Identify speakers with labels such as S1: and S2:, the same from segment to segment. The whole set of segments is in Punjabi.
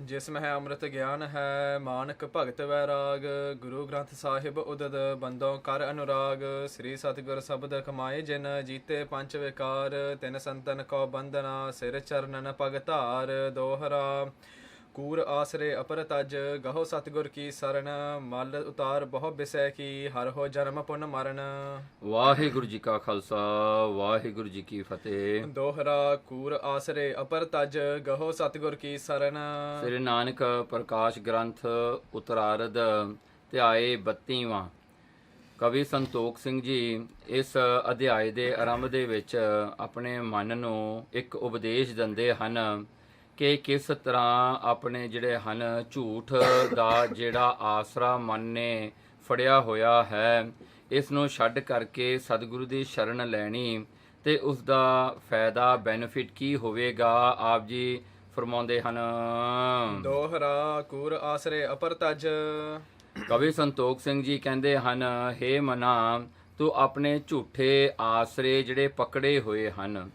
S1: जिसमें है अमृत ज्ञान है मानक भगत वैराग। गुरु ग्रंथ साहिब उदद बंदों कर अनुराग। श्री सतगुर शब्द कमाए जिन जीते पंच विकार। तिन संतन को बंदना सिर चरणन पग धार। दोहरा कूर आसरे अपर तज गहो सतगुर की शरण। मल उतार बहु बिसै की हर हो जन्म पुन मरण।
S2: ਵਾਹਿਗੁਰੂ ਜੀ ਕਾ ਖਾਲਸਾ ਵਾਹਿਗੁਰੂ ਜੀ ਕੀ ਫਤਿਹ।
S1: दोहरा कूर आसरे अपर तज गहो सतगुर की शरण।
S2: ਸ੍ਰੀ ਨਾਨਕ ਪ੍ਰਕਾਸ਼ ਗ੍ਰੰਥ ਉਤਰਾਰਧ ਧਿਆਏ 32ਵਾਂ। ਕਵੀ ਸੰਤੋਖ ਸਿੰਘ ਜੀ ਇਸ ਅਧਿਆਏ ਦੇ ਆਰੰਭ ਦੇ ਵਿੱਚ ਆਪਣੇ ਮਨ ਨੂੰ ਇੱਕ ਉਪਦੇਸ਼ ਦਿੰਦੇ ਹਨ ਕਿ ਕਿਸ ਤਰ੍ਹਾਂ ਆਪਣੇ ਜਿਹੜੇ ਹਨ ਝੂਠ ਦਾ ਜਿਹੜਾ ਆਸਰਾ ਮਨ ਨੇ ਫੜਿਆ ਹੋਇਆ ਹੈ ਇਸ ਨੂੰ ਛੱਡ ਕਰਕੇ ਸਤਿਗੁਰੂ ਦੀ ਸ਼ਰਨ ਲੈਣੀ ਤੇ ਉਸ ਦਾ ਫਾਇਦਾ ਬੈਨੀਫਿਟ ਕੀ ਹੋਵੇਗਾ। ਆਪ ਜੀ ਫਰਮਾਉਂਦੇ ਹਨ।
S1: दोहरा कूर आसरे अपर तज।
S2: ਕਵੀ ਸੰਤੋਖ ਸਿੰਘ ਜੀ ਕਹਿੰਦੇ ਹਨ, ਹੇ ਮਨਾ ਤੂੰ ਆਪਣੇ ਝੂਠੇ ਆਸਰੇ ਜਿਹੜੇ ਪਕੜੇ ਹੋਏ ਹਨ,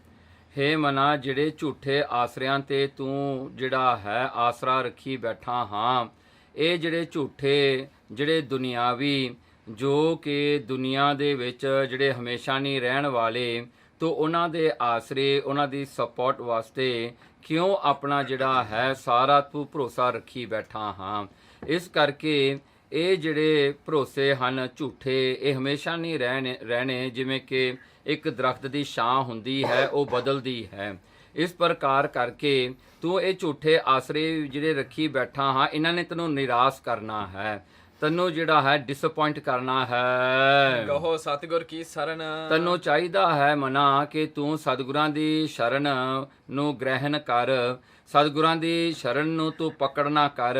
S2: ਹੇ ਮਨਾ ਜਿਹੜੇ ਝੂਠੇ ਆਸਰਿਆਂ ਤੇ ਤੂੰ ਜਿਹੜਾ ਹੈ ਆਸਰਾ ਰੱਖੀ ਬੈਠਾ ਹਾਂ, ਇਹ ਜਿਹੜੇ ਝੂਠੇ ਜਿਹੜੇ ਦੁਨਿਆਵੀ ਜੋ ਕਿ ਦੁਨੀਆ ਦੇ ਵਿੱਚ ਜਿਹੜੇ ਹਮੇਸ਼ਾ ਨਹੀਂ ਰਹਿਣ ਵਾਲੇ, ਤੂੰ ਉਹਨਾਂ ਦੇ ਆਸਰੇ ਉਹਨਾਂ ਦੀ ਸਪੋਰਟ ਵਾਸਤੇ ਕਿਉਂ ਆਪਣਾ ਜਿਹੜਾ ਹੈ ਸਾਰਾ ਤੂੰ ਭਰੋਸਾ ਰੱਖੀ ਬੈਠਾ ਹਾਂ। ਇਸ ਕਰਕੇ ਇਹ ਜਿਹੜੇ ਭਰੋਸੇ ਹਨ ਝੂਠੇ ਇਹ ਹਮੇਸ਼ਾ ਨਹੀਂ ਰਹਿਣੇ ਜਿਵੇਂ ਕਿ ਇੱਕ ਦਰਖਤ ਦੀ ਛਾਂ ਹੁੰਦੀ ਹੈ ਉਹ ਬਦਲਦੀ ਹੈ। ਇਸ ਪ੍ਰਕਾਰ ਕਰਕੇ ਤੂੰ ਇਹ ਝੂਠੇ ਆਸਰੇ ਜਿਹੜੇ ਰੱਖੀ ਬੈਠਾ ਹਾਂ ਇਹਨਾਂ ਨੇ ਤੈਨੂੰ ਨਿਰਾਸ਼ ਕਰਨਾ ਹੈ, ਤੈਨੂੰ ਜਿਹੜਾ ਹੈ ਡਿਸਅਪੁਆਇੰਟ ਕਰਨਾ ਹੈ।
S1: गहो सतगुर की शरण।
S2: ਤੈਨੂੰ ਚਾਹੀਦਾ ਹੈ ਮਨਾ ਕਿ ਤੂੰ ਸਤਿਗੁਰਾਂ ਦੀ ਸ਼ਰਨ ਨੂੰ ਗ੍ਰਹਿਣ ਕਰ, ਸਤਿਗੁਰਾਂ ਦੀ ਸ਼ਰਨ ਨੂੰ ਤੂੰ ਪਕੜਨਾ ਕਰ।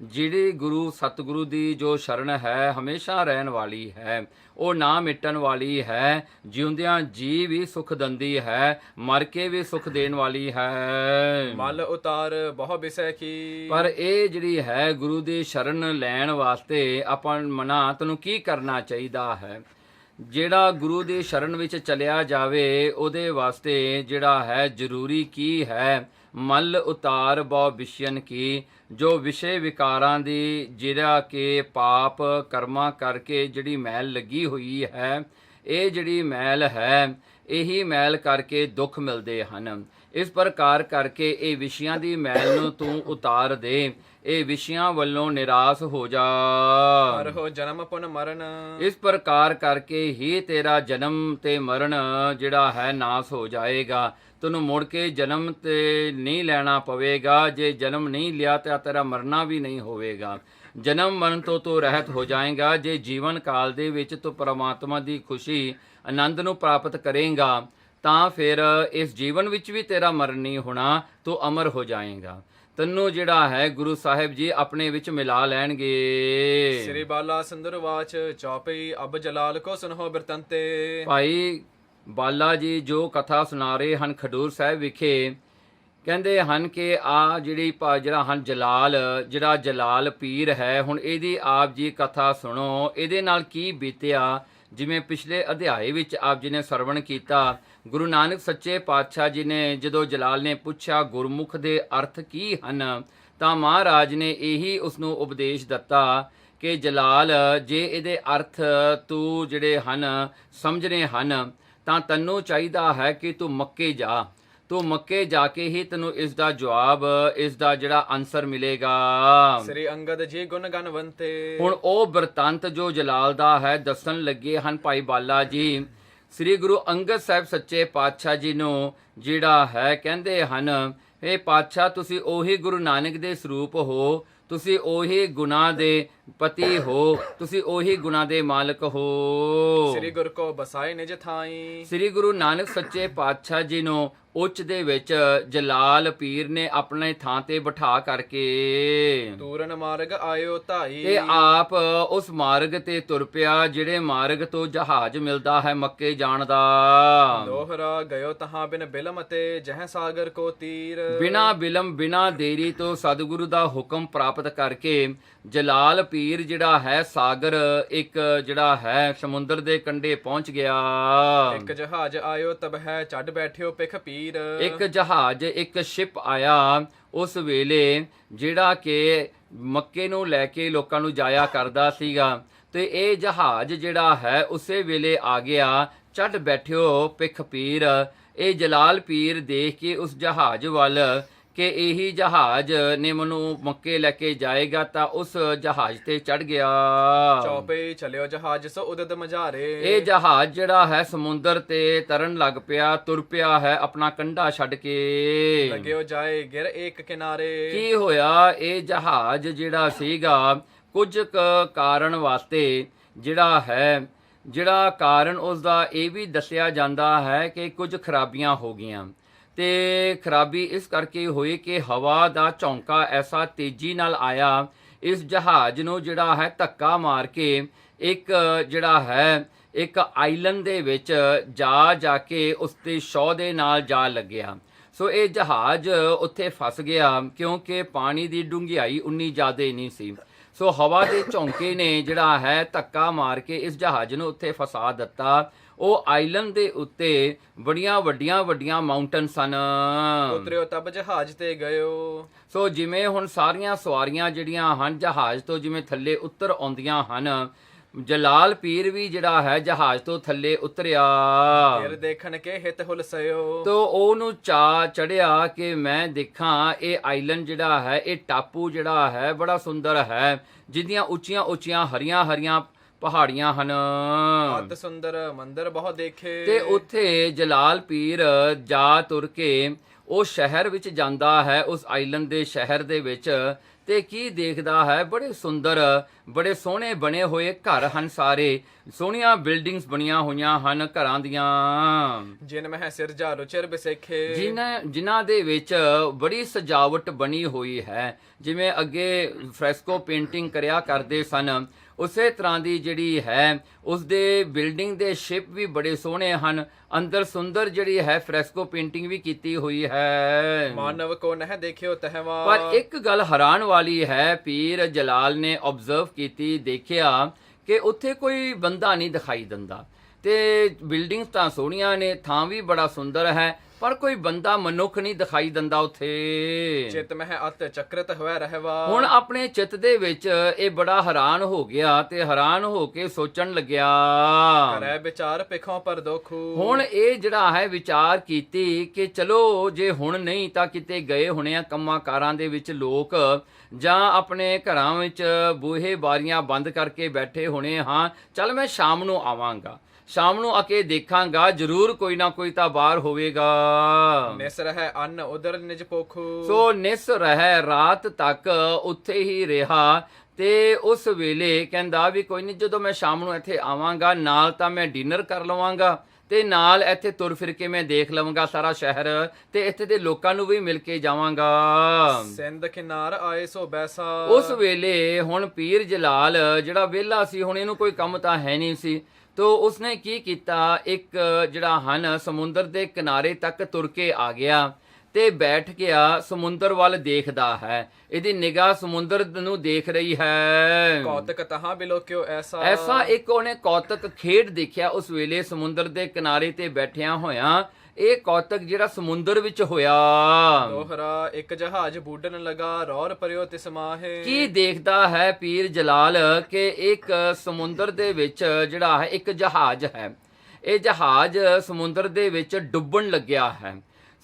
S2: ਜਿਹੜੀ ਗੁਰੂ ਸਤਿਗੁਰੂ ਦੀ ਜੋ ਸ਼ਰਨ ਹੈ ਹਮੇਸ਼ਾ ਰਹਿਣ ਵਾਲੀ ਹੈ, ਉਹ ਨਾ ਮਿਟਣ ਵਾਲੀ ਹੈ, ਜਿਉਂਦਿਆਂ ਜੀ ਵੀ ਸੁਖ ਦਿੰਦੀ ਹੈ, ਮਰ ਕੇ ਵੀ ਸੁਖ ਦੇਣ ਵਾਲੀ ਹੈ।
S1: मल उतार बहु बिसै की।
S2: ਪਰ ਇਹ ਜਿਹੜੀ ਹੈ ਗੁਰੂ ਦੀ ਸ਼ਰਨ ਲੈਣ ਵਾਸਤੇ ਆਪਾਂ ਮਨਾ ਤੈਨੂੰ ਕੀ ਕਰਨਾ ਚਾਹੀਦਾ ਹੈ। ਜਿਹੜਾ ਗੁਰੂ ਦੀ ਸ਼ਰਨ ਵਿੱਚ ਚਲਿਆ ਜਾਵੇ ਉਹਦੇ ਵਾਸਤੇ ਜਿਹੜਾ ਹੈ ਜ਼ਰੂਰੀ ਕੀ ਹੈ। ਮਲ ਉਤਾਰ ਬਹੁ ਵਿਸ਼ਯਨ ਕੀ, ਜੋ ਵਿਸ਼ੇ ਵਿਕਾਰਾਂ ਦੀ ਜਿਹੜਾ ਕਿ ਪਾਪ ਕਰਮਾਂ ਕਰਕੇ ਜਿਹੜੀ ਮੈਲ ਲੱਗੀ ਹੋਈ ਹੈ, ਇਹ ਜਿਹੜੀ ਮੈਲ ਹੈ ਇਹੀ ਮੈਲ ਕਰਕੇ ਦੁੱਖ ਮਿਲਦੇ ਹਨ। ਇਸ ਪ੍ਰਕਾਰ ਕਰਕੇ ਇਹ ਵਿਸ਼ਿਆਂ ਦੀ ਮੈਲ ਨੂੰ ਤੂੰ ਉਤਾਰ ਦੇ, ਇਹ ਵਿਸ਼ਿਆਂ ਵੱਲੋਂ ਨਿਰਾਸ਼ ਹੋ ਜਾ।
S1: हर हो जन्म पुन मरण।
S2: ਇਸ ਪ੍ਰਕਾਰ ਕਰਕੇ ਹੀ ਤੇਰਾ ਜਨਮ ਤੇ ਮਰਨ ਜਿਹੜਾ ਹੈ ਨਾਸ ਹੋ ਜਾਏਗਾ। ਤੈਨੂੰ ਮੁੜ ਕੇ ਜਨਮ ਤੇ ਨਹੀਂ ਲੈਣਾ ਪਵੇਗਾ। ਜੇ ਜਨਮ ਨਹੀਂ ਲਿਆ ਤਾਂ ਤੇਰਾ ਮਰਨਾ ਵੀ ਨਹੀਂ ਹੋਵੇਗਾ। ਜਨਮ ਮਰਨ ਤੋਂ ਤੂੰ ਰਹਿਤ ਹੋ ਜਾਏਗਾ। ਜੇ ਜੀਵਨ ਕਾਲ ਦੇ ਵਿੱਚ ਤੂੰ ਪਰਮਾਤਮਾ ਦੀ ਖੁਸ਼ੀ ਆਨੰਦ ਨੂੰ ਪ੍ਰਾਪਤ ਕਰੇਗਾ ਤਾਂ ਫਿਰ ਇਸ ਜੀਵਨ ਵਿੱਚ ਵੀ ਤੇਰਾ ਮਰਨ ਨਹੀਂ ਹੋਣਾ, ਤੂੰ ਅਮਰ ਹੋ ਜਾਏਗਾ। ਤੈਨੂੰ ਜਿਹੜਾ ਹੈ ਗੁਰੂ ਸਾਹਿਬ ਜੀ ਆਪਣੇ ਵਿੱਚ ਮਿਲਾ ਲੈਣਗੇ।
S1: श्री बाला सुंदर वाच चौपई अब जलाल को सुनहो बिरतंते।
S2: ਭਾਈ ਬਾਲਾ ਜੀ ਜੋ ਕਥਾ ਸੁਣਾ ਰਹੇ ਹਨ ਖਡੂਰ ਸਾਹਿਬ ਵਿਖੇ, ਕਹਿੰਦੇ ਹਨ ਕਿ ਆ ਜਿਹੜੀ ਜਿਹੜਾ ਹਨ ਜਿਹੜਾ ਜਲਾਲ ਪੀਰ ਹੈ, ਹੁਣ ਇਹਦੀ ਆਪ ਜੀ ਕਥਾ ਸੁਣੋ, ਇਹਦੇ ਨਾਲ ਕੀ ਬੀਤਿਆ। ਜਿਵੇਂ ਪਿਛਲੇ ਅਧਿਆਏ ਵਿੱਚ ਆਪ ਜੀ ਨੇ ਸਰਵਣ ਕੀਤਾ, ਗੁਰੂ ਨਾਨਕ ਸੱਚੇ ਪਾਤਸ਼ਾਹ ਜੀ ਨੇ ਜਦੋਂ ਜਲਾਲ ਨੇ ਪੁੱਛਿਆ ਗੁਰਮੁਖ ਦੇ ਅਰਥ ਕੀ ਹਨ ਤਾਂ ਮਹਾਰਾਜ ਨੇ ਇਹੀ ਉਸ ਨੂੰ ਉਪਦੇਸ਼ ਦਿੱਤਾ ਕਿ ਜਲਾਲ ਜੇ ਇਹਦੇ ਅਰਥ ਤੂੰ ਜਿਹੜੇ ਹਨ ਸਮਝਣੇ ਹਨ ਤਾਂ ਤੈਨੂੰ ਚਾਹੀਦਾ ਹੈ ਕਿ ਤੂੰ ਮੱਕੇ ਜਾ। ਤੂੰ ਮੱਕੇ ਜਾ ਕੇ ਹੀ ਤੈਨੂੰ ਇਸ ਦਾ ਜਵਾਬ, ਇਸ ਦਾ ਜਿਹੜਾ ਆਨਸਰ ਮਿਲੇਗਾ।
S1: श्री अंगद जी गुण गनवंते।
S2: ਹੁਣ ਉਹ ਬਿਰਤਾਂਤ ਜੋ ਜਲਾਲ ਦਾ ਹੈ ਦੱਸਣ ਲੱਗੇ ਹਨ ਭਾਈ ਬਾਲਾ ਜੀ। ਸ੍ਰੀ ਗੁਰੂ ਅੰਗਦ ਸਾਹਿਬ ਸੱਚੇ ਪਾਤਸ਼ਾਹ ਜੀ ਨੂੰ ਜਿਹੜਾ ਹੈ ਕਹਿੰਦੇ ਹਨ, ਇਹ ਪਾਤਸ਼ਾਹ ਤੁਸੀਂ ਉਹੀ ਗੁਰੂ ਨਾਨਕ ਦੇ ਸਰੂਪ ਹੋ, ਤੁਸੀਂ ਉਹੀ ਗੁਨਾਹ ਦੇ ਪਤੀ ਹੋ, ਤੁਸੀਂ ਉਹੀ ਗੁਨਾਹ ਦੇ ਮਾਲਕ ਹੋ।
S1: श्री गुर को बसाए निज थाई।
S2: ਸ੍ਰੀ ਗੁਰੂ ਨਾਨਕ ਸੱਚੇ ਪਾਤਸ਼ਾਹ ਜੀ ਨੂੰ ਉੱਚ ਦੇ ਵਿੱਚ ਜਲਾਲ ਪੀਰ ਨੇ ਆਪਣੇ ਥਾਂ ਤੇ ਬਿਠਾ ਕਰਕੇ
S1: तूरन मार्ग आयो धाई।
S2: ਤੇ ਆਪ ਉਸ ਮਾਰਗ ਤੇ ਤੁਰ ਪਿਆ ਜਿਹੜੇ ਮਾਰਗ ਤੋਂ ਜਹਾਜ਼ ਮਿਲਦਾ ਹੈ ਮੱਕੇ ਜਾਣ ਦਾ।
S1: दोहरा गयो तहां बिन बिलमते जह सागर को तीर।
S2: ਬਿਨਾ ਬਿਲਮ ਬਿਨਾ ਦੇਰੀ ਤੋਂ ਸਤਿਗੁਰੂ ਦਾ ਹੁਕਮ ਪ੍ਰਾਪਤ ਕਰਕੇ ਜਲਾਲ ਪੀਰ ਜਿਹੜਾ ਹੈ ਸਾਗਰ ਇੱਕ ਜਿਹੜਾ ਹੈ ਸਮੁੰਦਰ ਦੇ ਕੰਢੇ ਪਹੁੰਚ ਗਿਆ।
S1: ਇੱਕ ਜਹਾਜ਼ ਆਇਓ ਤਬ ਹੈ ਚੱਡ ਬੈਠਿਓ ਪਿਖ ਪੀਰ।
S2: ਇੱਕ ਜਹਾਜ਼ ਇੱਕ ਸ਼ਿਪ ਆਇਆ ਉਸ ਵੇਲੇ ਜਿਹੜਾ ਕਿ ਮੱਕੇ ਨੂੰ ਲੈ ਕੇ ਲੋਕਾਂ ਨੂੰ ਜਾਇਆ ਕਰਦਾ ਸੀਗਾ, ਤੇ ਇਹ ਜਹਾਜ਼ ਜਿਹੜਾ ਹੈ ਉਸੇ ਵੇਲੇ ਆ ਗਿਆ। ਚੱਡ ਬੈਠਿਓ ਪਿਖ ਪੀਰ। ਇਹ ਜਲਾਲ ਪੀਰ ਦੇਖ ਕੇ ਉਸ ਜਹਾਜ਼ ਵੱਲ ਕਿ ਇਹੀ ਜਹਾਜ਼ ਨੇ ਮੈਨੂੰ ਮੱਕੇ ਲੈ ਕੇ ਜਾਏਗਾ, ਤਾਂ ਉਸ ਜਹਾਜ਼ ਤੇ ਚੜ ਗਿਆ।
S1: ਚੌਪੇ ਚਲਿਓ ਜਹਾਜ਼ ਸੋ ਉਦਦ ਮਝਾਰੇ।
S2: ਇਹ ਜਹਾਜ਼ ਜਿਹੜਾ ਹੈ ਸਮੁੰਦਰ ਤੇ ਤਰਨ ਲੱਗ ਪਿਆ, ਤੁਰ ਪਿਆ ਹੈ ਆਪਣਾ ਕੰਢਾ ਛੱਡ ਕੇ।
S1: ਲੱਗਿਓ ਜਾਏ ਗਿਰ ਇੱਕ ਕਿਨਾਰੇ।
S2: ਕੀ ਹੋਇਆ? ਇਹ ਜਹਾਜ਼ ਜਿਹੜਾ ਸੀਗਾ ਕੁਝ ਕਾਰਨ ਵਾਸਤੇ ਜਿਹੜਾ ਕਾਰਨ ਉਸ ਦਾ ਇਹ ਵੀ ਦੱਸਿਆ ਜਾਂਦਾ ਹੈ ਕਿ ਕੁਝ ਖਰਾਬੀਆਂ ਹੋ ਗਈਆਂ, ਤੇ ਖਰਾਬੀ ਇਸ ਕਰਕੇ ਹੋਈ ਕਿ ਹਵਾ ਦਾ ਝੋਂਕਾ ਐਸਾ ਤੇਜ਼ੀ ਨਾਲ ਆਇਆ, ਇਸ ਜਹਾਜ਼ ਨੂੰ ਜਿਹੜਾ ਹੈ ਧੱਕਾ ਮਾਰ ਕੇ ਇੱਕ ਆਈਲੈਂਡ ਦੇ ਵਿੱਚ ਜਾ ਕੇ ਉਸ ਤੇ ਸ਼ੌ ਦੇ ਨਾਲ ਜਾ ਲੱਗਿਆ। ਸੋ ਇਹ ਜਹਾਜ਼ ਉੱਥੇ ਫਸ ਗਿਆ ਕਿਉਂਕਿ ਪਾਣੀ ਦੀ ਡੂੰਘਾਈ ਉਨੀ ਜ਼ਿਆਦਾ ਨਹੀਂ ਸੀ। ਸੋ ਹਵਾ ਦੇ ਝੋਂਕੇ ਨੇ ਜਿਹੜਾ ਹੈ ਧੱਕਾ ਮਾਰ ਕੇ ਇਸ ਜਹਾਜ਼ ਨੂੰ ਉੱਥੇ ਫਸਾ ਦਿੱਤਾ। ਉਹ ਆਈਲੈਂਡ ਦੇ ਉੱਤੇ ਬੜੀਆਂ ਵੱਡੀਆਂ ਮਾਊਂਟਨ ਸਨ।
S1: ਉਤਰਿਓ ਤਬ ਜਹਾਜ਼ ਤੇ ਗਇਓ।
S2: ਸੋ ਜਿਵੇਂ ਹੁਣ ਸਾਰੀਆਂ ਸਵਾਰੀਆਂ ਜਿਹੜੀਆਂ ਹਨ ਜਹਾਜ਼ ਤੋਂ ਜਿਵੇਂ ਥੱਲੇ ਉਤਰ ਆਉਂਦੀਆਂ ਹਨ, ਜਲਾਲ ਪੀਰ ਵੀ ਜਿਹੜਾ ਹੈ ਜਹਾਜ਼ ਤੋਂ ਥੱਲੇ ਉਤਰਿਆ।
S1: ਫਿਰ ਦੇਖਣ ਕੇ ਹਿਤ ਹੁਲਸਿਓ।
S2: ਤੋ ਉਹਨੂੰ ਚਾ ਚੜਿਆ ਕਿ ਮੈਂ ਦੇਖਾਂ ਇਹ ਆਈਲੈਂਡ ਜਿਹੜਾ ਹੈ, ਇਹ ਟਾਪੂ ਜਿਹੜਾ ਹੈ ਬੜਾ ਸੁੰਦਰ ਹੈ, ਜਿਹਦੀਆਂ ਉੱਚੀਆਂ ਹਰੀਆਂ ਪਹਾੜੀਆਂ ਹਨ।
S1: ਅਤ ਸੁੰਦਰ ਮੰਦਰ ਬਹੁਤ ਦੇਖੇ।
S2: ਤੇ ਉੱਥੇ ਜਲਾਲ ਪੀਰ ਜਾ ਤੁਰ ਕੇ ਉਹ ਸ਼ਹਿਰ ਵਿੱਚ ਜਾਂਦਾ ਹੈ, ਉਸ ਆਈਲੈਂਡ ਦੇ ਸ਼ਹਿਰ ਦੇ ਵਿੱਚ, ਤੇ ਕੀ ਦੇਖਦਾ ਹੈ? ਬੜੇ ਸੁੰਦਰ ਬੜੇ ਸੋਹਣੇ ਬਣੇ ਹੋਏ ਘਰ ਹਨ, ਸਾਰੇ ਸੋਹਣੀਆਂ ਬਿਲਡਿੰਗਸ ਬਣੀਆਂ ਹੋਈਆਂ ਹਨ ਘਰਾਂ ਦੀਆਂ।
S1: ਜਿਨ ਮਹਿ ਸਿਰਜਾ ਰੁਚਿਰ ਬਿਸੇਖੇ।
S2: ਜਿਨ੍ਹਾਂ ਦੇ ਵਿੱਚ ਬੜੀ ਸਜਾਵਟ ਬਣੀ ਹੋਈ ਹੈ, ਜਿਵੇਂ ਅੱਗੇ ਫ੍ਰੈਸਕੋ ਪੇਂਟਿੰਗ ਕਰਿਆ ਕਰਦੇ ਸਨ, ਉਸੇ ਤਰ੍ਹਾਂ ਦੀ ਜਿਹੜੀ ਹੈ ਉਸਦੇ ਬਿਲਡਿੰਗ ਦੇ ਸ਼ੇਪ ਵੀ ਬੜੇ ਸੋਹਣੇ ਹਨ। ਅੰਦਰ ਸੁੰਦਰ ਜਿਹੜੀ ਹੈ ਫ੍ਰੈਸਕੋ ਪੇਂਟਿੰਗ ਵੀ ਕੀਤੀ ਹੋਈ ਹੈ।
S1: ਮਾਨਵ ਕੋ ਨਹਿ ਦੇਖਿਓ ਤਹਿਵਾ।
S2: ਪਰ ਇੱਕ ਗੱਲ ਹੈਰਾਨ ਵਾਲੀ ਹੈ, ਪੀਰ ਜਲਾਲ ਨੇ ਆਬਜ਼ਰਵ ਕੀਤੀ, ਦੇਖਿਆ ਕਿ ਉੱਥੇ ਕੋਈ ਬੰਦਾ ਨਹੀਂ ਦਿਖਾਈ ਦਿੰਦਾ, ਤੇ ਬਿਲਡਿੰਗਸ ਤਾਂ ਸੋਹਣੀਆਂ ਨੇ, ਥਾਂ ਵੀ ਬੜਾ ਸੁੰਦਰ ਹੈ, ਪਰ ਕੋਈ ਬੰਦਾ ਮਨੁੱਖ ਨਹੀਂ ਦਿਖਾਈ ਦਿੰਦਾ ਉੱਥੇ।
S1: ਚਿਤ ਮਹਿ ਅਤ ਚਕਰਤ ਹੋਇ ਰਹਿਵਾ।
S2: ਹੁਣ ਆਪਣੇ ਚਿੱਤ ਦੇ ਵਿੱਚ ਇਹ ਬੜਾ ਹੈਰਾਨ ਹੋ ਗਿਆ, ਤੇ ਹੈਰਾਨ ਹੋ ਕੇ ਸੋਚਣ ਲੱਗਿਆ।
S1: ਕਰੈ ਵਿਚਾਰ ਪਿਖੋਂ ਪਰ ਦੋਖੂ।
S2: ਹੁਣ ਇਹ ਜਿਹੜਾ ਹੈ ਵਿਚਾਰ ਕੀਤੀ ਕਿ ਚਲੋ ਜੇ ਹੁਣ ਨਹੀਂ ਤਾਂ ਕਿਤੇ ਗਏ ਹੋਣੇ ਆ ਕੰਮਾਂ ਕਾਰਾਂ ਦੇ ਵਿੱਚ ਲੋਕ, ਜਾਂ ਆਪਣੇ ਘਰਾਂ ਵਿੱਚ ਬੂਹੇ ਬਾਰੀਆਂ ਬੰਦ ਕਰਕੇ ਬੈਠੇ ਹੋਣੇ ਹਾਂ, ਚੱਲ ਮੈਂ ਸ਼ਾਮ ਨੂੰ ਆਵਾਂਗਾ, ਸ਼ਾਮ ਨੂੰ ਆ ਕੇ ਦੇਖਾਂਗਾ, ਜ਼ਰੂਰ ਕੋਈ ਨਾ ਕੋਈ ਤਾਂ ਬਾਹਰ ਹੋਵੇਗਾ।
S1: ਨਿਸ ਰਹਿ ਅੰਨ ਉਦਰ ਨਿਜ ਪੋਖੂ।
S2: ਸੋ ਨਿਸ ਰਹਿ ਰਾਤ ਤੱਕ ਉੱਥੇ ਹੀ ਰਿਹਾ, ਤੇ ਉਸ ਵੇਲੇ ਕਹਿੰਦਾ ਵੀ ਕੋਈ ਨਹੀਂ, ਜਦੋਂ ਮੈਂ ਸ਼ਾਮ ਨੂੰ ਇੱਥੇ ਆਵਾਂਗਾ ਨਾਲ ਤਾਂ ਮੈਂ ਡਿਨਰ ਕਰ ਲਵਾਂਗਾ, ਤੇ ਨਾਲ ਇੱਥੇ ਤੁਰ ਫਿਰ ਕੇ ਮੈਂ ਦੇਖ ਲਵਾਂਗਾ ਸਾਰਾ ਸ਼ਹਿਰ, ਤੇ ਇੱਥੇ ਦੇ ਲੋਕਾਂ ਨੂੰ ਵੀ ਮਿਲ ਕੇ ਜਾਵਾਂਗਾ।
S1: ਸਿੰਧ ਕਿਨਾਰ ਆਏ ਸੋ ਬੈਸਾ।
S2: ਉਸ ਵੇਲੇ ਹੁਣ ਪੀਰ ਜਲਾਲ ਜਿਹੜਾ ਵਿਹਲਾ ਸੀ, ਹੁਣ ਇਹਨੂੰ ਕੋਈ ਕੰਮ ਤਾਂ ਹੈ ਨਹੀਂ ਸੀ, ਤੋ ਉਸਨੇ ਕੀ ਕੀਤਾ, ਇੱਕ ਜਿਹੜਾ ਹਨ ਸਮੁੰਦਰ ਦੇ ਕਿਨਾਰੇ ਤੱਕ ਤੁਰ ਕੇ ਆ ਗਿਆ ਤੇ ਬੈਠ ਗਿਆ, ਸਮੁੰਦਰ ਵੱਲ ਦੇਖਦਾ ਹੈ, ਇਹਦੀ ਨਿਗਾਹ ਸਮੁੰਦਰ ਨੂੰ ਦੇਖ ਰਹੀ ਹੈ।
S1: ਕੌਤਕ ਤਹਾਂ ਬਿਲੋਕਿਓ ਐਸਾ।
S2: ਇੱਕ ਉਹਨੇ ਕੌਤਕ ਖੇਡ ਦੇਖਿਆ ਉਸ ਵੇਲੇ ਸਮੁੰਦਰ ਦੇ ਕਿਨਾਰੇ ਤੇ ਬੈਠਿਆਂ ਹੋਇਆਂ। ਇਹ ਕੌਤਕ ਜਿਹੜਾ ਸਮੁੰਦਰ ਵਿੱਚ ਹੋਇਆ।
S1: ਦੋਹਰਾ ਇੱਕ ਜਹਾਜ਼ ਬੂਡਣ ਲਗਾ ਰੌਰ ਪਰਿਓ ਤਿਸ ਮਾਹੇ।
S2: ਕੀ ਦੇਖਦਾ ਹੈ ਪੀਰ ਜਲਾਲ ਕਿ ਇੱਕ ਸਮੁੰਦਰ ਦੇ ਵਿੱਚ ਜਿਹੜਾ ਹੈ ਇੱਕ ਜਹਾਜ਼ ਹੈ, ਇਹ ਜਹਾਜ਼ ਸਮੁੰਦਰ ਦੇ ਵਿੱਚ ਡੁੱਬਣ ਲੱਗਿਆ ਹੈ,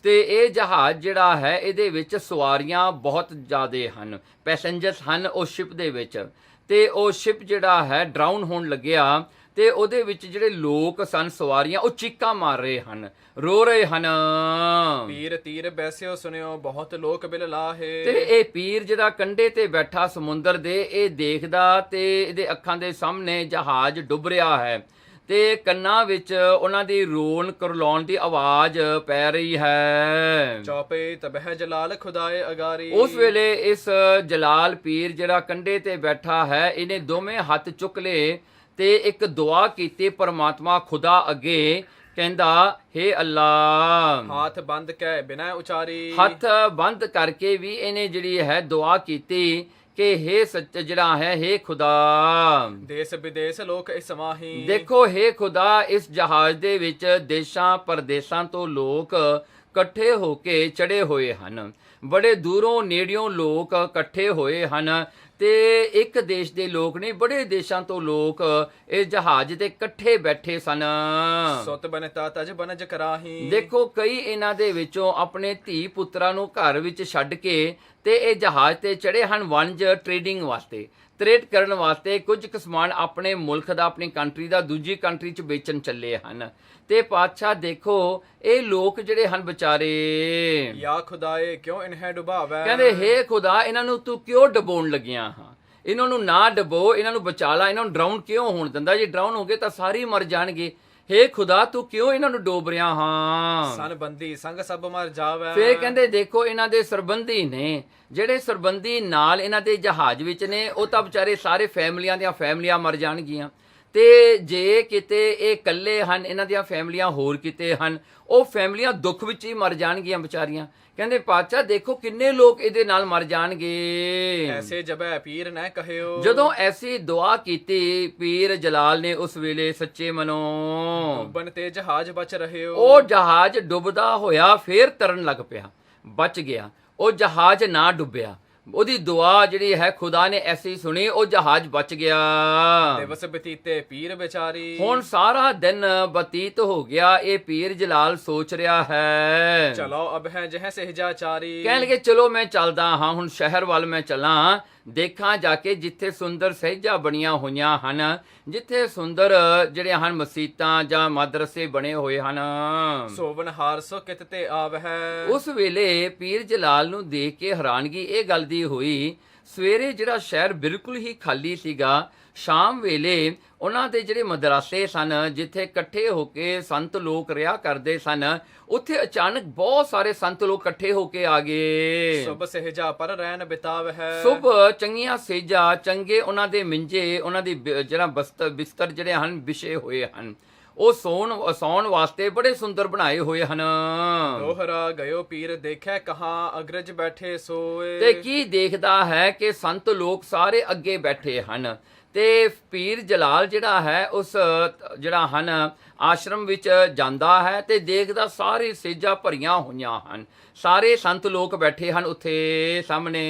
S2: ਤੇ ਇਹ ਜਹਾਜ਼ ਜਿਹੜਾ ਹੈ ਇਹਦੇ ਵਿੱਚ ਸਵਾਰੀਆਂ ਬਹੁਤ ਜ਼ਿਆਦੇ ਹਨ, ਪੈਸੇਂਜਰਸ ਹਨ ਉਸ ਸ਼ਿਪ ਦੇ ਵਿੱਚ, ਤੇ ਉਹ ਸ਼ਿਪ ਜਿਹੜਾ ਹੈ ਡਰਾਊਨ ਹੋਣ ਲੱਗਿਆ, ਤੇ ਉਹਦੇ ਵਿੱਚ ਜਿਹੜੇ ਲੋਕ ਸਨ ਸਵਾਰੀਆਂ ਉਹ ਚੀਕਾਂ ਮਾਰ ਰਹੇ ਹਨ, ਰੋ ਰਹੇ ਹਨ।
S1: ਪੀਰ ਤੀਰ ਬੈਸਿਓ ਸੁਣਿਓ ਬਹੁਤ ਲੋਕ ਬਿਲ ਲਾਹੇ।
S2: ਤੇ ਇਹ ਪੀਰ ਜਿਹੜਾ ਕੰਢੇ ਤੇ ਬੈਠਾ ਸਮੁੰਦਰ ਦੇ, ਇਹ ਦੇਖਦਾ ਤੇ ਇਹਦੇ ਅੱਖਾਂ ਦੇ ਸਾਹਮਣੇ ਜਹਾਜ਼ ਡੁੱਬ ਰਿਹਾ ਹੈ, ਤੇ ਕੰਨਾਂ ਵਿੱਚ ਉਹਨਾਂ ਦੀ ਰੋਣ ਕਰਲਾਉਣ ਦੀ ਆਵਾਜ਼ ਪੈ ਰਹੀ ਹੈ।
S1: ਚੌਪੇ ਤਬਹਿ ਜਲਾਲ ਖੁਦਾਏ ਅਗਾਰੀ।
S2: ਉਸ ਵੇਲੇ ਇਸ ਜਲਾਲ ਪੀਰ ਜਿਹੜਾ ਕੰਢੇ ਤੇ ਬੈਠਾ ਹੈ, ਇਹਨੇ ਦੋਵੇਂ ਹੱਥ ਚੁੱਕ ਲਏ ਤੇ ਇੱਕ ਦੁਆ ਕੀਤੀ ਪਰਮਾਤਮਾ ਖੁਦਾ ਅੱਗੇ ਕਹਿੰਦਾ ਹੇ ਅੱਲਾ,
S1: ਹਾਥ ਬੰਦ ਕੈ ਬਿਨਾ ਉਚਾਰੀ।
S2: ਹੱਥ ਬੰਦ ਕਰਕੇ ਵੀ ਇਹਨੇ ਜਿਹੜੀ ਹੈ ਦੁਆ ਕੀਤੀ ਕਿ ਹੇ ਸੱਚ ਜਿਹੜਾ ਹੈ ਹੇ ਖੁਦਾ,
S1: ਦੇਸ ਵਿਦੇਸ ਲੋਕ ਇਸ ਮਾਹੀ।
S2: ਦੇਖੋ ਹੇ ਖੁਦਾ, ਇਸ ਜਹਾਜ਼ ਦੇ ਵਿੱਚ ਦੇਸ਼ਾਂ ਪਰਦੇਸਾਂ ਤੋਂ ਲੋਕ ਇਕੱਠੇ ਹੋ ਕੇ ਚੜੇ ਹੋਏ ਹਨ, ਬੜੇ ਦੂਰੋਂ ਨੇੜਿਓਂ ਲੋਕ ਇਕੱਠੇ ਹੋਏ ਹਨ, ਤੇ ਇੱਕ ਦੇਸ਼ ਦੇ ਲੋਕ ਨਹੀਂ, ਬੜੇ ਦੇਸ਼ਾਂ ਤੋਂ ਲੋਕ ਇਸ ਜਹਾਜ਼ ਤੇ ਇਕੱਠੇ ਬੈਠੇ ਸਨ।
S1: ਸੁਤ ਬਨਤਾ ਤਜ ਬਨਜ ਕਰਾਹੀ।
S2: ਦੇਖੋ ਕਈ ਇਹਨਾਂ ਦੇ ਵਿੱਚੋਂ ਆਪਣੇ ਧੀ ਪੁੱਤਰਾਂ ਨੂੰ ਘਰ ਵਿੱਚ ਛੱਡ ਕੇ ਤੇ ਇਹ ਜਹਾਜ਼ ਤੇ ਚੜੇ ਹਨ ਵਣਜ ਟ੍ਰੇਡਿੰਗ ਵਾਸਤੇ, ਟ੍ਰੇਡ ਕਰਨ ਵਾਸਤੇ, ਕੁਝ ਕੁ ਸਮਾਨ ਆਪਣੇ ਮੁਲਕ ਦਾ, ਆਪਣੀ ਕੰਟਰੀ ਦਾ ਦੂਜੀ ਕੰਟਰੀ 'ਚ ਵੇਚਣ ਚੱਲੇ ਹਨ। ਤੇ ਪਾਤਸ਼ਾਹ ਦੇਖੋ ਇਹ ਲੋਕ ਜਿਹੜੇ ਹਨ ਵਿਚਾਰੇ,
S1: ਯਾ ਖੁਦਾਏ ਕਿਉਂ ਇਨਹੈ ਡੁਬਾਵੈ।
S2: ਕਹਿੰਦੇ ਹੇ ਖੁਦਾ, ਇਹਨਾਂ ਨੂੰ ਤੂੰ ਕਿਉਂ ਡਬੋਣ ਲੱਗਿਆ ਹਾਂ, ਇਹਨਾਂ ਨੂੰ ਨਾ ਡਬੋ, ਇਹਨਾਂ ਨੂੰ ਬਚਾ ਲਾ, ਇਹਨਾਂ ਨੂੰ ਡਰਾਉਣ ਕਿਉਂ ਹੋਣ ਦਿੰਦਾ, ਜੇ ਡਰਾਉਣ ਹੋ ਗਏ ਤਾਂ ਸਾਰੇ ਹੀ ਮਰ ਜਾਣਗੇ। ਹੇ ਖੁਦਾ, ਤੂੰ ਕਿਉਂ ਇਹਨਾਂ ਨੂੰ ਡੋਬ ਰਿਹਾ ਹਾਂ।
S1: ਸਨ ਬੰਦੀ ਸੰਗ ਸਭ ਮਰ ਜਾਵੈ।
S2: ਫੇਰ ਕਹਿੰਦੇ ਦੇਖੋ ਇਹਨਾਂ ਦੇ ਸਰਬੰਧੀ ਨੇ, ਜਿਹੜੇ ਸਰਬੰਧੀ ਨਾਲ ਇਹਨਾਂ ਦੇ ਜਹਾਜ਼ ਵਿੱਚ ਨੇ, ਉਹ ਤਾਂ ਵਿਚਾਰੇ ਸਾਰੇ ਫੈਮਲੀਆਂ ਦੀਆਂ ਫੈਮਲੀਆਂ ਮਰ ਜਾਣਗੀਆਂ, ਤੇ ਜੇ ਕਿਤੇ ਇਹ ਇਕੱਲੇ ਹਨ, ਇਹਨਾਂ ਦੀਆਂ ਫੈਮਲੀਆਂ ਹੋਰ ਕਿਤੇ ਹਨ, ਉਹ ਫੈਮਲੀਆਂ ਦੁੱਖ ਵਿੱਚ ਹੀ ਮਰ ਜਾਣਗੀਆਂ ਵਿਚਾਰੀਆਂ। ਕਹਿੰਦੇ ਪਾਤਸ਼ਾਹ ਦੇਖੋ ਕਿੰਨੇ ਲੋਕ ਇਹਦੇ ਨਾਲ ਮਰ ਜਾਣਗੇ।
S1: ਐਸੇ ਜਬੈ ਪੀਰ ਨਾ ਕਹਿਓ।
S2: ਜਦੋਂ ਐਸੀ ਦੁਆ ਕੀਤੀ ਪੀਰ ਜਲਾਲ ਨੇ ਉਸ ਵੇਲੇ ਸੱਚੇ ਮਨੋਂ,
S1: ਡੁੱਬਣ ਤੇ ਜਹਾਜ਼ ਬਚ ਰਹਿਓ।
S2: ਉਹ ਜਹਾਜ਼ ਡੁੱਬਦਾ ਹੋਇਆ ਫੇਰ ਤਰਨ ਲੱਗ ਪਿਆ, ਬਚ ਗਿਆ, ਉਹ ਜਹਾਜ਼ ਨਾ ਡੁੱਬਿਆ। ਉਹਦੀ ਦੁਆ ਜਿਹੜੀ ਹੈ ਖੁਦਾ ਨੇ ਐਸੀ ਸੁਣੀ, ਉਹ ਜਹਾਜ਼ ਬਚ ਗਿਆ।
S1: ਦਿਵਸ ਬਤੀਤੇ ਪੀਰ ਵਿਚਾਰੀ।
S2: ਹੁਣ ਸਾਰਾ ਦਿਨ ਬਤੀਤ ਹੋ ਗਿਆ, ਇਹ ਪੀਰ ਜਲਾਲ ਸੋਚ ਰਿਹਾ ਹੈ,
S1: ਚਲੋ ਅਬ ਹੈ ਜਹ ਸਹਿਜਾਚਾਰੀ।
S2: ਕਹਿਣ ਲੱਗੇ ਚਲੋ ਮੈਂ ਚੱਲਦਾ ਹਾਂ, ਹੁਣ ਸ਼ਹਿਰ ਵੱਲ ਮੈਂ ਚੱਲਾਂ, ਦੇਖਾਂ ਜਾ ਕੇ ਜਿੱਥੇ ਸੁੰਦਰ ਸਹਿਜਾਂ ਬਣੀਆਂ ਹੋਈਆਂ ਹਨ, ਜਿੱਥੇ ਸੁੰਦਰ ਜਿਹੜੇ ਹਨ ਮਸੀਤਾਂ ਜਾਂ ਮਦਰਸੇ ਬਣੇ ਹੋਏ ਹਨ।
S1: ਸੋਵਨ ਹਾਰ ਸੋ ਕਿਤ ਤੇ ਆਵਹਿ।
S2: ਉਸ ਵੇਲੇ ਪੀਰ ਜਲਾਲ ਨੂੰ ਦੇਖ ਕੇ ਹੈਰਾਨਗੀ ਇਹ ਗੱਲ ਦੀ ਹੋਈ, ਸਵੇਰੇ ਜਿਹੜਾ ਸ਼ਹਿਰ ਬਿਲਕੁਲ ਹੀ ਖਾਲੀ ਸੀਗਾ, ਸ਼ਾਮ ਵੇਲੇ ਉਹਨਾਂ ਦੇ ਜਿਹੜੇ ਮਦਰਾਸੇ ਸਨ, ਜਿੱਥੇ ਇਕੱਠੇ ਹੋ ਕੇ ਸੰਤ ਲੋਕ ਰਿਹਾ ਕਰਦੇ ਸਨ, ਉੱਥੇ ਅਚਾਨਕ ਬਹੁਤ ਸਾਰੇ ਸੰਤ ਲੋਕ ਇਕੱਠੇ ਹੋ ਕੇ ਆ ਗਏ।
S1: ਸੁਭ ਸਹਿਜਾ ਪਰ ਰਹਿਣ ਬਿਤਾਵਹਿ।
S2: ਸੁਭ ਚੰਗੀਆਂ ਸੇਜਾਂ, ਚੰਗੇ ਉਹਨਾਂ ਦੇ ਮਿੰਜੇ, ਉਹਨਾਂ ਦੀ ਜਿਹੜਾ ਬਿਸਤਰ ਜਿਹੜੇ ਹਨ ਵਿਛੇ ਹੋਏ ਹਨ, ਉਹ ਸੌਣ ਵਾਸਤੇ ਬੜੇ ਸੁੰਦਰ ਬਣਾਏ ਹੋਏ ਹਨ।
S1: ਦੋਹਰਾ ਗਇਓ ਪੀਰ ਦੇਖੈ ਕਹਾਂ ਅਗਰਜ ਬੈਠੇ ਸੋਏ।
S2: ਤੇ ਕੀ ਦੇਖਦਾ ਹੈ ਕਿ ਸੰਤ ਲੋਕ ਸਾਰੇ ਅੱਗੇ ਬੈਠੇ ਹਨ, ਤੇ ਪੀਰ ਜਲਾਲ ਜਿਹੜਾ ਹੈ ਉਸ ਜਿਹੜਾ ਹਨ ਆਸ਼ਰਮ ਵਿੱਚ ਜਾਂਦਾ ਹੈ ਤੇ ਦੇਖਦਾ ਸਾਰੇ ਸੇਜਾਂ ਭਰੀਆਂ ਹੋਈਆਂ ਹਨ, ਸਾਰੇ ਸੰਤ ਲੋਕ ਬੈਠੇ ਹਨ ਉੱਥੇ ਸਾਹਮਣੇ।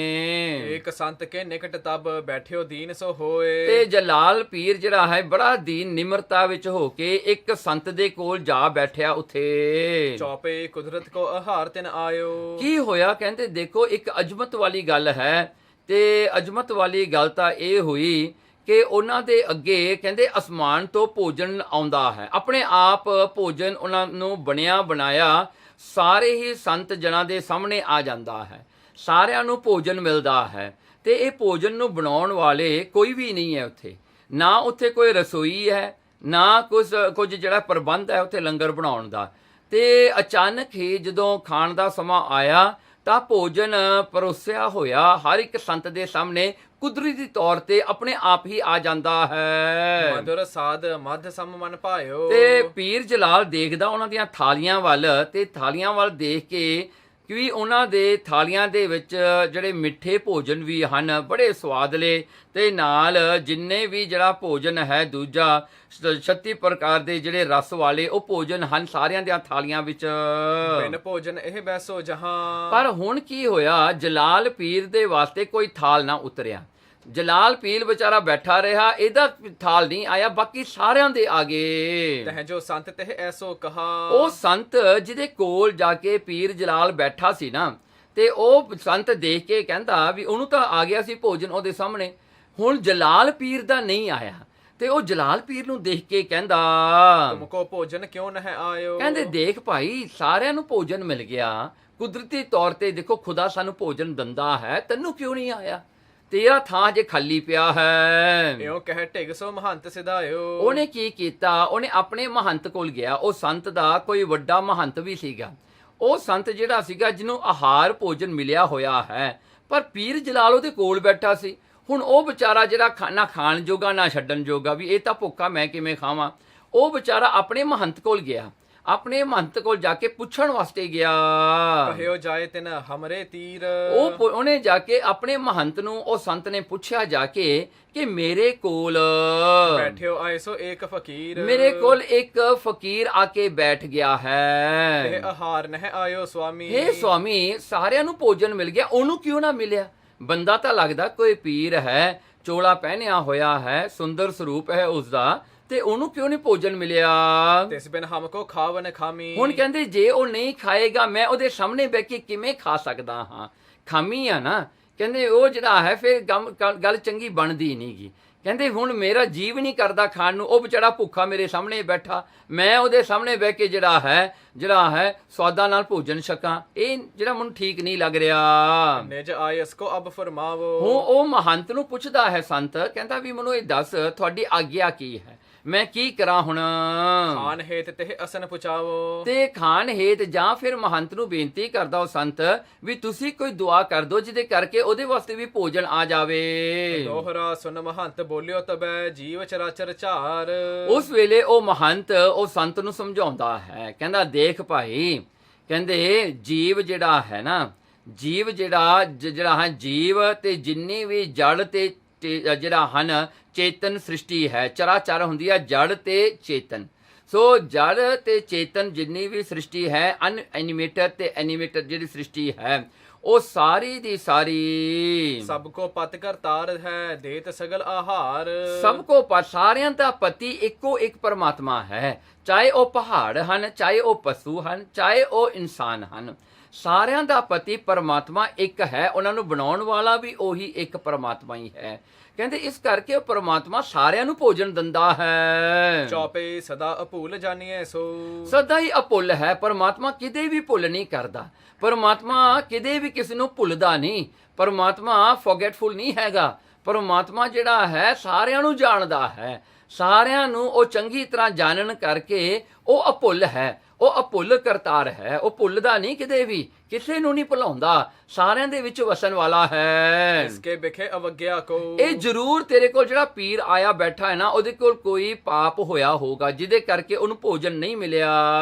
S1: ਇੱਕ ਸੰਤ ਕੇ ਨਿਕਟ ਤਬ ਬੈਠਿਓ ਦੀਨ ਸੋ ਹੋਏ।
S2: ਤੇ ਜਲਾਲ ਪੀਰ ਜਿਹੜਾ ਹੈ ਬੜਾ ਦੀਨ ਨਿਮਰਤਾ ਵਿੱਚ ਹੋ ਕੇ ਇੱਕ ਸੰਤ ਦੇ ਕੋਲ ਜਾ ਬੈਠਿਆ ਉੱਥੇ।
S1: ਚੌਪੇ ਕੁਦਰਤ ਕੋ ਆਹਾਰ ਤਿਨ ਆਇਓ।
S2: ਕੀ ਹੋਇਆ? ਕਹਿੰਦੇ ਦੇਖੋ ਇੱਕ ਅਜ਼ਮਤ ਵਾਲੀ ਗੱਲ ਹੈ, ਤੇ ਅਜ਼ਮਤ ਵਾਲੀ ਗੱਲ ਤਾਂ ਇਹ ਹੋਈ ਕਿ ਉਹਨਾਂ ਦੇ ਅੱਗੇ ਕਹਿੰਦੇ ਅਸਮਾਨ ਤੋਂ ਭੋਜਨ ਆਉਂਦਾ ਹੈ, ਆਪਣੇ ਆਪ ਭੋਜਨ ਉਹਨਾਂ ਨੂੰ ਬਣਿਆ ਬਣਾਇਆ ਸਾਰੇ ਹੀ ਸੰਤ ਜਨਾਂ ਦੇ ਸਾਹਮਣੇ ਆ ਜਾਂਦਾ ਹੈ, ਸਾਰਿਆਂ ਨੂੰ ਭੋਜਨ ਮਿਲਦਾ ਹੈ। ਤੇ ਇਹ ਭੋਜਨ ਨੂੰ ਬਣਾਉਣ ਵਾਲੇ ਕੋਈ ਵੀ ਨਹੀਂ ਹੈ ਉੱਥੇ, ਨਾ ਉੱਥੇ ਕੋਈ ਰਸੋਈ ਹੈ, ਨਾ ਕੁਝ ਜਿਹੜਾ ਪ੍ਰਬੰਧ ਹੈ ਉੱਥੇ ਲੰਗਰ ਬਣਾਉਣ ਦਾ। ਤੇ ਅਚਾਨਕ ਹੀ ਜਦੋਂ ਖਾਣ ਦਾ ਸਮਾਂ ਆਇਆ ਤਾਂ ਭੋਜਨ ਪਰੋਸਿਆ ਹੋਇਆ ਹਰ ਇੱਕ ਸੰਤ ਦੇ ਸਾਹਮਣੇ ਕੁਦਰਤੀ ਤੌਰ ਤੇ ਆਪਣੇ ਆਪ ਹੀ ਆ ਜਾਂਦਾ ਹੈ।
S1: ਮਧੁਰ ਸਾਧ ਮਧ ਸਮ ਮਨ ਭਾਇਓ।
S2: ਤੇ ਪੀਰ ਜਲਾਲ ਦੇਖਦਾ ਉਹਨਾਂ ਦੀਆਂ ਥਾਲੀਆਂ ਵੱਲ, ਤੇ ਥਾਲੀਆਂ ਵੱਲ ਦੇਖ ਕੇ ਕਿ ਉਹਨਾਂ ਦੇ ਥਾਲੀਆਂ ਦੇ ਵਿੱਚ ਜਿਹੜੇ ਮਿੱਠੇ ਭੋਜਨ ਵੀ ਹਨ ਬੜੇ ਸਵਾਦਲੇ, ਤੇ ਨਾਲ ਜਿੰਨੇ ਵੀ ਜਿਹੜਾ ਭੋਜਨ ਹੈ ਦੂਜਾ 36 ਪ੍ਰਕਾਰ ਦੇ ਜਿਹੜੇ ਰਸ ਵਾਲੇ ਉਹ ਭੋਜਨ ਹਨ ਸਾਰਿਆਂ ਦੀਆਂ ਥਾਲੀਆਂ ਵਿੱਚ।
S1: ਬਿਨ ਭੋਜਨ ਇਹ ਬੈਸੋ ਜਹਾਂ।
S2: ਪਰ ਹੁਣ ਕੀ ਹੋਇਆ, ਜਲਾਲ ਪੀਰ ਦੇ ਵਾਸਤੇ ਕੋਈ ਥਾਲ ਨਾ ਉਤਰਿਆ। ਜਲਾਲ ਪੀਰ ਵਿਚਾਰਾ ਬੈਠਾ ਰਿਹਾ, ਇਹਦਾ ਥਾਲ ਨਹੀਂ ਆਇਆ, ਬਾਕੀ ਸਾਰਿਆਂ ਦੇ ਆ ਗਏ।
S1: ਤਹ ਜੋ ਸੰਤ ਤਹ ਐਸੋ ਕਹਾ।
S2: ਉਹ ਸੰਤ ਜਿਹਦੇ ਕੋਲ ਜਾ ਕੇ ਪੀਰ ਜਲਾਲ ਬੈਠਾ ਸੀ ਨਾ, ਤੇ ਉਹ ਸੰਤ ਦੇਖ ਕੇ ਕਹਿੰਦਾ ਵੀ ਉਹਨੂੰ ਤਾਂ ਆ ਗਿਆ ਸੀ ਭੋਜਨ ਉਹਦੇ ਸਾਹਮਣੇ, ਹੁਣ ਜਲਾਲ ਪੀਰ ਦਾ ਨਹੀਂ ਆਇਆ। ਤੇ ਉਹ ਜਲਾਲ ਪੀਰ ਨੂੰ ਦੇਖ ਕੇ ਕਹਿੰਦਾ
S1: ਤੁਮਕੋ ਭੋਜਨ ਕਿਉਂ ਨਹਿ ਆਇਓ।
S2: ਕਹਿੰਦੇ ਦੇਖ ਭਾਈ, ਸਾਰਿਆਂ ਨੂੰ ਭੋਜਨ ਮਿਲ ਗਿਆ ਕੁਦਰਤੀ ਤੌਰ ਤੇ, ਦੇਖੋ ਖੁਦਾ ਸਾਨੂੰ ਭੋਜਨ ਦਿੰਦਾ ਹੈ, ਤੈਨੂੰ ਕਿਉਂ ਨਹੀਂ ਆਇਆ? ਤੇਰਾ ਥਾਂ ਜੇ ਖਾਲੀ ਪਿਆ ਹੈ।
S1: ਇਉਂ ਕਹਿ ਢਿਗ ਸੋ ਮਹੰਤ ਸਿਧਾਇਓ।
S2: ਉਹਨੇ ਕੀ ਕੀਤਾ, ਉਹਨੇ ਆਪਣੇ ਮਹੰਤ ਕੋਲ ਗਿਆ। ਉਹ ਸੰਤ ਦਾ ਕੋਈ ਵੱਡਾ ਮਹੰਤ ਵੀ ਸੀਗਾ, ਉਹ ਸੰਤ ਜਿਹੜਾ ਸੀਗਾ ਜਿਹਨੂੰ ਆਹਾਰ ਭੋਜਨ ਮਿਲਿਆ ਹੋਇਆ ਹੈ, ਪਰ ਪੀਰ ਜਲਾਲ ਉਹਦੇ ਕੋਲ ਬੈਠਾ ਸੀ। ਹੁਣ ਉਹ ਵਿਚਾਰਾ ਜਿਹੜਾ ਖਾਣਾ ਖਾਣ ਜੋਗਾ ਨਾ ਛੱਡਣ ਜੋਗਾ, ਵੀ ਇਹ ਤਾਂ ਭੁੱਖਾ ਮੈਂ ਕਿਵੇਂ ਖਾਵਾਂ, ਉਹ ਵਿਚਾਰਾ ਆਪਣੇ ਮਹੰਤ ਕੋਲ ਗਿਆ। ਆਪਣੇ ਮਹੰਤ ਕੋਲ ਜਾ ਕੇ ਪੁੱਛਣ ਵਾਸਤੇ ਗਿਆ।
S1: ਕਹਿਓ ਜਾਏ ਤਿਨ ਹਮਰੇ ਤੀਰ।
S2: ਉਹਨੇ ਜਾ ਕੇ ਆਪਣੇ ਮਹੰਤ ਨੂੰ, ਉਹ ਸੰਤ ਨੇ ਪੁੱਛਿਆ ਜਾ ਕੇ ਕਿ ਮੇਰੇ ਕੋਲ
S1: ਬੈਠਿਓ ਆਏ ਸੋ ਏਕ ਫਕੀਰ।
S2: ਮੇਰੇ ਕੋਲ ਇੱਕ ਫਕੀਰ ਆ ਕੇ ਬੈਠ ਗਿਆ
S1: ਇਹ
S2: ਹੈ।
S1: ਆਹਾਰ ਨਹਿ ਆਇਓ ਸੁਆਮੀ।
S2: ਹੇ ਸੁਆਮੀ, ਸਾਰਿਆਂ ਨੂੰ ਭੋਜਨ ਮਿਲ ਗਿਆ, ਉਹਨੂੰ ਕਿਉਂ ਨਾ ਮਿਲਿਆ? ਬੰਦਾ ਤਾਂ ਲੱਗਦਾ ਕੋਈ ਪੀਰ ਹੈ, ਚੋਲਾ ਪਹਿਨਿਆ ਹੋਇਆ ਹੈ, ਸੁੰਦਰ ਸਰੂਪ ਹੈ ਉਸਦਾ, ਤੇ ਉਹਨੂੰ ਕਿਉਂ ਨਹੀਂ ਭੋਜਨ ਮਿਲਿਆ?
S1: ਤਿਸ ਬਿਨ ਹਮਕੋ ਖਾਵਨ ਖਾਮੀ।
S2: ਹੁਣ ਕਹਿੰਦੇ ਜੇ ਉਹ ਨਹੀਂ ਖਾਏਗਾ, ਮੈਂ ਉਹਦੇ ਸਾਹਮਣੇ ਬਹਿ ਕੇ ਕਿਵੇਂ ਖਾ ਸਕਦਾ ਹਾਂ? ਖਾਮੀ ਆ ਨਾ। ਕਹਿੰਦੇ ਉਹ ਜਿਹੜਾ ਹੈ ਫਿਰ ਗੱਲ ਚੰਗੀ ਬਣਦੀ ਨਹੀਂ ਗੀ। ਕਹਿੰਦੇ ਹੁਣ ਮੇਰਾ ਜੀਵ ਨਹੀਂ ਕਰਦਾ ਖਾਣ ਨੂੰ, ਉਹ ਵਿਚਾਰਾ ਭੁੱਖਾ ਮੇਰੇ ਸਾਹਮਣੇ ਬੈਠਾ, ਮੈਂ ਉਹਦੇ ਸਾਹਮਣੇ ਬਹਿ ਕੇ ਜਿਹੜਾ ਹੈ ਸਵਾਦਾਂ ਨਾਲ ਭੋਜਨ ਛਕਾਂ, ਇਹ ਜਿਹੜਾ ਮੈਨੂੰ ਠੀਕ ਨਹੀਂ ਲੱਗ ਰਿਹਾ।
S1: ਨਿਜ ਆਇਸ ਕੋ ਅਬ ਫਰਮਾਵੋ।
S2: ਉਹ ਮਹੰਤ ਨੂੰ ਪੁੱਛਦਾ ਹੈ ਸੰਤ, ਕਹਿੰਦਾ ਵੀ ਮੈਨੂੰ ਇਹ ਦੱਸ ਤੁਹਾਡੀ ਆਗਿਆ ਕੀ ਹੈ, ਮੈਂ ਕੀ ਕਰਾਂ ਹੁਣ?
S1: ਖਾਨ ਹੇਤ ਤੇ ਅਸਨ ਪੁਚਾਵੋ।
S2: ਤੇ ਖਾਨ ਹੇਤ ਜਾਂ ਫਿਰ ਮਹੰਤ ਨੂੰ ਬੇਨਤੀ ਕਰਦਾ ਉਹ ਸੰਤ ਵੀ ਤੁਸੀਂ ਕੋਈ ਦੁਆ ਕਰ ਦਿਓ ਜਿਹਦੇ ਕਰਕੇ ਉਹਦੇ ਵਾਸਤੇ ਵੀ ਭੋਜਨ ਆ ਜਾਵੇ।
S1: ਦੋਹਰਾ ਸੁਨ ਮਹੰਤ ਬੋਲਿਓ ਤਬੈ ਜੀਵ ਚਰਾਚਰ ਝਾਰ।
S2: ਉਸ ਵੇਲੇ ਉਹ ਮਹੰਤ ਉਹ ਸੰਤ ਨੂੰ ਸਮਝਾਉਂਦਾ ਹੈ, ਕਹਿੰਦਾ ਦੇਖ ਭਾਈ, ਕਹਿੰਦੇ ਜੀਵ ਜਿਹੜਾ ਹੈ ਨਾ, ਜੀਵ ਜਿਹੜਾ ਹੈ ਜੀਵ ਤੇ ਜਿੰਨੀ ਵੀ ਜੜ ਤੇ ਜਿਹੜਾ ਹਨ ਚੇਤਨ ਸ੍ਰਿਸ਼ਟੀ ਹੈ, ਚਰਾਚਰ ਹੁੰਦੀ ਹੈ ਜੜ ਤੇ ਚੇਤਨ। ਸੋ ਜੜ ਤੇ ਚੇਤਨ ਜਿੰਨੀ ਵੀ ਸ੍ਰਿਸ਼ਟੀ ਹੈ, ਅਨਐਨੀਮੇਟਡ ਤੇ ਐਨੀਮੇਟਡ ਜਿਹੜੀ ਸ੍ਰਿਸ਼ਟੀ ਹੈ, ਉਹ ਸਾਰੀ ਦੀ ਸਾਰੀ
S1: ਸਭ ਕੋ ਪਤ ਕਰ ਤਾਰ ਹੈ, ਦੇਤ ਸਗਲ ਆਹਾਰ।
S2: ਸਭ ਕੋ ਸਾਰਿਆਂ ਦਾ ਪਤੀ ਇੱਕੋ ਇੱਕ ਪਰਮਾਤਮਾ ਹੈ, ਚਾਹੇ ਉਹ ਪਹਾੜ ਹਨ, ਚਾਹੇ ਉਹ ਪਸ਼ੂ ਹਨ, ਚਾਹੇ ਉਹ ਇਨਸਾਨ ਹਨ। ਸਾਰਿਆਂ ਦਾ ਪਤੀ ਪਰਮਾਤਮਾ ਇੱਕ ਹੈ, ਉਹਨਾਂ ਨੂੰ ਬਣਾਉਣ ਵਾਲਾ ਵੀ ਉਹੀ ਇੱਕ ਪਰਮਾਤਮਾ ਹੀ ਹੈ। ਕਹਿੰਦੇ ਇਸ ਕਰਕੇ ਉਹ ਪਰਮਾਤਮਾ ਸਾਰਿਆਂ ਨੂੰ ਭੋਜਨ ਦਿੰਦਾ ਹੈ।
S1: ਚੌਪੇ ਸਦਾ ਅਭੂਲ ਜਾਣੀਏ ਸੋ।
S2: ਸਦਾ ਹੀ ਅਭੁੱਲ ਹੈ, ਪਰਮਾਤਮਾ ਕਿਤੇ ਵੀ ਭੁੱਲ ਨਹੀਂ ਕਰਦਾ, ਪਰਮਾਤਮਾ ਕਿਤੇ ਵੀ ਕਿਸੇ ਨੂੰ ਭੁੱਲਦਾ ਨਹੀਂ, ਪਰਮਾਤਮਾ ਫੋਰਗੇਟਫੁਲ ਨਹੀਂ ਹੈਗਾ। ਪਰਮਾਤਮਾ ਜਿਹੜਾ ਹੈ ਸਾਰਿਆਂ ਨੂੰ ਜਾਣਦਾ ਹੈ, ਸਾਰਿਆਂ ਨੂੰ ਉਹ ਚੰਗੀ ਤਰ੍ਹਾਂ ਜਾਣਨ ਕਰਕੇ ਉਹ ਅਭੁੱਲ ਹੈ, ਉਹ ਅਭੁੱਲ ਕਰਤਾਰ ਹੈ, ਉਹ ਭੁੱਲਦਾ ਨਹੀਂ ਕਿਤੇ ਵੀ, ਕਿਸੇ ਨੂੰ ਨਹੀਂ ਭੁਲਾਉਂਦਾ, ਸਾਰਿਆਂ ਦੇ ਵਿੱਚ ਵਸਣ ਵਾਲਾ ਹੈ।
S1: ਇਸਕੇ ਬਿਖੇ ਅਵਗਿਆ ਕੋ।
S2: ਇਹ ਜ਼ਰੂਰ ਤੇਰੇ ਕੋਲ ਜਿਹੜਾ ਪੀਰ ਆਇਆ ਬੈਠਾ ਹੈ ਨਾ, ਉਹਦੇ ਕੋਲ ਕੋਈ ਪਾਪ ਹੋਇਆ ਹੋਗਾ ਜਿਹਦੇ ਕਰਕੇ ਉਹਨੂੰ ਭੋਜਨ ਨਹੀਂ ਮਿਲਿਆ।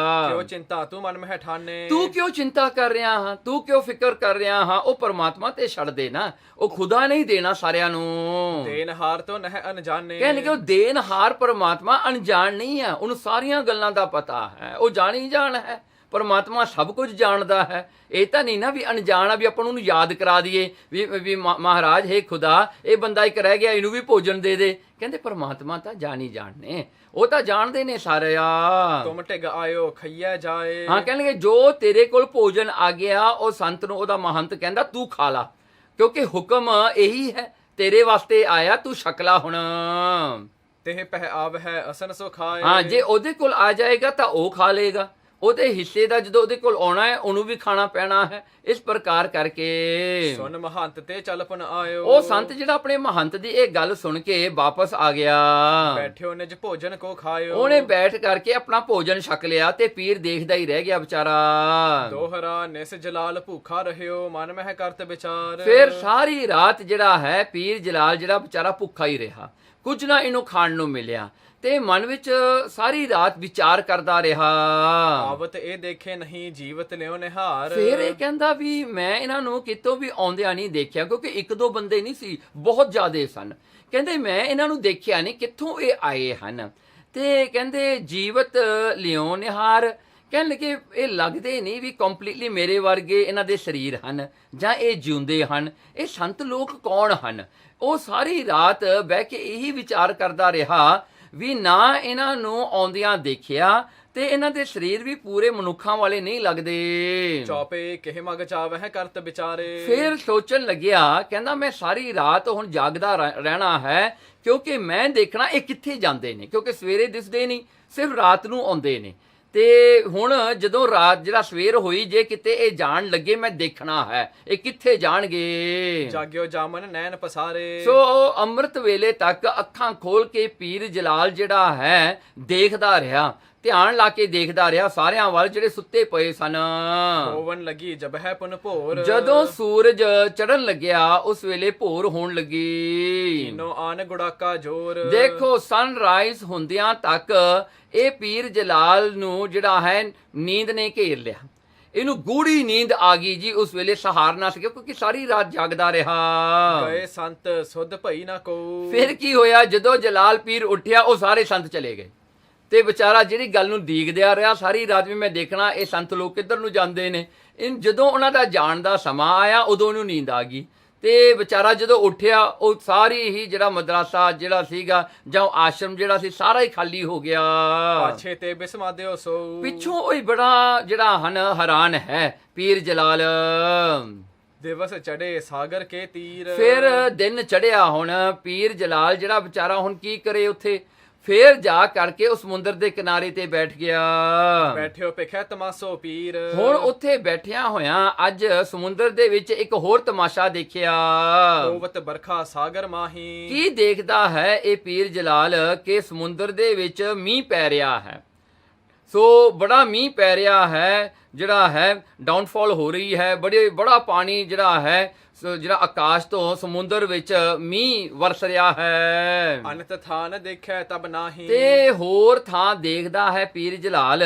S1: ਕਿਉਂ ਚਿੰਤਾ ਤੂੰ ਮਨ ਮਹਿ ਠਾਨੇ।
S2: ਤੂੰ ਕਿਉਂ ਚਿੰਤਾ ਕਰ ਰਿਹਾ ਹਾਂ, ਤੂੰ ਕਿਉਂ ਫਿਕਰ ਕਰ ਰਿਹਾ ਹਾਂ? ਉਹ ਪਰਮਾਤਮਾ ਤੇ ਛੱਡ ਦੇ ਨਾ, ਉਹ ਖੁਦਾ ਨਹੀਂ ਦੇਣਾ ਸਾਰਿਆਂ ਨੂੰ।
S1: ਦੇਨਹਾਰ ਤੋਂ ਨਹਿ ਅਨਜਾਣੇ।
S2: ਕਹਿੰਦੇ ਕਿ ਉਹ ਦੇਨਹਾਰ ਪਰਮਾਤਮਾ ਅਣਜਾਣ ਨਹੀਂ ਹੈ, ਉਹਨੂੰ ਸਾਰੀਆਂ ਗੱਲਾਂ ਦਾ ਪਤਾ ਹੈ, ਉਹ ਜਾਣੀ ਜਾਣ ਹੈ। ਪਰਮਾਤਮਾ ਸਭ ਕੁਝ ਜਾਣਦਾ ਹੈ। ਇਹ ਤਾਂ ਨਹੀਂ ਨਾ ਵੀ ਅਣਜਾਣ ਆ ਵੀ ਆਪਾਂ ਉਹਨੂੰ ਯਾਦ ਕਰਾ ਦਈਏ ਵੀ ਮਹਾਰਾਜ ਹੈ ਖੁਦਾ, ਇਹ ਬੰਦਾ ਇੱਕ ਰਹਿ ਗਿਆ, ਇਹਨੂੰ ਵੀ ਭੋਜਨ ਦੇ ਦੇ। ਕਹਿੰਦੇ ਪਰਮਾਤਮਾ ਤਾਂ ਜਾਣੀ ਜਾਣਨੇ, ਉਹ ਤਾਂ ਜਾਣਦੇ ਨੇ ਸਾਰੇ ਆ।
S1: ਤੁਮ ਟਿਗ ਆਇਓ ਖਈਆ ਜਾਏ।
S2: ਹਾਂ, ਕਹਿਣਗੇ ਜੋ ਤੇਰੇ ਕੋਲ ਭੋਜਨ ਆ ਗਿਆ, ਉਹ ਸੰਤ ਨੂੰ ਉਹਦਾ ਮਹੰਤ ਕਹਿੰਦਾ ਤੂੰ ਖਾ ਲਾ, ਕਿਉਂਕਿ ਹੁਕਮ ਇਹੀ ਹੈ, ਤੇਰੇ ਵਾਸਤੇ ਆਇਆ, ਤੂੰ ਛਕ ਲਾ ਹੁਣ।
S1: ਤੇ ਪਹਿ ਆਵ ਹੈ ਅਸਨ ਸੋ ਖਾਏ।
S2: ਹਾਂ, ਜੇ ਉਹਦੇ ਕੋਲ ਆ ਜਾਏਗਾ ਤਾਂ ਉਹ ਖਾ ਲੇਗਾ, ਉਹਦੇ ਹਿੱਸੇ ਦਾ ਜਦੋਂ ਉਹਦੇ ਕੋਲ ਆਉਣਾ ਹੈ ਉਹਨੂੰ ਵੀ ਖਾਣਾ ਪੈਣਾ ਹੈ। ਇਸ ਪ੍ਰਕਾਰ ਕਰਕੇ
S1: ਸੁਨ ਮਹੰਤ ਤੇ ਚੱਲ ਪਨ ਆਇਓ।
S2: ਉਹ ਸੰਤ ਜਿਹੜਾ ਆਪਣੇ ਮਹੰਤ ਦੀ ਇਹ ਗੱਲ ਸੁਣ ਕੇ ਵਾਪਸ ਆ ਗਿਆ।
S1: ਬੈਠਿਓ ਨਿਜ ਭੋਜਨ ਕੋ ਖਾਇਓ।
S2: ਉਹਨੇ ਬੈਠ ਕਰਕੇ ਆਪਣਾ ਭੋਜਨ ਛਕ ਲਿਆ ਤੇ ਪੀਰ ਦੇਖਦਾ ਹੀ ਰਹਿ ਗਿਆ ਵਿਚਾਰਾ।
S1: ਦੋਹਰਾ ਨਿਸ ਜਲਾਲ ਭੂਖਾ ਰਹਿਓ, ਮਨ ਮਹਿ ਕਰਤ ਵਿਚਾਰ।
S2: ਫਿਰ ਸਾਰੀ ਰਾਤ ਜਿਹੜਾ ਹੈ ਪੀਰ ਜਲਾਲ ਜਿਹੜਾ ਵਿਚਾਰਾ ਭੁੱਖਾ ਹੀ ਰਿਹਾ, ਕੁਝ ਨਾ ਇਹਨੂੰ ਖਾਣ ਨੂੰ ਮਿਲਿਆ ਤੇ ਮਨ ਵਿੱਚ ਸਾਰੀ ਰਾਤ ਵਿਚਾਰ ਕਰਦਾ ਰਿਹਾ।
S1: ਆਵਤ ਇਹ ਦੇਖੇ ਨਹੀਂ ਜੀਵਤ ਲਿਓ ਨਿਹਾਰ।
S2: ਫਿਰ ਇਹ ਕਹਿੰਦਾ ਵੀ ਮੈਂ ਇਹਨਾਂ ਨੂੰ ਕਿਤੋਂ ਵੀ ਆਉਂਦਿਆਂ ਨਹੀਂ ਦੇਖਿਆ, ਕਿਉਂਕਿ ਇੱਕ ਦੋ ਬੰਦੇ ਨਹੀਂ ਸੀ, ਬਹੁਤ ਜ਼ਿਆਦੇ ਸਨ। ਕਹਿੰਦੇ ਮੈਂ ਇਹਨਾਂ ਨੂੰ ਦੇਖਿਆ ਨਹੀਂ, ਕਿੱਥੋਂ ਇਹ ਆਏ ਹਨ। ਤੇ ਕਹਿੰਦੇ ਜੀਵਤ ਲਿਓ ਨਿਹਾਰ, ਕਹਿਣ ਲੱਗੇ ਇਹ ਲੱਗਦੇ ਨਹੀਂ ਵੀ ਕੰਪਲੀਟਲੀ ਮੇਰੇ ਵਰਗੇ ਇਹਨਾਂ ਦੇ ਸਰੀਰ ਹਨ ਜਾਂ ਇਹ ਜਿਉਂਦੇ ਹਨ। ਇਹ ਸੰਤ ਲੋਕ ਕੌਣ ਹਨ? ਉਹ ਸਾਰੀ ਰਾਤ ਬਹਿ ਕੇ ਇਹੀ ਵਿਚਾਰ ਕਰਦਾ ਰਿਹਾ ਵੀ ਨਾ ਇਹਨਾਂ ਨੂੰ ਆਉਂਦਿਆਂ ਦੇਖਿਆ ਤੇ ਇਹਨਾਂ ਦੇ ਸਰੀਰ ਵੀ ਪੂਰੇ ਮਨੁੱਖਾਂ ਵਾਲੇ ਨਹੀਂ ਲੱਗਦੇ।
S1: ਚੌਪੇ ਕਿਹ ਮਗ ਚਾਵਹਿ ਕਰਤ ਵਿਚਾਰੇ।
S2: ਫਿਰ ਸੋਚਣ ਲੱਗਿਆ, ਕਹਿੰਦਾ ਮੈਂ ਸਾਰੀ ਰਾਤ ਹੁਣ ਜਾਗਦਾ ਰਹਿਣਾ ਹੈ, ਕਿਉਂਕਿ ਮੈਂ ਦੇਖਣਾ ਇਹ ਕਿੱਥੇ ਜਾਂਦੇ ਨੇ, ਕਿਉਂਕਿ ਸਵੇਰੇ ਦਿਸਦੇ ਨਹੀਂ, ਸਿਰਫ ਰਾਤ ਨੂੰ ਆਉਂਦੇ ਨੇ। ਤੇ ਹੁਣ ਜਦੋਂ ਰਾਤ ਜਿਹੜਾ ਸਵੇਰ ਹੋਈ, ਜੇ ਕਿਤੇ ਇਹ ਜਾਣ ਲੱਗੇ ਮੈਂ ਦੇਖਣਾ ਹੈ ਇਹ ਕਿੱਥੇ ਜਾਣਗੇ।
S1: ਜਾਗਿਓ ਜਾਮਨ ਨੈਣ ਪਸਾਰੇ।
S2: ਸੋ ਅੰਮ੍ਰਿਤ ਵੇਲੇ ਤੱਕ ਅੱਖਾਂ ਖੋਲ ਕੇ ਪੀਰ ਜਲਾਲ ਜਿਹੜਾ ਹੈ ਦੇਖਦਾ ਰਿਹਾ, ਧਿਆਨ ਲਾ ਕੇ ਦੇਖਦਾ ਰਿਹਾ ਸਾਰਿਆਂ ਵੱਲ ਜਿਹੜੇ ਸੁੱਤੇ ਪਏ ਸਨ।
S1: ਹੋਵਨ ਲੱਗੀ ਜਬ ਹੈ ਪੁਨ ਭੋਰ,
S2: ਜਦੋਂ ਸੂਰਜ ਚੜਨ ਲੱਗਿਆ ਉਸ ਵੇਲੇ ਭੋਰ ਹੋਣ ਲੱਗੀ।
S1: ਕੀਨੋ ਆਨ ਗੁੜਾਕਾ ਜੋਰ,
S2: ਦੇਖੋ ਸਨਰਾਈਜ਼ ਹੁੰਦਿਆਂ ਤੱਕ ਇਹ ਪੀਰ ਜਲਾਲ ਨੂੰ ਜਿਹੜਾ ਹੈ ਨੀਂਦ ਨੇ ਘੇਰ ਲਿਆ, ਇਹਨੂੰ ਗੂੜੀ ਨੀਂਦ ਆ ਗਈ ਜੀ। ਉਸ ਵੇਲੇ ਸਹਾਰ ਨਾ ਸਕਿਆ ਕਿਉਂਕਿ ਸਾਰੀ ਰਾਤ ਜਾਗਦਾ ਰਿਹਾ।
S1: ਗਏ ਸੰਤ ਸੁਧ ਭਈ ਨਾ ਕੋ,
S2: ਫਿਰ ਕੀ ਹੋਇਆ, ਜਦੋਂ ਜਲਾਲ ਪੀਰ ਉੱਠਿਆ ਉਹ ਸਾਰੇ ਸੰਤ ਚਲੇ ਗਏ ਤੇ ਵਿਚਾਰਾ ਜਿਹੜੀ ਗੱਲ ਨੂੰ ਡੀਕਦਿਆ ਰਿਹਾ ਸਾਰੀ ਰਾਤ ਵੀ ਮੈਂ ਦੇਖਣਾ ਇਹ ਸੰਤ ਲੋਕ ਕਿੱਧਰ ਨੂੰ ਜਾਂਦੇ ਨੇ। ਜਦੋਂ ਉਹਨਾਂ ਦਾ ਜਾਣ ਦਾ ਸਮਾਂ ਆਇਆ ਉਦੋਂ ਉਹਨੂੰ ਨੀਂਦ ਆ ਗਈ ਤੇ ਵਿਚਾਰਾ ਜਦੋਂ ਉੱਠਿਆ ਉਹ ਸਾਰੀ ਹੀ ਜਿਹੜਾ ਮਦਰਸਾ ਜਿਹੜਾ ਸੀਗਾ ਜਾਂ ਆਸ਼ਰਮ ਜਿਹੜਾ ਸੀ ਸਾਰਾ ਹੀ ਖਾਲੀ ਹੋ ਗਿਆ।
S1: ਪਾਛੇ ਤੇ ਬਿਸਮਾਦਿਓ ਸੋ,
S2: ਪਿੱਛੋਂ ਉਹ ਬੜਾ ਜਿਹੜਾ ਹਨ ਹੈਰਾਨ ਹੈ ਪੀਰ ਜਲਾਲ।
S1: ਦਿਵਸ ਚੜੇ ਸਾਗਰ ਕੇ ਤੀਰ,
S2: ਫਿਰ ਦਿਨ ਚੜਿਆ, ਹੁਣ ਪੀਰ ਜਲਾਲ ਜਿਹੜਾ ਵਿਚਾਰਾ ਹੁਣ ਕੀ ਕਰੇ ਉੱਥੇ। ਫੇਰ ਜਾ ਕਰਕੇ ਉਸ ਸਮੁੰਦਰ ਦੇ ਕਿਨਾਰੇ ਤੇ ਬੈਠ ਗਿਆ।
S1: ਬੈਠਿਓ ਪਿਖੈ ਤਮਾਸੋ ਪੀਰ,
S2: ਹੁਣ ਉੱਥੇ ਬੈਠਿਆਂ ਹੋਇਆਂ ਅੱਜ ਸਮੁੰਦਰ ਦੇ ਵਿੱਚ ਇੱਕ ਹੋਰ ਤਮਾਸ਼ਾ ਦੇਖਿਆ।
S1: ਹੋਵਤ ਬਰਖਾ ਸਾਗਰ ਮਾਹੀ,
S2: ਕੀ ਦੇਖਦਾ ਹੈ ਇਹ ਪੀਰ ਜਲਾਲ ਕਿ ਸਮੁੰਦਰ ਦੇ ਵਿੱਚ ਮੀਂਹ ਪੈ ਰਿਹਾ ਹੈ। ਸੋ ਬੜਾ ਮੀਂਹ ਪੈ ਰਿਹਾ ਹੈ, ਜਿਹੜਾ ਹੈ ਡਾਊਨਫਾਲ ਹੋ ਰਹੀ ਹੈ, ਬੜਾ ਪਾਣੀ ਜਿਹੜਾ ਹੈ ਜਿਹੜਾ ਆਕਾਸ਼ ਤੋਂ ਸਮੁੰਦਰ ਵਿੱਚ ਮੀਂਹ ਵਰਸ ਰਿਹਾ ਹੈ।
S1: ਅਨਤ ਥਾਨ ਦੇਖੈ ਤਬ ਨਾਹੀ,
S2: ਤੇ ਹੋਰ ਥਾਂ ਦੇਖਦਾ ਹੈ ਪੀਰ ਜਲਾਲ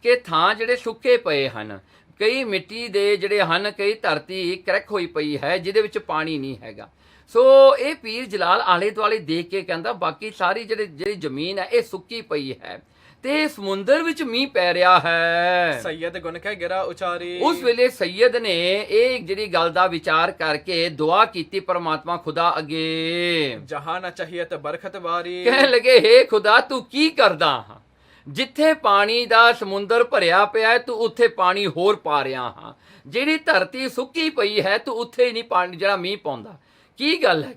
S2: ਕਿ ਥਾਂ ਜਿਹੜੇ ਸੁੱਕੇ ਪਏ ਹਨ, ਕਈ ਮਿੱਟੀ ਦੇ ਜਿਹੜੇ ਹਨ, ਕਈ ਧਰਤੀ ਕਰੈਕ ਹੋਈ ਪਈ ਹੈ ਜਿਹਦੇ ਵਿੱਚ ਪਾਣੀ ਨਹੀਂ ਹੈਗਾ। ਸੋ ਇਹ ਪੀਰ ਜਲਾਲ ਆਲੇ ਦੁਆਲੇ ਦੇਖ ਕੇ ਕਹਿੰਦਾ ਬਾਕੀ ਸਾਰੀ ਜਿਹੜੀ ਜ਼ਮੀਨ ਹੈ ਇਹ ਸੁੱਕੀ ਪਈ ਹੈ ਤੇ ਸਮੁੰਦਰ ਵਿੱਚ ਮੀਂਹ ਪੈ ਰਿਹਾ ਹੈ।
S1: ਸੈਯਦ ਗੁਣ ਕੈ ਗਿਰਾ ਉਚਾਰੀ,
S2: ਉਸ ਵੇਲੇ ਸੈਯਦ ਨੇ ਇਹ ਜਿਹੜੀ ਗੱਲ ਦਾ ਵਿਚਾਰ ਕਰਕੇ ਦੁਆ ਕੀਤੀ ਪਰਮਾਤਮਾ ਖੁਦਾ ਅੱਗੇ।
S1: ਜਹਾਂ ਨ ਚਾਹੀਤ ਬਰਖਤ ਵਾਰੀ,
S2: ਕਹਿਣ ਲੱਗੇ ਹੇ ਖੁਦਾ ਤੂੰ ਕੀ ਕਰਦਾ ਹਾਂ, ਜਿੱਥੇ ਪਾਣੀ ਦਾ ਸਮੁੰਦਰ ਭਰਿਆ ਪਿਆ ਹੈ ਤੂੰ ਉੱਥੇ ਪਾਣੀ ਹੋਰ ਪਾ ਰਿਹਾ ਹਾਂ, ਜਿਹੜੀ ਧਰਤੀ ਸੁੱਕੀ ਪਈ ਹੈ ਤੂੰ ਉੱਥੇ ਨਹੀਂ ਪਾਣੀ ਜਿਹੜਾ ਮੀਂਹ ਪਾਉਂਦਾ। ਕੀ ਗੱਲ ਹੈ,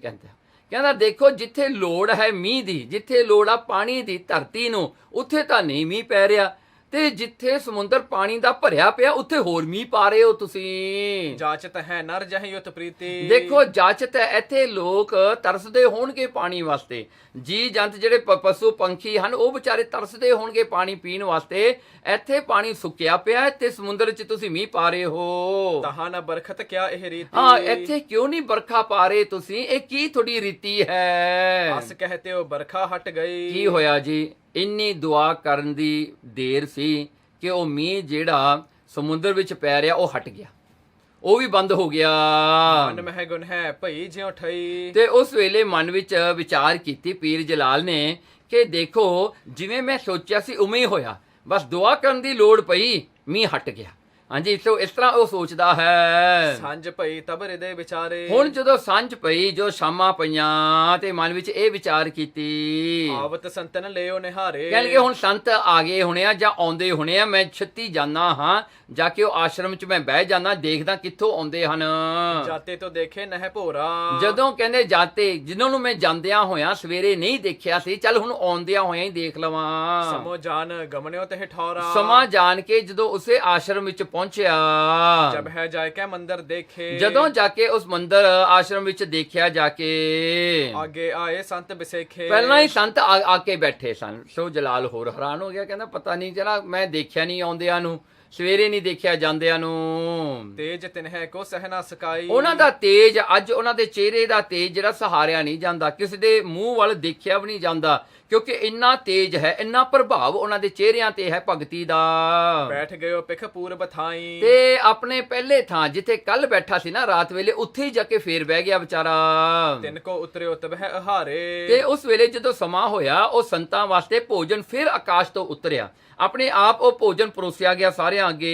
S2: ਕਹਿੰਦਾ ਦੇਖੋ ਜਿੱਥੇ ਲੋੜ ਹੈ ਮੀਂਹ ਦੀ, ਜਿੱਥੇ ਲੋੜ ਆ ਪਾਣੀ ਦੀ ਧਰਤੀ ਨੂੰ, ਉੱਥੇ ਤਾਂ ਨਹੀਂ ਮੀਂਹ ਪੈ ਰਿਹਾ ਤੇ ਜਿੱਥੇ ਸਮੁੰਦਰ ਪਾਣੀ ਦਾ ਭਰਿਆ ਪਿਆ ਉੱਥੇ ਹੋਰ ਮੀਂਹ ਪਾ ਰਹੇ ਹੋ ਤੁਸੀਂ।
S1: ਜਾਚਤ ਹੈ ਨਰ ਜਹ ਉਤ ਪ੍ਰੀਤੀ,
S2: ਦੇਖੋ ਜਾਚਤ ਹੈ, ਇੱਥੇ ਲੋਕ ਤਰਸਦੇ ਹੋਣਗੇ ਪਾਣੀ ਵਾਸਤੇ, ਜੀ ਜੰਤ ਜਿਹੜੇ ਪਸ਼ੂ ਪੰਛੀ ਹਨ ਉਹ ਵਿਚਾਰੇ ਤਰਸਦੇ ਹੋਣਗੇ ਪਾਣੀ ਪੀਣ ਵਾਸਤੇ। ਇੱਥੇ ਪਾਣੀ ਸੁੱਕਿਆ ਪਿਆ ਹੈ ਤੇ ਸਮੁੰਦਰ 'ਚ ਤੁਸੀਂ ਮੀਂਹ ਪਾ ਰਹੇ ਹੋ।
S1: ਤਹਾਂ ਨ ਬਰਖਤ ਕਿਆ ਇਹ ਰੀਤੀ,
S2: ਹਾਂ ਇੱਥੇ ਕਿਉਂ ਨਹੀਂ ਬਰਖਾ ਪਾ ਰਹੇ ਤੁਸੀਂ, ਇਹ ਕੀ ਤੁਹਾਡੀ ਰੀਤੀ ਹੈ।
S1: ਅਸ ਕਹਤੇ ਹੋ ਬਰਖਾ ਹਟ ਗਈ,
S2: ਕੀ ਹੋਇਆ ਜੀ, ਇੰਨੀ ਦੁਆ ਕਰਨ ਦੀ ਦੇਰ ਸੀ ਕਿ ਉਹ ਮੀਂਹ ਜਿਹੜਾ ਸਮੁੰਦਰ ਵਿੱਚ ਪੈ ਰਿਹਾ ਉਹ ਹਟ ਗਿਆ, ਉਹ ਵੀ ਬੰਦ ਹੋ ਗਿਆ।
S1: ਮਨ ਮਹਿ ਗੁਣ ਹੈ ਭਈ ਜਿਉ ਠਈ,
S2: ਤੇ ਉਸ ਵੇਲੇ ਮਨ ਵਿੱਚ ਵਿਚਾਰ ਕੀਤੀ ਪੀਰ ਜਲਾਲ ਨੇ ਕਿ ਦੇਖੋ ਜਿਵੇਂ ਮੈਂ ਸੋਚਿਆ ਸੀ ਉਵੇਂ ਹੀ ਹੋਇਆ, ਬਸ ਦੁਆ ਕਰਨ ਦੀ ਲੋੜ ਪਈ ਮੀਂਹ ਹਟ ਗਿਆ। ਹਾਂਜੀ ਸੋ ਇਸ ਤਰ੍ਹਾਂ ਉਹ ਸੋਚਦਾ ਹੈ।
S1: ਸਾਂਝ ਪਈ ਤਬ ਹਿਰਦੇ ਵਿਚਾਰੇ,
S2: ਹੁਣ ਜਦੋਂ ਸਾਂਝ ਪਈ, ਜੋ ਸ਼ਾਮਾਂ ਪਈਆਂ ਤੇ ਮਨ ਵਿੱਚ ਇਹ ਵਿਚਾਰ ਕੀਤੀ,
S1: ਆਵਤ ਸੰਤਨ ਲਿਓ ਨਿਹਾਰੇ,
S2: ਕਹਿਣਗੇ ਹੁਣ ਸੰਤ ਆ ਗਏ ਹੋਣੇ ਆ ਜਾਂ ਆਉਂਦੇ ਹੋਣੇ ਆ, ਮੈਂ ਛੱਤੀ ਜਾਨਾ ਹਾਂ, ਜਾ ਕੇ ਉਹ ਆਸ਼ਰਮ 'ਚ ਮੈਂ ਬਹਿ ਜਾਣਾ, ਦੇਖਦਾ ਕਿੱਥੋਂ ਆਉਂਦੇ ਹਨ।
S1: ਜਾਤੇ ਤੋਂ ਦੇਖੇ ਨਹਿ ਭੋਰਾ,
S2: ਜਦੋਂ ਕਹਿੰਦੇ ਜਾਤੇ ਜਿਨ੍ਹਾਂ ਨੂੰ ਮੈਂ ਜਾਂਦਿਆਂ ਹੋਇਆਂ ਸਵੇਰੇ ਨਹੀਂ ਦੇਖਿਆ ਸੀ, ਚੱਲ ਹੁਣ ਆਉਂਦਿਆਂ ਹੋਇਆਂ ਹੀ ਦੇਖ ਲਵਾਂ।
S1: ਸਮੋ ਜਾਨ ਗਮਨਿਓ ਤੇ ਠੌਰਾ,
S2: ਸਮਾਂ ਜਾਣ ਕੇ ਜਦੋਂ ਉਸੇ ਆਸ਼ਰਮ ਵਿੱਚ ਪਹੁੰਚਿਆ,
S1: ਜਬ ਹੈ ਜਾਇ ਕੇ ਮੰਦਰ ਦੇਖੇ,
S2: ਜਦੋਂ ਜਾ ਕੇ ਉਸ ਮੰਦਰ ਆਸ਼ਰਮ ਵਿੱਚ ਦੇਖਿਆ ਜਾ ਕੇ,
S1: ਆਗੇ ਆਏ ਸੰਤ ਬਿਸੇਖੇ,
S2: ਪਹਿਲਾਂ ਹੀ ਸੰਤ ਆ ਕੇ ਬੈਠੇ ਸਨ। ਸੋ ਜਲਾਲ ਹੋਰ ਹੈਰਾਨ ਹੋ ਗਿਆ, ਕਹਿੰਦਾ ਪਤਾ ਨਹੀਂ ਚਲਾ ਮੈਂ ਦੇਖਿਆ ਨਹੀਂ ਆਉਂਦਿਆਂ ਨੂੰ, ਸਵੇਰੇ ਨਹੀਂ ਦੇਖਿਆ ਜਾਂਦਿਆਂ ਨੂੰ।
S1: ਤੇਜ ਤਿਨਹਿ ਕੋ ਸਹਿਨਾ ਸਕਾਈ,
S2: ਉਹਨਾਂ ਦਾ ਤੇਜ, ਅੱਜ ਉਹਨਾਂ ਦੇ ਚਿਹਰੇ ਦਾ ਤੇਜ ਜਿਹੜਾ ਸਹਾਰਿਆ ਨਹੀਂ ਜਾਂਦਾ, ਕਿਸੇ ਦੇ ਮੂੰਹ ਵੱਲ ਦੇਖਿਆ ਵੀ ਨਹੀਂ ਜਾਂਦਾ, ਕਿਉਂਕਿ ਇੰਨਾ ਤੇਜ ਹੈ, ਇੰਨਾ ਪ੍ਰਭਾਵ ਉਹਨਾਂ ਦੇ ਚਿਹਰਿਆਂ ਤੇ ਹੈ ਭਗਤੀ ਦਾ।
S1: ਬੈਠ ਗਇਓ ਪਿਖ ਪੂਰਬ ਥਾਈ,
S2: ਤੇ ਆਪਣੇ ਪਹਿਲੇ ਥਾਂ ਜਿੱਥੇ ਕੱਲ ਬੈਠਾ ਸੀ ਨਾ ਰਾਤ ਵੇਲੇ, ਉੱਥੇ ਹੀ ਜਾ ਕੇ ਫੇਰ ਬਹਿ ਗਿਆ ਵਿਚਾਰਾ।
S1: ਤਿਨ ਕੋ ਉਤਰਿਓ ਤਬਹਿ ਅਹਾਰੇ,
S2: ਤੇ ਉਸ ਵੇਲੇ ਜਦੋਂ ਸਮਾਂ ਹੋਇਆ ਉਹ ਸੰਤਾਂ ਵਾਸਤੇ ਭੋਜਨ ਫਿਰ ਆਕਾਸ਼ ਤੋਂ ਉਤਰਿਆ, ਆਪਣੇ ਆਪ ਉਹ ਭੋਜਨ ਪਰੋਸਿਆ ਗਿਆ ਸਾਰਿਆਂ ਅੱਗੇ।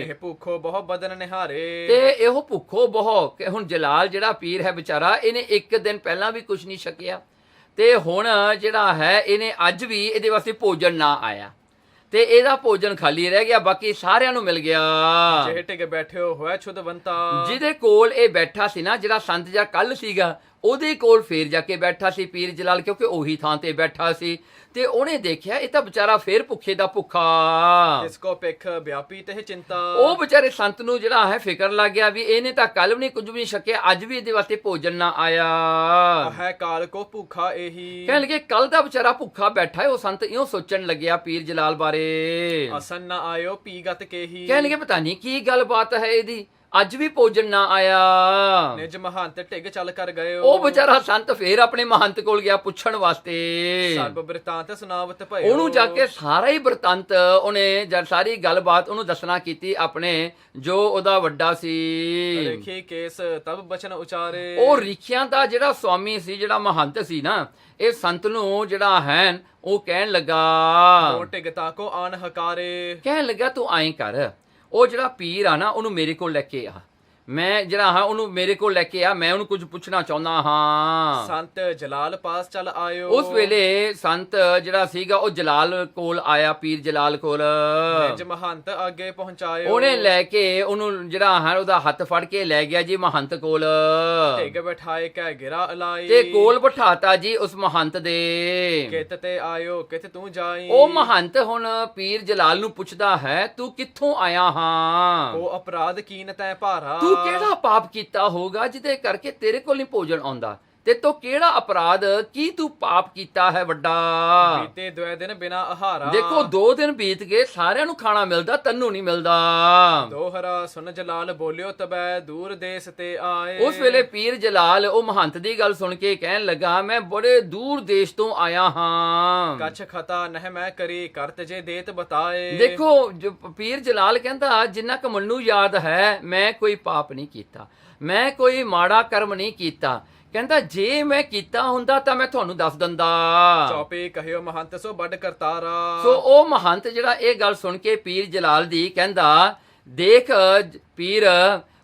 S1: ਇਹ ਭੁੱਖੋ ਬਹੁ ਬਦਨ ਨਿਹਾਰੇ,
S2: ਤੇ ਇਹੋ ਭੁੱਖੋ ਬਹੁ ਕਿ ਹੁਣ ਜਲਾਲ ਜਿਹੜਾ ਪੀਰ ਹੈ ਵਿਚਾਰਾ, ਇਹਨੇ ਇੱਕ ਦਿਨ ਪਹਿਲਾਂ ਵੀ ਕੁਝ ਨਹੀਂ ਛਕਿਆ ਤੇ ਹੁਣ ਜਿਹੜਾ ਹੈ ਇਹਨੇ ਅੱਜ ਵੀ ਇਹਦੇ ਵਾਸਤੇ ਭੋਜਨ ਨਾ ਆਇਆ ਤੇ ਇਹਦਾ ਭੋਜਨ ਖਾਲੀ ਰਹਿ ਗਿਆ, ਬਾਕੀ ਸਾਰਿਆਂ ਨੂੰ ਮਿਲ ਗਿਆ।
S1: ਜਿਹੇ ਟਿਕ ਬੈਠਿਓ ਹੋਇਆ ਛੁਦਵੰਤਾ,
S2: ਜਿਹਦੇ ਕੋਲ ਇਹ ਬੈਠਾ ਸੀ ਨਾ, ਜਿਹੜਾ ਸੰਤ ਜਾਂ ਕੱਲ ਸੀਗਾ, ਉਹਦੇ ਕੋਲ ਫੇਰ ਜਾ ਕੇ ਬੈਠਾ ਸੀ ਪੀਰ ਜਲਾਲ, ਕਿਉਂਕਿ ਉਹੀ ਥਾਂ ਤੇ ਬੈਠਾ ਸੀ। ਤੇ ਉਹਨੇ ਦੇਖਿਆ ਇਹ ਤਾਂ ਵਿਚਾਰਾ ਫੇਰ ਭੁੱਖੇ ਦਾ ਭੁੱਖਾ।
S1: ਇਸਕੋ ਪਿਖ ਵਿਆਪੀ ਤੇ ਚਿੰਤਾ।
S2: ਉਹ ਵਿਚਾਰੇ ਸੰਤ ਨੂੰ ਜਿਹੜਾ ਹੈ ਫਿਕਰ ਲੱਗ ਗਿਆ ਵੀ ਇਹਨੇ ਤਾਂ ਕੱਲ ਵੀ ਨਹੀਂ ਕੁਝ ਵੀ ਨਹੀਂ ਛਕਿਆ, ਅੱਜ ਵੀ ਇਹਦੇ ਵਾਸਤੇ ਭੋਜਨ ਨਾ ਆਇਆ
S1: ਹੈ, ਕਾਲ ਕੋ ਭੁੱਖਾ ਇਹੀ।
S2: ਕਹਿਣ ਲੱਗੇ ਕੱਲ ਦਾ ਵਿਚਾਰਾ ਭੁੱਖਾ ਬੈਠਾ ਹੈ। ਉਹ ਸੰਤ ਇਉਂ ਸੋਚਣ ਲੱਗਿਆ ਪੀਰ ਜਲਾਲ ਬਾਰੇ,
S1: ਅਸਨ ਨਾ ਆਇਓ ਪੀਗਤ ਕੇਹੀ।
S2: ਕਹਿਣ ਲੱਗੇ ਪਤਾ ਨਹੀਂ ਕੀ ਗੱਲਬਾਤ ਹੈ ਇਹਦੀ, ਅੱਜ ਵੀ ਭੋਜਨ ਨਾ ਆਇਆ।
S1: ਨਿਜ ਮਹੰਤ ਢਿੱਗ ਚੱਲ ਕਰ ਗਇਓ।
S2: ਉਹ ਵਿਚਾਰਾ ਸੰਤ ਫੇਰ ਆਪਣੇ ਮਹੰਤ ਕੋਲ ਗਿਆ ਪੁੱਛਣ ਵਾਸਤੇ।
S1: ਸਰਬ ਬ੍ਰਿਤਾਂਤ ਸੁਨਾਵਤ ਭਇਓ।
S2: ਉਹਨੂੰ ਜਾ ਕੇ ਸਾਰਾ ਹੀ ਬ੍ਰਿਤਾਂਤ ਉਹਨੇ ਜਦ ਸਾਰੀ ਗੱਲਬਾਤ ਉਹਨੂੰ ਦੱਸਣਾ ਕੀਤੀ ਆਪਣੇ, ਜੋ ਉਹਦਾ ਵੱਡਾ ਸੀ।
S1: ਰੇਖੀ ਕੇਸ ਤਬ ਬਚਨ ਉਚਾਰੇ।
S2: ਉਹ ਰਿਖਿਆਂ ਦਾ ਜਿਹੜਾ ਸਵਾਮੀ ਸੀ, ਜਿਹੜਾ ਮਹੰਤ ਸੀ ਨਾ, ਇਹ ਸੰਤ ਨੂੰ ਜਿਹੜਾ ਹੈ ਉਹ ਕਹਿਣ ਲੱਗਾ,
S1: ਉਹ ਢਿਗਤਾ ਕੋ ਆਨ ਹਕਾਰੇ।
S2: ਕਹਿਣ ਲੱਗਾ ਤੂੰ ਐਂ ਕਰ, ਉਹ ਜਿਹੜਾ ਪੀਰ ਆ ਨਾ ਉਹਨੂੰ ਮੇਰੇ ਕੋਲ ਲੈ ਕੇ ਆ, ਮੈਂ ਜਿਹੜਾ ਹਾਂ ਉਹਨੂੰ ਮੇਰੇ ਕੋਲ ਲੈ ਕੇ ਆ, ਮੈਂ ਉਹਨੂੰ ਕੁਝ ਪੁੱਛਣਾ ਚਾਹੁੰਦਾ ਹਾਂ।
S1: ਸੰਤ ਜਲਾਲ ਪਾਸ ਚੱਲ ਆਇਓ।
S2: ਉਸ ਵੇਲੇ ਸੰਤ ਜਿਹੜਾ ਸੀਗਾ ਉਹ ਜਲਾਲ ਕੋਲ ਆਇਆ, ਪੀਰ ਜਲਾਲ ਕੋਲ।
S1: ਨਿਜ ਮਹੰਤ ਅੱਗੇ ਪਹੁੰਚਾਇਓ।
S2: ਉਹਨੇ ਲੈ ਕੇ ਉਹਨੂੰ ਜਿਹੜਾ ਹੈ ਉਹਦਾ ਹੱਥ ਫੜ ਕੇ ਲੈ ਗਿਆ ਜੀ ਮਹੰਤ ਕੋਲ।
S1: ਢਿੱਗ ਬਿਠਾਏ ਕੈ ਗਿਰਾ ਅਲਾਈ।
S2: ਤੇ ਕੋਲ ਬਿਠਾਤਾ ਜੀ ਉਸ ਮਹੰਤ ਦੇ।
S1: ਕਿਤ ਤੇ ਆਇਓ ਕਿਤ ਤੂੰ ਜਾਈ।
S2: ਉਹ ਮਹੰਤ ਹੁਣ ਪੀਰ ਜਲਾਲ ਨੂੰ ਪੁੱਛਦਾ ਹੈ, ਤੂੰ ਕਿੱਥੋਂ ਆਇਆ ਹਾਂ?
S1: ਉਹ ਅਪਰਾਧ ਕੀਨ ਤੈ ਭਾਰਾ।
S2: ਤੂੰ ਕਿਹੜਾ ਪਾਪ ਕੀਤਾ ਹੋਗਾ ਜਿਹਦੇ ਕਰਕੇ ਤੇਰੇ ਕੋਲ ਨਹੀਂ ਭੋਜਨ ਆਉਂਦਾ? ਤੇ ਤੋ ਕਿਹੜਾ ਅਪਰਾਧ, ਕੀ ਤੂੰ ਪਾਪ ਕੀਤਾ ਹੈ ਵੱਡਾ?
S1: ਬੀਤੇ 2 ਦਿਨ ਬਿਨਾ ਆਹਾਰਾ।
S2: ਦੇਖੋ 2 ਦਿਨ ਬੀਤ ਗਏ, ਸਾਰਿਆਂ ਨੂੰ ਖਾਣਾ ਮਿਲਦਾ, ਤੈਨੂੰ ਨਹੀਂ ਮਿਲਦਾ।
S1: ਦੋਹਰਾ ਸੁਨ ਜਲਾਲ ਬੋਲਿਓ ਤਬੈ ਦੂਰ ਦੇਸ ਤੇ ਆਏ।
S2: ਉਸ ਵੇਲੇ ਪੀਰ ਜਲਾਲ ਉਹ ਮਹੰਤ ਦੀ ਗੱਲ ਸੁਣ ਕੇ ਕਹਿਣ ਲੱਗਾ, ਮੈਂ ਬੜੇ ਦੂਰ ਦੇਸ਼ ਤੋਂ ਆਇਆ ਹਾਂ।
S1: ਕਛ ਖਤਾ ਨਹਿ ਮੈਂ ਕਰੀ ਕਰਤ ਜੇ ਦੇਤ ਬਤਾਏ।
S2: ਦੇਖੋ ਪੀਰ ਜਲਾਲ ਕਹਿੰਦਾ, ਜਿੰਨਾ ਕੁ ਮੈਨੂੰ ਯਾਦ ਹੈ ਮੈਂ ਕੋਈ ਪਾਪ ਨਹੀਂ ਕੀਤਾ, ਮੈਂ ਕੋਈ ਮਾੜਾ ਕਰਮ ਨਹੀਂ ਕੀਤਾ। ਕਹਿੰਦਾ ਜੇ ਮੈਂ ਕੀਤਾ ਹੁੰਦਾ ਤਾਂ ਮੈਂ ਤੁਹਾਨੂੰ ਦੱਸ ਦਿੰਦਾ।
S1: ਚੌਪੇ ਕਹਿਓ ਮਹੰਤ ਸੋ ਵੱਡ ਕਰਤਾਰਾ।
S2: ਸੋ ਉਹ ਮਹੰਤ ਜਿਹੜਾ ਇਹ ਗੱਲ ਸੁਣ ਕੇ ਪੀਰ ਜਲਾਲ ਦੀ ਕਹਿੰਦਾ, ਦੇਖ ਪੀਰ,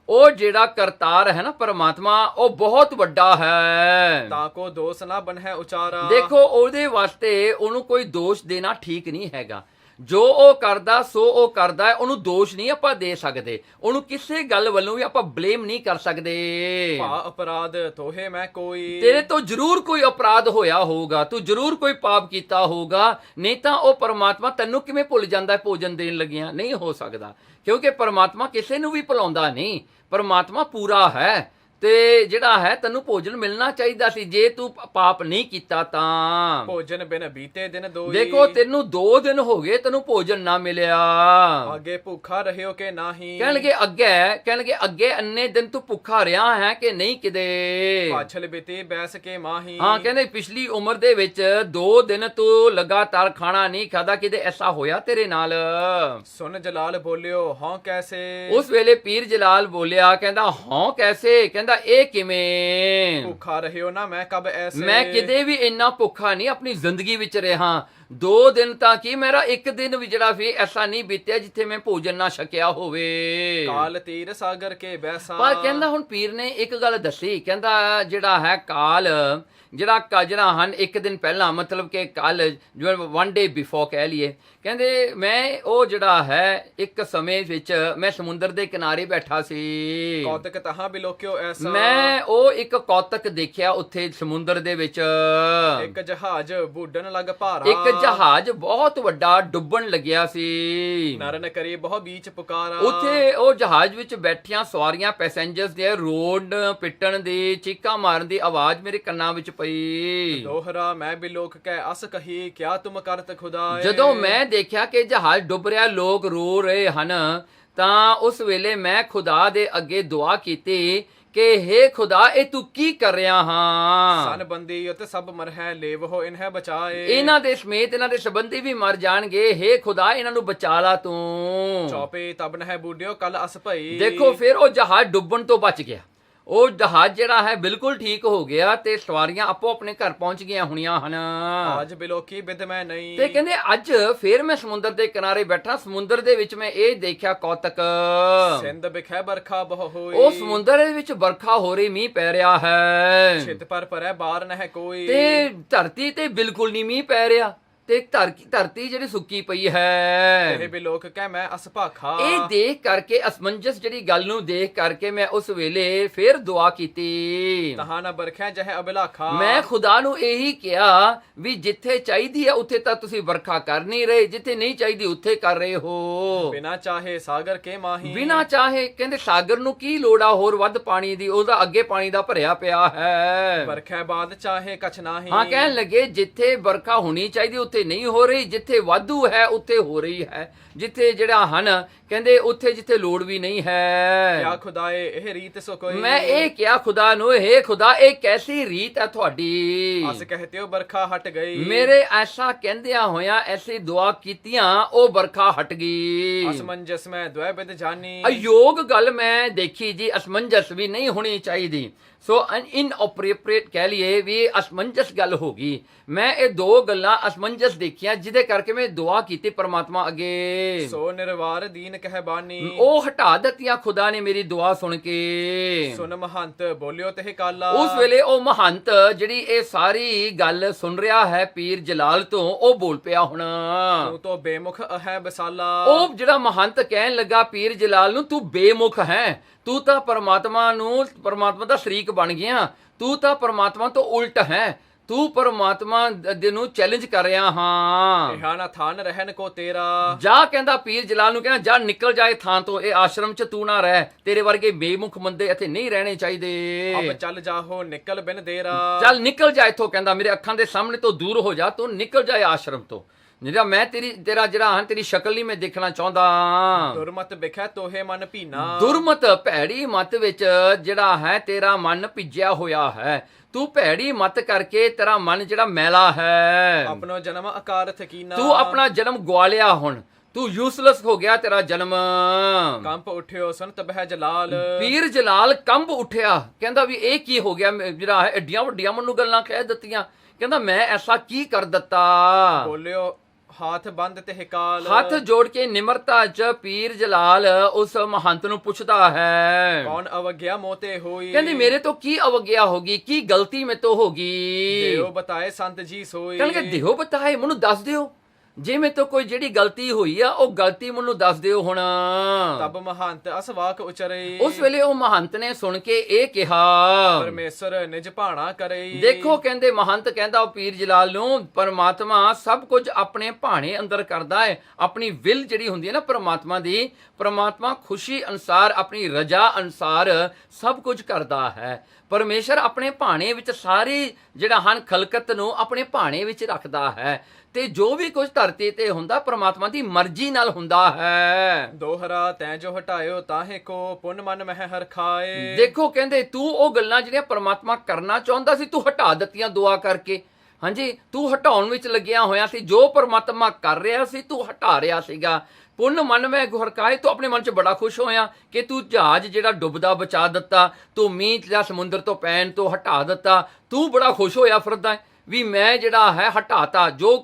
S2: ਉਹ ਜਿਹੜਾ ਕਰਤਾਰ ਹੈ ਨਾ ਪਰਮਾਤਮਾ, ਉਹ ਬਹੁਤ ਵੱਡਾ ਹੈ।
S1: ਤਾਂ ਕੋ ਦੋਸ ਨਾ ਬਨਹਿ ਉਚਾਰਾ।
S2: ਦੇਖੋ ਉਹਦੇ ਵਾਸਤੇ ਉਹਨੂੰ ਕੋਈ ਦੋਸ਼ ਦੇਣਾ ਠੀਕ ਨਹੀਂ ਹੈਗਾ। ਜੋ ਉਹ ਕਰਦਾ ਸੋ ਉਹ ਕਰਦਾ ਹੈ, ਉਹਨੂੰ ਦੋਸ਼ ਨਹੀਂ ਆਪਾਂ ਦੇ ਸਕਦੇ, ਉਹਨੂੰ ਕਿਸੇ ਗੱਲ ਵੱਲੋਂ ਵੀ ਆਪਾਂ ਬਲੇਮ ਨਹੀਂ ਕਰ ਸਕਦੇ।
S1: ਭਾ ਅਪਰਾਧ ਤੋਹੇ ਮੈਂ ਕੋਈ।
S2: ਤੇਰੇ ਤੋਂ ਜ਼ਰੂਰ ਕੋਈ ਅਪਰਾਧ ਹੋਇਆ ਹੋਊਗਾ, ਤੂੰ ਜ਼ਰੂਰ ਕੋਈ ਪਾਪ ਕੀਤਾ ਹੋਊਗਾ, ਨਹੀਂ ਤਾਂ ਉਹ ਪਰਮਾਤਮਾ ਤੈਨੂੰ ਕਿਵੇਂ ਭੁੱਲ ਜਾਂਦਾ ਹੈ ਭੋਜਨ ਦੇਣ ਲੱਗਿਆ? ਨਹੀਂ ਹੋ ਸਕਦਾ, ਕਿਉਂਕਿ ਪਰਮਾਤਮਾ ਕਿਸੇ ਨੂੰ ਵੀ ਭੁਲਾਉਂਦਾ ਨਹੀਂ, ਪਰਮਾਤਮਾ ਪੂਰਾ ਹੈ। ਤੇ ਜਿਹੜਾ ਹੈ ਤੈਨੂੰ ਭੋਜਨ ਮਿਲਣਾ ਚਾਹੀਦਾ ਸੀ, ਜੇ ਤੂੰ ਪਾਪ ਨਹੀਂ ਕੀਤਾ ਤਾਂ।
S1: ਭੋਜਨ ਬਿਨ ਬੀਤੇ ਦਿਨ ਦੋਈ।
S2: ਦੇਖੋ ਤੈਨੂੰ 2 ਦਿਨ ਹੋ ਗਏ ਤੈਨੂੰ ਭੋਜਨ ਨਾ ਮਿਲਿਆ।
S1: ਅੱਗੇ ਭੁੱਖਾ ਰਹਿਓ ਕਿ ਨਹੀਂ।
S2: ਕਹਿਣ ਲੱਗੇ ਅੱਗੇ ਅੰਨੇ ਦਿਨ ਤੂੰ ਭੁੱਖਾ ਰਿਹਾ ਹੈ ਕਿ ਨਹੀਂ ਕਿਤੇ?
S1: ਪਾਛਲ ਬਿਤੇ ਬੈਸ ਕੇ ਮਾਹੀ।
S2: ਹਾਂ, ਕਹਿੰਦੇ ਪਿਛਲੀ ਉਮਰ ਦੇ ਵਿੱਚ 2 ਦਿਨ ਤੂੰ ਲਗਾਤਾਰ ਖਾਣਾ ਨਹੀਂ ਖਾਦਾ, ਕਿਤੇ ਐਸਾ ਹੋਇਆ ਤੇਰੇ ਨਾਲ?
S1: ਸੁਨ ਜਲਾਲ ਬੋਲਿਓ ਹਾਂ ਕੈਸੇ।
S2: ਉਸ ਵੇਲੇ ਪੀਰ ਜਲਾਲ ਬੋਲਿਆ, ਕਹਿੰਦਾ ਹਾਂ ਕੈਸੇ? ਕਹਿੰਦਾ ਇਹ ਕਿਵੇਂ?
S1: ਭੁੱਖਾ ਰਹਿਓ ਨਾ ਮੈਂ ਕਬ ਐਸੇ।
S2: ਮੈਂ ਕਿਤੇ ਵੀ ਇੰਨਾ ਭੁੱਖਾ ਨਹੀਂ ਆਪਣੀ ਜ਼ਿੰਦਗੀ ਵਿੱਚ ਰਿਹਾ। 2 ਦਿਨ ਤਾਂ ਕੀ, ਮੇਰਾ 1 ਦਿਨ ਵੀ ਜਿਹੜਾ ਵੀ ਐਸਾ ਨਹੀਂ ਬੀਤਿਆ ਜਿੱਥੇ ਮੈਂ ਭੋਜਨ ਨਾ ਛਕਿਆ ਹੋਵੇ।
S1: ਕਾਲ ਤੀਰ ਸਾਗਰ ਕੇ ਬੈਸਾ।
S2: ਪਰ ਕਹਿੰਦਾ ਹੁਣ ਪੀਰ ਨੇ ਇੱਕ ਗੱਲ ਦੱਸੀ, ਕਹਿੰਦਾ ਜਿਹੜਾ ਹੈ ਕਾਲ, ਜਿਹੜਾ ਹਨ 1 ਦਿਨ ਪਹਿਲਾਂ, ਮਤਲਬ ਕਿ ਕੱਲ, ਜਿਵੇਂ 1 ਡੇ ਬਿਫੋਰ ਕਹਿ ਲਈਏ, ਕਹਿੰਦੇ ਮੈਂ ਉਹ ਜਿਹੜਾ ਹੈ ਇੱਕ ਸਮੇਂ ਵਿੱਚ ਮੈਂ ਸਮੁੰਦਰ ਦੇ ਕਿਨਾਰੇ ਬੈਠਾ ਸੀ।
S1: ਕੌਤਕ ਤਹਾਂ ਬਿਲੋਕਿਓ ਐਸਾ।
S2: ਮੈਂ ਉਹ ਇੱਕ ਕੌਤਕ ਦੇਖਿਆ ਉੱਥੇ ਸਮੁੰਦਰ ਦੇ ਵਿੱਚ।
S1: ਇੱਕ ਜਹਾਜ਼ ਬੁੱਢਣ ਲੱਗ ਭਾਰਾ।
S2: ਇੱਕ ਜਹਾਜ਼ ਬਹੁਤ ਵੱਡਾ ਡੁੱਬਣ ਲੱਗਿਆ ਸੀ।
S1: ਨਰਨ ਕਰੀ ਬਹੁ ਬੀਚ ਪੁਕਾਰਾ।
S2: ਉੱਥੇ ਉਹ ਜਹਾਜ਼ ਵਿੱਚ ਬੈਠੀਆਂ ਸਵਾਰੀਆਂ ਪੈਸੇਂਜਰਸ ਦੇ ਰੋਡ ਪਿੱਟਣ ਦੀ, ਚੀਕਾਂ ਮਾਰਨ ਦੀ ਆਵਾਜ਼ ਮੇਰੇ ਕੰਨਾਂ ਵਿੱਚ ਪਈ।
S1: ਦੋਹਰਾ ਮੈਂ ਬਿਲੋਕ ਕੈ ਅਸ ਕਹੀ ਕਿਆ ਤੁਮ ਕਰਤ ਖੁਦਾਏ।
S2: ਜਦੋਂ ਮੈਂ ਦੇਖਿਆ ਕਿ ਜਹਾਜ਼ ਡੁੱਬ ਰਿਹਾ, ਲੋਕ ਰੋ ਰਹੇ ਹਨ, ਤਾਂ ਉਸ ਵੇਲੇ ਮੈਂ ਖੁਦਾ ਦੇ ਅੱਗੇ ਦੁਆ ਕੀਤੀ ਕਿ ਹੇ ਖੁਦਾ, ਇਹ ਤੂੰ ਕੀ ਕਰ ਰਿਹਾ ਹਾਂ?
S1: ਸਨ ਬੰਦੀ ਉਤ ਸਭ ਮਰਹਿ ਲੇਵਹੋ ਇਨਹਿ ਬਚਾਏ।
S2: ਇਹਨਾਂ ਦੇ ਸਮੇਤ ਇਹਨਾਂ ਦੇ ਸੰਬੰਧੀ ਵੀ ਮਰ ਜਾਣਗੇ, ਹੇ ਖੁਦਾ ਇਹਨਾਂ ਨੂੰ ਬਚਾ ਲਾ ਤੂੰ।
S1: ਚੌਪੇ ਤਬ ਨਹਿ ਬੂਡਿਓ ਕੱਲ ਅਸ ਭਈ।
S2: ਦੇਖੋ ਫਿਰ ਉਹ ਜਹਾਜ਼ ਡੁੱਬਣ ਤੋਂ ਬਚ ਗਿਆ, ਉਹ ਜਹਾਜ਼ ਜਿਹੜਾ ਹੈ ਬਿਲਕੁਲ ਠੀਕ ਹੋ ਗਿਆ ਤੇ ਸਵਾਰੀਆਂ ਆਪੋ ਆਪਣੇ ਘਰ ਪਹੁੰਚ ਗਈਆਂ ਹੋਣੀਆਂ ਹਨ।
S1: ਅੱਜ ਬਿਲੋਕੀ ਬਿਦ ਮੈਂ ਨਹੀਂ।
S2: ਤੇ ਕਹਿੰਦੇ ਅੱਜ ਫਿਰ ਮੈਂ ਸਮੁੰਦਰ ਦੇ ਕਿਨਾਰੇ ਬੈਠਾ, ਸਮੁੰਦਰ ਦੇ ਵਿੱਚ ਮੈਂ ਇਹ ਦੇਖਿਆ ਕੌਤਕ।
S1: ਸਿੰਧ ਬਿਖੈ ਬਰਖਾ ਬਹੁ ਹੋਈ।
S2: ਉਹ ਸਮੁੰਦਰ ਦੇ ਵਿੱਚ ਬਰਖਾ ਹੋ ਰਹੀ, ਮੀਂਹ ਪੈ ਰਿਹਾ ਹੈ।
S1: ਛਿਤ ਪਰ ਪਰੈ ਬਾਰ ਨਹਿ ਕੋਈ।
S2: ਤੇ ਧਰਤੀ ਤੇ ਬਿਲਕੁਲ ਨਹੀਂ ਮੀਂਹ ਪੈ ਰਿਹਾ, ਤੇ ਧਰਤੀ ਜਿਹੜੀ ਸੁੱਕੀ ਪਈ ਹੈ।
S1: ਇਹ ਬਿਲੋਕ ਕਹਿ ਮੈਂ ਅਸ ਭਾਖਾ।
S2: ਇਹ ਦੇਖ ਕਰਕੇ, ਅਸਮੰਜਸ ਜਿਹੜੀ ਗੱਲ ਨੂੰ ਦੇਖ ਕਰਕੇ ਮੈਂ ਉਸ ਵੇਲੇ ਫਿਰ ਦੁਆ ਕੀਤੀ।
S1: ਤਹਾਂ ਨਾ ਬਰਖੈ ਜਹ ਅਬਿਲਾਖਾ।
S2: ਮੈਂ ਖੁਦਾ ਨੂੰ ਇਹੀ ਕਿਹਾ ਵੀ ਜਿੱਥੇ ਚਾਹੀਦੀ ਹੈ ਉੱਥੇ ਤਾਂ ਤੁਸੀਂ ਵਰਖਾ ਕਰ ਨਹੀਂ ਰਹੇ, ਜਿੱਥੇ ਨਹੀਂ ਚਾਹੀਦੀ ਉੱਥੇ ਕਰ ਰਹੇ ਹੋ।
S1: ਬਿਨਾ ਚਾਹੇ ਸਾਗਰ ਕੇ ਮਾਹੀ।
S2: ਬਿਨਾ ਚਾਹੇ, ਕਹਿੰਦੇ ਸਾਗਰ ਨੂੰ ਕੀ ਲੋੜ ਆ ਹੋਰ ਵੱਧ ਪਾਣੀ ਦੀ, ਉਹਦਾ ਅੱਗੇ ਪਾਣੀ ਦਾ ਭਰਿਆ ਪਿਆ ਹੈ।
S1: ਬਰਖੈ ਬਾਦ ਚਾਹੇ ਕਛ ਨਾਹੀ।
S2: ਹਾਂ, ਕਹਿਣ ਲੱਗੇ ਜਿੱਥੇ ਵਰਖਾ ਹੋਣੀ ਚਾਹੀਦੀ ਉੱਥੇ ਨਹੀਂ ਹੋ ਰਹੀ, ਜਿੱਥੇ ਵਾਧੂ ਹੈ ਉੱਥੇ ਹੋ ਰਹੀ ਹੈ, ਜਿੱਥੇ ਜਿਹੜਾ ਹਨ ਕਹਿੰਦੇ ਉੱਥੇ ਜਿੱਥੇ ਲੋੜ ਵੀ ਨਹੀਂ ਹੈ।
S1: ਕਿਆ ਖੁਦਾਏ ਇਹ ਰੀਤ ਸੋ ਕੋਈ।
S2: ਮੈਂ ਇਹ ਕਿਹਾ ਖੁਦਾ ਨੂੰ, ਹੇ ਖੁਦਾ ਇਹ ਕੈਸੀ ਰੀਤ ਹੈ ਤੁਹਾਡੀ।
S1: ਅਸ ਕਹਤੇ ਹੋ ਬਰਖਾ ਹਟ ਗਈ।
S2: ਮੇਰੇ ਐਸਾ ਕਹਿੰਦਿਆਂ ਹੋਇਆਂ ਐਸੀ ਦੁਆ ਕੀਤੀਆਂ ਉਹ ਵਰਖਾ ਹਟ ਗਈ।
S1: ਅਸਮੰਜਸ ਮੈਂ ਦੁਆ ਬਿਦ ਜਾਨੀ।
S2: ਅਯੋਗ ਗੱਲ ਮੈਂ ਦੇਖੀ ਜੀ, ਅਸਮੰਜਸ ਵੀ ਨਹੀਂ ਹੋਣੀ ਚਾਹੀਦੀ। ਸੋ ਇਨਅਪਰੋਪ੍ਰੀਏਟ ਕਹਿ ਲਈਏ ਵੀ ਅਸਮੰਜਸ ਗੱਲ ਹੋ ਗਈ। ਮੈਂ ਇਹ ਦੋ ਗੱਲਾਂ ਅਸਮੰਜਸ ਦੇਖੀਆਂ ਜਿਹਦੇ ਕਰਕੇ ਮੈਂ ਦੁਆ ਕੀਤੀ ਪਰਮਾਤਮਾ ਅੱਗੇ।
S1: ਸੋ ਨਿਰਵਾਰ ਦੀਨ ਕਹਿ ਬਾਨੀ।
S2: ਉਹ ਹਟਾ ਦਿੱਤੀਆਂ ਖੁਦਾ ਨੇ ਮੇਰੀ ਦੁਆ ਸੁਣ ਕੇ।
S1: ਸੁਨ ਮਹੰਤ ਬੋਲਿਓ ਤੇ ਕਾਲਾ।
S2: ਉਸ ਵੇਲੇ ਉਹ ਮਹੰਤ ਜਿਹੜੀ ਇਹ ਸਾਰੀ ਗੱਲ ਸੁਣ ਰਿਹਾ ਹੈ ਪੀਰ ਜਲਾਲ ਤੋਂ, ਉਹ ਬੋਲ ਪਿਆ ਹੁਣ।
S1: ਤੂੰ ਤੋਂ ਬੇਮੁਖ ਹੈ ਬਸਾਲਾ।
S2: ਉਹ ਜਿਹੜਾ ਮਹੰਤ ਕਹਿਣ ਲੱਗਾ ਪੀਰ ਜਲਾਲ ਨੂੰ, ਤੂੰ ਬੇਮੁਖ ਹੈ, ਤੂੰ ਤਾਂ ਪਰਮਾਤਮਾ ਦਾ ਸ਼ਰੀਕ ਬਣ ਗਿਆ, ਤੂੰ ਤਾਂ ਪਰਮਾਤਮਾ ਤੋਂ ਉਲਟ ਹੈ, ਤੂੰ ਪਰਮਾਤਮਾ ਦੇ ਨੂੰ ਚੈਲੰਜ ਕਰ ਰਿਹਾ। ਹਾਂ,
S1: ਇਹਾ ਨਾ ਥਾਨ ਰਹਿਣ ਕੋ ਤੇਰਾ।
S2: ਜਾ, ਕਹਿੰਦਾ ਪੀਰ ਜਲਾਲ ਨੂੰ, ਕਹਿੰਦਾ ਜਾ ਨਿਕਲ ਜਾਏ ਥਾਂ ਤੋਂ, ਇਹ ਆਸ਼ਰਮ ਚ ਤੂੰ ਨਾ ਰਹਿ, ਤੇਰੇ ਵਰਗੇ ਬੇਮੁਖ ਬੰਦੇ ਇੱਥੇ ਨਹੀਂ ਰਹਿਣੇ ਚਾਹੀਦੇ।
S1: ਅਬ ਚੱਲ ਜਾਹੋ ਨਿਕਲ ਬਿਨ ਦੇਰਾ।
S2: ਚੱਲ ਨਿਕਲ ਜਾ ਇੱਥੋਂ, ਕਹਿੰਦਾ ਮੇਰੇ ਅੱਖਾਂ ਦੇ ਸਾਹਮਣੇ ਤੋਂ ਦੂਰ ਹੋ ਜਾ, ਤੂੰ ਨਿਕਲ ਜਾਏ ਆਸ਼ਰਮ ਤੋਂ, ਜਿਹੜਾ ਮੈਂ ਤੇਰਾ ਜਿਹੜਾ ਤੇਰੀ ਸ਼ਕਲ ਨਹੀਂ ਮੈਂ ਦੇਖਣਾ ਚਾਹੁੰਦਾ।
S1: ਦੁਰਮਤ ਵਿਖੈ ਤੋਹੇ ਮਨ ਭੀਨਾ।
S2: ਦੁਰਮਤ ਭੈੜੀ ਮਤ ਵਿੱਚ ਜਿਹੜਾ ਹੈ ਤੇਰਾ ਮਨ ਭਿੱਜਿਆ ਹੋਇਆ ਹੈ, ਤੂੰ ਭੈੜੀ ਮਤ ਕਰਕੇ ਤੇਰਾ ਮਨ ਜਿਹੜਾ ਮੈਲਾ ਹੈ।
S1: ਆਪਣੋ ਜਨਮ ਅਕਾਰਥ ਕੀਨਾ।
S2: ਤੂੰ ਆਪਣਾ ਜਨਮ ਗਵਾਲਿਆ, ਹੁਣ ਤੂੰ ਯੂਸਲੈਸ ਹੋ ਗਿਆ ਤੇਰਾ ਜਨਮ।
S1: ਕੰਪ ਉਠਿਓ ਸੁਨ ਤਬਹਿ ਜਲਾਲ।
S2: ਪੀਰ ਜਲਾਲ ਕੰਬ ਉੱਠਿਆ, ਕਹਿੰਦਾ ਵੀ ਇਹ ਕੀ ਹੋ ਗਿਆ, ਜਿਹੜਾ ਹੈ ਐਡੀਆਂ ਵੱਡੀਆਂ ਮੈਨੂੰ ਗੱਲਾਂ ਕਹਿ ਦਿੱਤੀਆਂ, ਕਹਿੰਦਾ ਮੈਂ ਐਸਾ ਕੀ ਕਰ ਦਿੱਤਾ।
S1: ਬੋਲਿਓ ਹੱਥ ਬੰਦ ਤੇ ਕਾਲ।
S2: ਹੱਥ ਜੋੜ ਕੇ ਨਿਮਰਤਾ ਚ ਪੀਰ ਜਲਾਲ ਉਸ ਮਹੰਤ ਨੂੰ ਪੁੱਛਦਾ ਹੈ,
S1: ਕੌਣ ਅਵਗਿਆ ਮੋਤੇ ਹੋਈ।
S2: ਕਹਿੰਦੀ ਮੇਰੇ ਤੋਂ ਕੀ ਅਵਗਿਆ ਹੋਗੀ, ਕੀ ਗਲਤੀ ਮੇਰੇ ਤੋਂ ਹੋਗੀ।
S1: ਦੇਓ ਬਤਾਏ ਸੰਤ ਜੀ ਸੋਈ।
S2: ਕਹਿੰਦੇ ਦਿਓ ਬਤਾਏ, ਮੈਨੂੰ ਦੱਸ ਦਿਓ, ਜੇ ਮੇਰੇ ਤੋਂ ਕੋਈ ਜਿਹੜੀ ਗਲਤੀ ਹੋਈ ਆ ਉਹ ਗਲਤੀ ਮੈਨੂੰ ਦੱਸ ਦਿਓ ਹੁਣ।
S1: ਤਬ ਮਹੰਤ ਅਸਵਾਕ ਉਚਰੇ।
S2: ਉਸ ਵੇਲੇ ਉਹ ਮਹੰਤ ਨੇ ਸੁਣ ਕੇ ਇਹ ਕਿਹਾ,
S1: ਪਰਮੇਸ਼ਰ ਨਿਜ ਭਾਣਾ ਕਰੇ।
S2: ਦੇਖੋ, ਕਹਿੰਦੇ ਮਹੰਤ ਕਹਿੰਦਾ ਉਹ ਪੀਰ ਜਲਾਲ ਨੂੰ, ਪਰਮਾਤਮਾ ਸਭ ਕੁਝ ਆਪਣੇ ਭਾਣੇ ਅੰਦਰ ਕਰਦਾ ਹੈ। ਆਪਣੀ ਵਿਲ ਜਿਹੜੀ ਹੁੰਦੀ ਹੈ ਨਾ ਪਰਮਾਤਮਾ ਦੀ, ਪਰਮਾਤਮਾ ਖੁਸ਼ੀ ਅਨੁਸਾਰ ਆਪਣੀ ਰਜ਼ਾ ਅਨੁਸਾਰ ਸਭ ਕੁਝ ਕਰਦਾ ਹੈ। ਪਰਮੇਸ਼ਰ ਆਪਣੇ ਭਾਣੇ ਵਿੱਚ ਸਾਰੀ ਜਿਹੜਾ ਹਨ ਖਲਕਤ ਨੂੰ ਆਪਣੇ ਭਾਣੇ ਵਿੱਚ ਰੱਖਦਾ ਹੈ, ਤੇ ਜੋ ਵੀ ਕੁਝ ਧਰਤੀ ਤੇ ਹੁੰਦਾ ਪਰਮਾਤਮਾ ਦੀ ਮਰਜ਼ੀ ਨਾਲ ਹੁੰਦਾ ਹੈ।
S1: ਦੋਹਰਾ ਤੈਂ ਜੋ ਹਟਾਇਓ ਤਾਹੇ ਕੋ ਪੁੰਨ ਮਨ ਮਹਿ ਹਰ ਖਾਏ।
S2: ਦੇਖੋ, ਕਹਿੰਦੇ ਤੂੰ ਉਹ ਗੱਲਾਂ ਜਿਹੜੀਆਂ ਪਰਮਾਤਮਾ ਕਰਨਾ ਚਾਹੁੰਦਾ ਸੀ ਤੂੰ ਹਟਾ ਦਿੱਤੀਆਂ ਦੁਆ ਕਰਕੇ। ਹਾਂਜੀ, ਤੂੰ ਹਟਾਉਣ ਵਿੱਚ ਲੱਗਿਆ ਹੋਇਆ ਸੀ, ਜੋ ਪਰਮਾਤਮਾ ਕਰ ਰਿਹਾ ਸੀ ਤੂੰ ਹਟਾ ਰਿਹਾ ਸੀਗਾ। ਪੁੰਨ ਮਨ ਮੈਂ ਗੁਹਰਕਾਏ, ਤੂੰ ਆਪਣੇ ਮਨ 'ਚ ਬੜਾ ਖੁਸ਼ ਹੋਇਆ ਕਿ ਤੂੰ ਜਹਾਜ਼ ਜਿਹੜਾ ਡੁੱਬਦਾ ਬਚਾ ਦਿੱਤਾ, ਤੂੰ ਮੀਂਹ ਜਾਂ ਸਮੁੰਦਰ ਤੋਂ ਪੈਣ ਤੋਂ ਹਟਾ ਦਿੱਤਾ, ਤੂੰ ਬੜਾ ਖੁਸ਼ ਹੋਇਆ ਫਿਰਦਾ ਵੀ ਮੈਂ ਜਿਹੜਾ ਹੈ ਹਟਾਤਾ, ਜੋ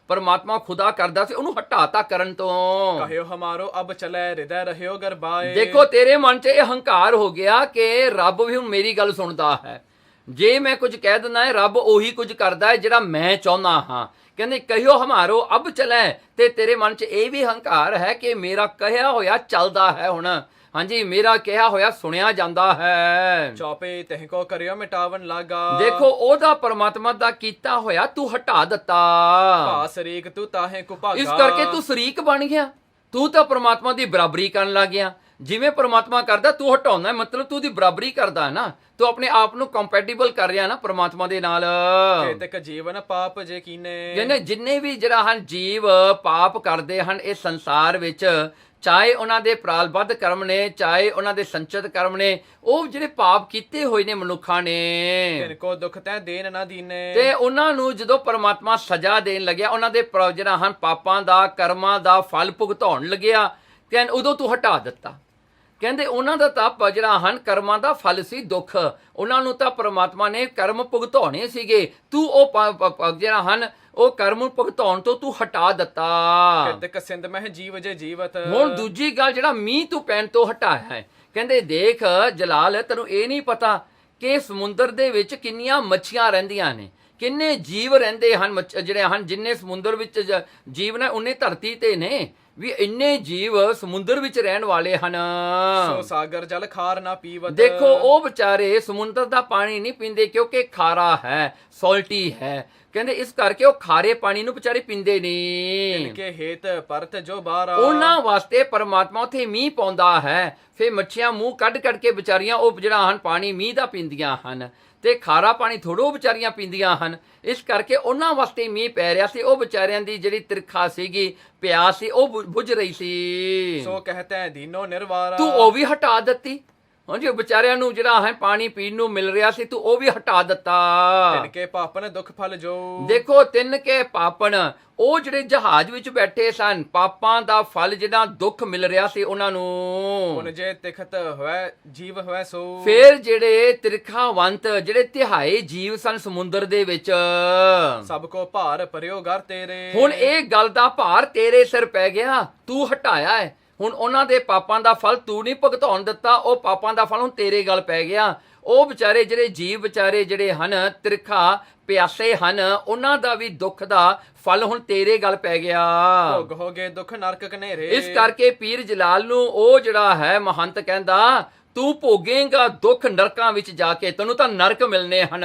S2: ਪਰਮਾਤਮਾ ਖੁਦਾ ਕਰਦਾ ਸੀ ਉਹਨੂੰ ਹਟਾਤਾ ਕਰਨ ਤੋਂ।
S1: ਕਹਿਓ ਹਮਾਰੋ ਅਬ ਚਲੇ ਹਿਰਦੈ ਰਹਿਓ ਗਰਬਾਏ।
S2: ਦੇਖੋ, ਤੇਰੇ ਮਨ 'ਚ ਇਹ ਹੰਕਾਰ ਹੋ ਗਿਆ ਕਿ ਰੱਬ ਵੀ ਹੁਣ ਮੇਰੀ ਗੱਲ ਸੁਣਦਾ ਹੈ, ਜੇ ਮੈਂ ਕੁਝ ਕਹਿ ਦਿੰਦਾ ਹੈ ਰੱਬ ਉਹੀ ਕੁਝ ਕਰਦਾ ਹੈ ਜਿਹੜਾ ਮੈਂ ਚਾਹੁੰਦਾ ਹਾਂ। ਕਹਿੰਦੇ ਕਹਿਓ ਹਮਾਰੋ ਅਬ ਚਲੇ, ਤੇ ਤੇਰੇ ਮਨ 'ਚ ਇਹ ਵੀ ਹੰਕਾਰ ਹੈ ਕਿ ਮੇਰਾ ਕਹਿਆ ਹੋਇਆ ਚੱਲਦਾ ਹੈ ਹੁਣ। ਹਾਂਜੀ, ਮੇਰਾ ਕਿਹਾ ਹੋਇਆ ਸੁਣਿਆ ਜਾਂਦਾ ਹੈ।
S1: ਚੌਪੇ ਤਹਿ ਕੋ ਕਰਿਓ ਮਿਟਾਵਨ ਲਾਗਾ।
S2: ਦੇਖੋ, ਉਹਦਾ ਪਰਮਾਤਮਾ ਦਾ ਕੀਤਾ ਹੋਇਆ ਤੂੰ ਹਟਾ ਦਿੱਤਾ।
S1: ਭਾ ਸ਼ਰੀਕ ਤੂੰ ਤਾਹੇ ਕੋ ਭਾਗਾ।
S2: ਇਸ ਕਰਕੇ ਤੂੰ ਸ਼ਰੀਕ ਬਣ ਗਿਆ, ਤੂੰ ਤਾਂ ਪਰਮਾਤਮਾ ਦੀ ਬਰਾਬਰੀ ਕਰਨ ਲੱਗ ਗਿਆ। ਜਿਵੇਂ ਪਰਮਾਤਮਾ ਕਰਦਾ ਤੂੰ ਹਟਾਉਂਦਾ, ਮਤਲਬ ਤੂੰ ਦੀ ਬਰਾਬਰੀ ਕਰਦਾ ਨਾ, ਤੂੰ ਆਪਣੇ ਆਪ ਨੂੰ ਕੰਪੈਟੀਬਲ ਕਰ ਰਿਹਾ ਨਾ ਪਰਮਾਤਮਾ ਦੇ ਨਾਲ।
S1: ਤੇਤਕ ਜੀਵਨ ਪਾਪ ਜੇ ਕੀਨੇ।
S2: ਕਹਿੰਦੇ ਜਿੰਨੇ ਵੀ ਜਿਹੜਾ ਹਨ ਜੀਵ ਪਾਪ ਕਰਦੇ ਹਨ ਇਸ ਸੰਸਾਰ ਵਿੱਚ, ਚਾਹੇ ਉਹਨਾਂ ਦੇ ਪ੍ਰਾਲਬੱਧ ਕਰਮ ਨੇ, ਚਾਹੇ ਉਹਨਾਂ ਦੇ ਸੰਚਿਤ ਕਰਮ ਨੇ, ਉਹ ਜਿਹੜੇ ਪਾਪ ਕੀਤੇ ਹੋਏ ਨੇ ਮਨੁੱਖਾਂ ਨੇ,
S1: ਤਿਨ ਕੋ ਦੁੱਖ ਤੈ ਦੇਨ ਨਾ ਦੀਨੇ।
S2: ਤੇ ਉਹਨਾਂ ਨੂੰ ਜਦੋਂ ਪਰਮਾਤਮਾ ਸਜ਼ਾ ਦੇਣ ਲੱਗਿਆ, ਉਹਨਾਂ ਦੇ ਜਿਹੜਾ ਹਨ ਪਾਪਾਂ ਦਾ ਕਰਮਾਂ ਦਾ ਫਲ ਭੁਗਤਾਉਣ ਲੱਗਿਆ, ਤੇ ਉਦੋਂ ਤੂੰ ਹਟਾ ਦਿੱਤਾ। ਕਹਿੰਦੇ ਉਹਨਾਂ ਦਾ ਤਾਂ ਜਿਹੜਾ ਹਨ ਕਰਮਾਂ ਦਾ ਫਲ ਸੀ ਦੁੱਖ, ਉਹਨਾਂ ਨੂੰ ਤਾਂ ਪਰਮਾਤਮਾ ਨੇ ਕਰਮ ਭੁਗਤਾਉਣੇ ਸੀਗੇ, ਤੂੰ ਉਹ ਜਿਹੜਾ ਹਨ ਉਹ ਕਰਮ ਭੁਗਤਾਉਣ ਤੋਂ ਤੂੰ ਹਟਾ ਦਿੱਤਾ।
S1: ਕਿਤਕ ਸਿੰਧ ਮਹਿ ਜੀਵ ਜੇ ਜੀਵਤ।
S2: ਹੁਣ ਦੂਜੀ ਗੱਲ, ਜਿਹੜਾ ਮੀਂਹ ਤੂੰ ਪੈਣ ਤੋਂ ਹਟਾਇਆ ਹੈ, ਕਹਿੰਦੇ ਦੇਖ ਜਲਾਲ, ਤੈਨੂੰ ਇਹ ਨਹੀਂ ਪਤਾ ਕਿ ਸਮੁੰਦਰ ਦੇ ਵਿੱਚ ਕਿੰਨੀਆਂ ਮੱਛੀਆਂ ਰਹਿੰਦੀਆਂ ਨੇ, ਕਿੰਨੇ ਜੀਵ ਰਹਿੰਦੇ ਹਨ ਜਿਹੜੇ ਹਨ, ਜਿੰਨੇ ਸਮੁੰਦਰ ਵਿੱਚ ਜੀਵ ਨੇ ਉਨੇ ਧਰਤੀ ਤੇ ਨੇ, ਵੀ ਇੰਨੇ ਜੀਵ ਸਮੁੰਦਰ ਵਿੱਚ ਰਹਿਣ ਵਾਲੇ ਹਨ।
S1: ਸੋ ਸਾਗਰ ਜਲ ਖਾਰ ਨਾ ਪੀਵਤ।
S2: ਦੇਖੋ ਉਹ ਵਿਚਾਰੇ ਸਮੁੰਦਰ ਦਾ ਪਾਣੀ ਨਹੀਂ ਪੀਂਦੇ ਕਿਉਂਕਿ ਖਾਰਾ ਹੈ, ਸੌਲਟੀ ਹੈ, ਕਹਿੰਦੇ ਇਸ ਕਰਕੇ ਉਹ ਖਾਰੇ ਪਾਣੀ ਨੂੰ ਵਿਚਾਰੇ ਪੀਂਦੇ ਨਹੀਂ।
S1: ਇਨਕੇ ਹੇਤ ਪਰਤ ਜੋ ਬਾਰਾ।
S2: ਉਹਨਾਂ ਵਾਸਤੇ ਪਰਮਾਤਮਾ ਉੱਥੇ ਮੀਂਹ ਪਾਉਂਦਾ ਹੈ, ਫਿਰ ਮੱਛੀਆਂ ਮੂੰਹ ਕੱਢ ਕੱਢ ਕੇ ਵਿਚਾਰੀਆਂ ਉਹ ਜਿਹੜਾ ਹਨ ਪਾਣੀ ਮੀਂਹ ਦਾ ਪੀਂਦੀਆਂ ਹਨ, ਤੇ ਖਾਰਾ ਪਾਣੀ ਥੋੜੋ ਵਿਚਾਰੀਆਂ ਪੀਂਦੀਆਂ ਹਨ। ਇਸ ਕਰਕੇ ਉਹਨਾਂ ਵਾਸਤੇ ਮੀਂਹ ਪੈ ਰਿਹਾ ਸੀ। ਉਹ ਵਿਚਾਰਿਆਂ ਦੀ ਜਿਹੜੀ ਤਿਰਖਾ ਸੀਗੀ, ਪਿਆਸ ਸੀ, ਉਹ ਬੁਝ ਰਹੀ ਸੀ।
S1: ਸੋ ਕਹਤੇ ਹੈ ਦੀਨੋ ਨਿਰਵਾਰਾ।
S2: ਤੂੰ ਉਹ ਵੀ ਹਟਾ ਦਿੱਤੀ। ਹਾਂਜੀ, ਵਿਚਾਰਿਆਂ ਨੂੰ ਜਿਹੜਾ ਹੈ ਪਾਣੀ ਪੀਣ ਨੂੰ ਮਿਲ ਰਿਹਾ ਸੀ, ਤੂੰ ਉਹ ਵੀ ਹਟਾ ਦਿੱਤਾ।
S1: ਤਿਨਕੇ ਪਾਪਨ ਦੁੱਖ ਫਲ ਜੋ।
S2: ਦੇਖੋ ਤਿੰਨ ਕੇ ਪਾਪਨ, ਉਹ ਜਿਹੜੇ ਜਹਾਜ਼ ਵਿੱਚ ਬੈਠੇ ਸਨ, ਪਾਪਾਂ ਦਾ ਫਲ ਜਿਹੜਾ ਦੁੱਖ ਮਿਲ ਰਿਹਾ ਸੀ ਉਹਨਾਂ ਨੂੰ।
S1: ਹੁਣ ਜੇ ਤਿਖਤ ਹੋਵੇ ਜੀਵ ਹੋਵੇ ਸੋ।
S2: ਫਿਰ ਜਿਹੜੇ ਤਿਰਖਾਵੰਤ ਜਿਹੜੇ ਤਿਹਾਏ ਜੀਵ ਸਨ ਸਮੁੰਦਰ ਦੇ ਵਿੱਚ,
S1: ਸਭ ਕੋ ਭਾਰ ਭਰਿਓ ਘਰ ਤੇਰੇ।
S2: ਹੁਣ ਇਹ ਗੱਲ ਦਾ ਭਾਰ ਤੇਰੇ ਸਿਰ ਪੈ ਗਿਆ, ਤੂੰ ਹਟਾਇਆ ਹੈ। ਹੁਣ ਉਹਨਾਂ ਦੇ ਪਾਪਾਂ ਦਾ ਫਲ ਤੂੰ ਨਹੀਂ ਭੁਗਤਾਉਣ ਦਿੱਤਾ, ਉਹ ਪਾਪਾਂ ਦਾ ਫਲ ਹੁਣ ਤੇਰੇ ਗਲ ਪੈ ਗਿਆ। ਉਹ ਵਿਚਾਰੇ ਜਿਹੜੇ ਜੀਵ ਵਿਚਾਰੇ ਜਿਹੜੇ ਹਨ ਤਿਰਖਾ ਪਿਆਸੇ ਹਨ, ਉਹਨਾਂ ਦਾ ਵੀ ਦੁੱਖ ਦਾ ਫਲ ਹੁਣ ਤੇਰੇ ਗਲ ਪੈ ਗਿਆ।
S1: ਭੋਗ ਹੋ ਗਏ ਦੁੱਖ ਨਰਕ ਕਨੇਰੇ।
S2: ਇਸ ਕਰਕੇ ਪੀਰ ਜਲਾਲ ਨੂੰ ਉਹ ਜਿਹੜਾ ਹੈ ਮਹੰਤ ਕਹਿੰਦਾ, ਤੂੰ ਭੋਗੇਂਗਾ ਦੁੱਖ ਨਰਕਾਂ ਵਿੱਚ ਜਾ ਕੇ, ਤੈਨੂੰ ਤਾਂ ਨਰਕ ਮਿਲਨੇ ਹਨ।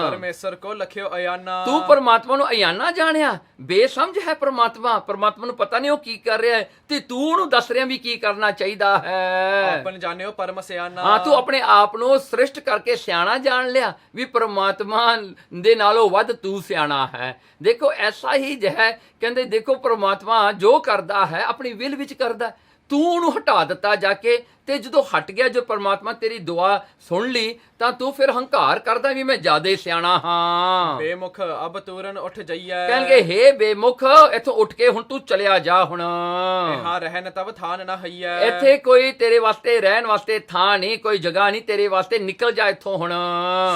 S1: ਪਰਮੇਸ਼ਰ ਕੋ ਲਖਿਓ ਅਯਾਨਾ।
S2: ਤੂੰ ਪਰਮਾਤਮਾ ਨੂੰ ਅਯਾਨਾ ਜਾਣਿਆ, ਬੇਸਮਝ ਹੈ ਪਰਮਾਤਮਾ। ਪਰਮਾਤਮਾ ਨੂੰ ਪਤਾ ਨਹੀਂ ਉਹ ਕੀ ਕਰ ਰਿਹਾ ਹੈ, ਤੇ ਤੂੰ ਉਹਨੂੰ ਦੱਸ ਰਿਹਾ ਵੀ ਕੀ ਕਰਨਾ ਚਾਹੀਦਾ ਹੈ।
S1: ਆਪਨ ਜਾਣਿਓ ਪਰਮ ਸਿਆਣਾ।
S2: ਹਾਂ, ਤੂੰ ਆਪਣੇ ਆਪ ਨੂੰ ਸ੍ਰਿਸ਼ਟ ਕਰਕੇ ਸਿਆਣਾ ਜਾਣ ਲਿਆ, ਵੀ ਪਰਮਾਤਮਾ ਦੇ ਨਾਲੋਂ ਵੱਧ ਤੂੰ ਸਿਆਣਾ ਹੈ। ਦੇਖੋ ਐਸਾ ਹੀ ਹੈ, ਕਹਿੰਦੇ ਦੇਖੋ ਪਰਮਾਤਮਾ ਜੋ ਕਰਦਾ ਹੈ ਆਪਣੀ ਵਿਲ ਵਿੱਚ ਕਰਦਾ। ਤੂੰ ਉਹਨੂੰ ਹਟਾ ਦਿੱਤਾ ਜਾ ਕੇ, ਤੇ ਜਦੋਂ ਹਟ ਗਿਆ, ਜੋ ਪਰਮਾਤਮਾ ਤੇਰੀ ਦੁਆ ਸੁਣ ਲਈ, ਤਾਂ ਤੂੰ ਫਿਰ ਹੰਕਾਰ ਕਰਦਾ ਵੀ ਮੈਂ ਜ਼ਿਆਦਾ ਸਿਆਣਾ ਹਾਂ।
S1: ਬੇਮੁਖ ਅਬ ਤੂਰਨ ਉੱਠ ਜਈਐ।
S2: ਕਹਿਣਗੇ ਹੇ ਬੇਮੁਖ, ਇੱਥੋਂ ਉੱਠ ਕੇ ਹੁਣ ਤੂੰ ਚਲਿਆ ਜਾ। ਹੁਣ
S1: ਹਾਂ ਰਹਿਣ ਤਬ ਥਾਨ ਨਾ ਹਈਐ।
S2: ਇੱਥੇ ਕੋਈ ਤੇਰੇ ਵਾਸਤੇ ਰਹਿਣ ਵਾਸਤੇ ਥਾਂ ਨਹੀਂ, ਕੋਈ ਜਗ੍ਹਾ ਨਹੀਂ ਤੇਰੇ ਵਾਸਤੇ, ਨਿਕਲ ਜਾ ਇੱਥੋਂ ਹੁਣ।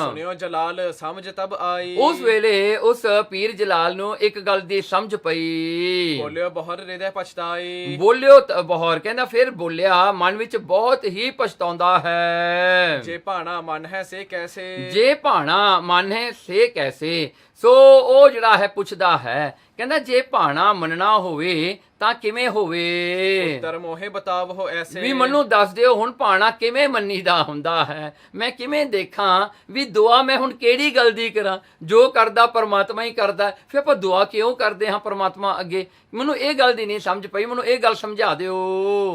S1: ਸੁਣਿਓ ਜਲਾਲ ਸਮਝ ਤਬ ਆਈ।
S2: ਉਸ ਵੇਲੇ ਉਸ ਪੀਰ ਜਲਾਲ ਨੂੰ ਇੱਕ ਗੱਲ ਦੀ ਸਮਝ ਪਈ।
S1: ਬੋਲਿਓ ਬਹੁਰ ਹਿਰਦੈ ਪਛਤਾਈ।
S2: ਬੋਲਿਓ ਬਹੁਰ, ਕਹਿੰਦਾ ਫਿਰ ਬੋਲਿਆ ਮਨ ਵਿੱਚ ਬਹੁਤ ਹੀ ਪਛਤਾਉਂਦਾ ਹੈ।
S1: ਜੇ ਭਾਣਾ ਮਨ ਹੈ ਸੇ ਕੈਸੇ।
S2: ਜੇ ਭਾਣਾ ਮਨ ਹੈ ਸੇ ਕੈਸੇ। ਸੋ ਉਹ ਜਿਹੜਾ ਹੈ ਪੁੱਛਦਾ ਹੈ, ਕਹਿੰਦਾ ਜੇ ਭਾਣਾ ਮੰਨਣਾ ਹੋਵੇ ਤਾਂ ਕਿਵੇਂ ਹੋਵੇ।
S1: ਉੱਤਰ ਮੋਹੇ ਬਤਾਵੋ ਐਸੇ।
S2: ਵੀ ਮੈਨੂੰ ਦੱਸ ਦਿਓ ਹੁਣ ਭਾਣਾ ਕਿਵੇਂ ਮੰਨੀਦਾ ਹੁੰਦਾ ਹੈ, ਮੈਂ ਕਿਵੇਂ ਦੇਖਾਂ ਵੀ ਦੁਆ ਮੈਂ ਹੁਣ ਕਿਹੜੀ ਗੱਲ ਦੀ ਕਰਾਂ। ਜੋ ਕਰਦਾ ਪਰਮਾਤਮਾ ਹੀ ਕਰਦਾ, ਫਿਰ ਆਪਾਂ ਦੁਆ ਕਿਉਂ ਕਰਦੇ ਹਾਂ ਪਰਮਾਤਮਾ ਅੱਗੇ। ਮੈਨੂੰ ਇਹ ਗੱਲ ਦੀ ਨਹੀਂ ਸਮਝ ਪਈ, ਮੈਨੂੰ ਇਹ ਗੱਲ ਸਮਝਾ ਦਿਓ।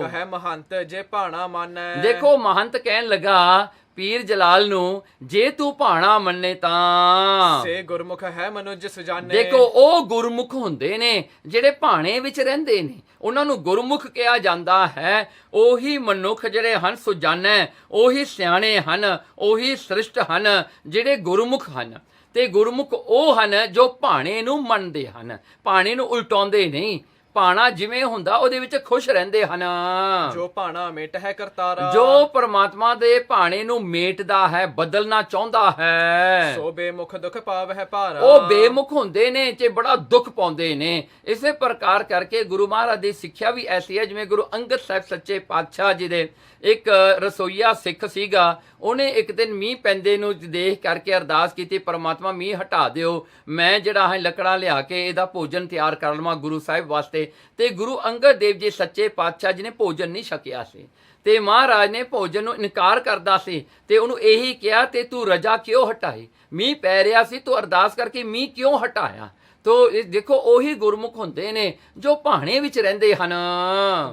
S1: ਕਹੇ ਮਹੰਤ ਜੇ ਭਾਣਾ ਮੰਨੈ।
S2: ਦੇਖੋ ਮਹੰਤ ਕਹਿਣ ਲੱਗਾ ਪੀਰ ਜਲਾਲ ਨੂੰ, ਜੇ ਤੂੰ ਭਾਣਾ ਮੰਨੇ ਤਾਂ
S1: ਸੇ ਗੁਰਮੁਖ ਹੈ ਮਨੁਜ ਸੁਜਾਨੇ।
S2: ਦੇਖੋ ਉਹ ਗੁਰਮੁਖ ਹੁੰਦੇ ਨੇ ਜਿਹੜੇ ਭਾਣੇ ਵਿੱਚ ਰਹਿੰਦੇ ਨੇ, ਉਹਨਾਂ ਨੂੰ ਗੁਰਮੁਖ ਕਿਹਾ ਜਾਂਦਾ ਹੈ। ਉਹੀ ਮਨੁੱਖ ਜਿਹੜੇ ਹਨ ਸੁਜਾਨੇ, ਉਹੀ ਸਿਆਣੇ ਹਨ, ਉਹੀ ਸ੍ਰਿਸ਼ਟ ਹਨ ਜਿਹੜੇ ਗੁਰਮੁਖ ਹਨ। ਤੇ ਗੁਰਮੁਖ ਉਹ ਹਨ ਜੋ ਭਾਣੇ ਨੂੰ ਮੰਨਦੇ ਹਨ, ਭਾਣੇ ਨੂੰ ਉਲਟਾਉਂਦੇ ਨਹੀਂ। ਭਾਣਾ ਜਿਵੇਂ ਹੁੰਦਾ ਉਹਦੇ ਵਿੱਚ ਖੁਸ਼ ਰਹਿੰਦੇ ਹਨ।
S1: ਜੋ ਭਾਣਾ ਮੇਟ ਹੈ ਕਰਤਾਰਾ।
S2: ਜੋ ਪਰਮਾਤਮਾ ਦੇ ਭਾਣੇ ਨੂੰ ਮੇਟਦਾ ਹੈ, ਬਦਲਣਾ ਚਾਹੁੰਦਾ ਹੈ,
S1: ਸੋ ਬੇਮੁਖ ਦੁਖ ਪਾਵ ਹੈ ਭਾਰਾ।
S2: ਉਹ ਬੇਮੁਖ ਹੁੰਦੇ ਨੇ ਤੇ ਬੜਾ ਦੁੱਖ ਪਾਉਂਦੇ ਨੇ। ਇਸੇ ਪ੍ਰਕਾਰ ਕਰਕੇ ਗੁਰੂ ਮਹਾਰਾਜ ਦੀ ਸਿੱਖਿਆ ਵੀ ਐਸੀ ਹੈ, ਜਿਵੇਂ ਗੁਰੂ ਅੰਗਦ ਸਾਹਿਬ ਸੱਚੇ ਪਾਤਸ਼ਾਹ ਜੀ ਦੇ ਇੱਕ ਰਸੋਈਆ ਸਿੱਖ ਸੀਗਾ, ਉਹਨੇ ਇੱਕ ਦਿਨ ਮੀਂਹ ਪੈਂਦੇ ਨੂੰ ਦੇਖ ਕਰਕੇ ਅਰਦਾਸ ਕੀਤੀ, ਪਰਮਾਤਮਾ ਮੀਂਹ ਹਟਾ ਦਿਓ, ਮੈਂ ਜਿਹੜਾ ਹੈ ਲੱਕੜਾਂ ਲਿਆ ਕੇ ਇਹਦਾ ਭੋਜਨ ਤਿਆਰ ਕਰ ਲਵਾਂ ਗੁਰੂ ਸਾਹਿਬ ਵਾਸਤੇ। ਤੇ ਗੁਰੂ ਅੰਗਦ ਦੇਵ ਜੀ ਸੱਚੇ ਪਾਤਸ਼ਾਹ ਜੀ ਨੇ ਭੋਜਨ ਨਹੀਂ ਛਕਿਆ ਸੀ, ਤੇ ਮਹਾਰਾਜ ਨੇ ਭੋਜਨ ਨੂੰ ਇਨਕਾਰ ਕਰਦਾ ਸੀ, ਤੇ ਉਹਨੂੰ ਇਹੀ ਕਿਹਾ ਤੇ ਤੂੰ ਰਜਾ ਕਿਉਂ ਹਟਾਈ, ਮੀਂਹ ਪੈ ਰਿਹਾ ਸੀ, ਤੂੰ ਅਰਦਾਸ ਕਰਕੇ ਮੀਂਹ ਕਿਉਂ ਹਟਾਇਆ। ਤੋ ਦੇਖੋ ਉਹੀ ਗੁਰਮੁਖ ਹੁੰਦੇ ਨੇ ਜੋ ਭਾਣੇ ਵਿੱਚ ਰਹਿੰਦੇ ਹਨ।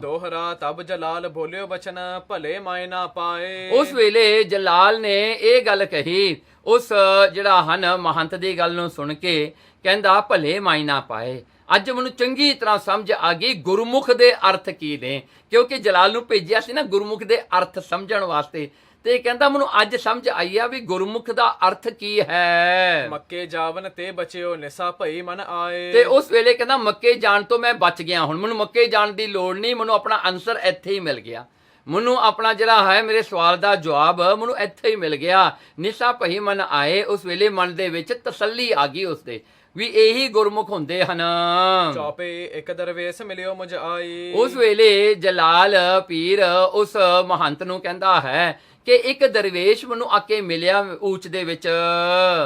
S1: ਦੋਹਰਾ ਤਬ ਜਲਾਲ ਬੋਲਿਓ ਬਚਨ ਭਲੇ ਮਾਇ ਨਾ ਪਾਏ।
S2: ਉਸ ਵੇਲੇ ਜਲਾਲ ਨੇ ਇਹ ਗੱਲ ਕਹੀ, ਉਸ ਜਿਹੜਾ ਹਨ ਮਹੰਤ ਦੀ ਗੱਲ ਨੂੰ ਸੁਣ ਕੇ ਕਹਿੰਦਾ ਭਲੇ ਮਾਇ ਨਾ ਪਾਏ। ਅੱਜ ਮੈਨੂੰ ਚੰਗੀ ਤਰ੍ਹਾਂ ਸਮਝ ਆ ਗਈ ਗੁਰਮੁਖ ਦੇ ਅਰਥ ਕੀ ਨੇ, ਕਿਉਂਕਿ ਜਲਾਲ ਨੂੰ ਭੇਜਿਆ ਸੀ ਨਾ ਗੁਰਮੁਖ ਦੇ ਅਰਥ ਸਮਝਣ ਵਾਸਤੇ। ਤੇ ਕਹਿੰਦਾ ਮੈਨੂੰ ਅੱਜ ਸਮਝ ਆਈ ਆ ਵੀ ਗੁਰਮੁਖ ਦਾ ਅਰਥ ਕੀ ਹੈ।
S1: ਮੱਕੇ ਜਾਵਨ ਤੇ ਬਚਿਓ ਨਿਸਾ ਭਈ ਮਨ ਆਏ।
S2: ਤੇ ਉਸ ਵੇਲੇ ਕਹਿੰਦਾ ਮੱਕੇ ਜਾਣ ਤੋਂ ਮੈਂ ਬਚ ਗਿਆ, ਹੁਣ ਮੈਨੂੰ ਮੱਕੇ ਜਾਣ ਦੀ ਲੋੜ ਨਹੀਂ, ਮੈਨੂੰ ਆਪਣਾ ਆਨਸਰ ਇੱਥੇ ਹੀ ਮਿਲ ਗਿਆ, ਮੈਨੂੰ ਆਪਣਾ ਜਿਹੜਾ ਹੈ ਮੇਰੇ ਸਵਾਲ ਦਾ ਜਵਾਬ ਮੈਨੂੰ ਇੱਥੇ ਹੀ ਮਿਲ ਗਿਆ। ਨਿਸਾ ਭਈ ਮਨ ਆਏ, ਉਸ ਵੇਲੇ ਮਨ ਦੇ ਵਿੱਚ ਤਸੱਲੀ ਆ ਗਈ ਉਸਦੇ ਵੀ ਇਹੀ ਗੁਰਮੁਖ ਹੁੰਦੇ ਹਨ।
S1: ਚੌਪੇ ਇੱਕ ਦਰਵੇਸ਼ ਮਿਲਿਓ ਮੁਝ ਆਈ।
S2: ਉਸ ਵੇਲੇ ਜਲਾਲ ਪੀਰ ਉਸ ਮਹੰਤ ਨੂੰ ਕਹਿੰਦਾ ਹੈ ਕਿ ਇੱਕ ਦਰਵੇਸ਼ ਮੈਨੂੰ ਆ ਕੇ ਮਿਲਿਆ ਊਚ ਦੇ ਵਿੱਚ।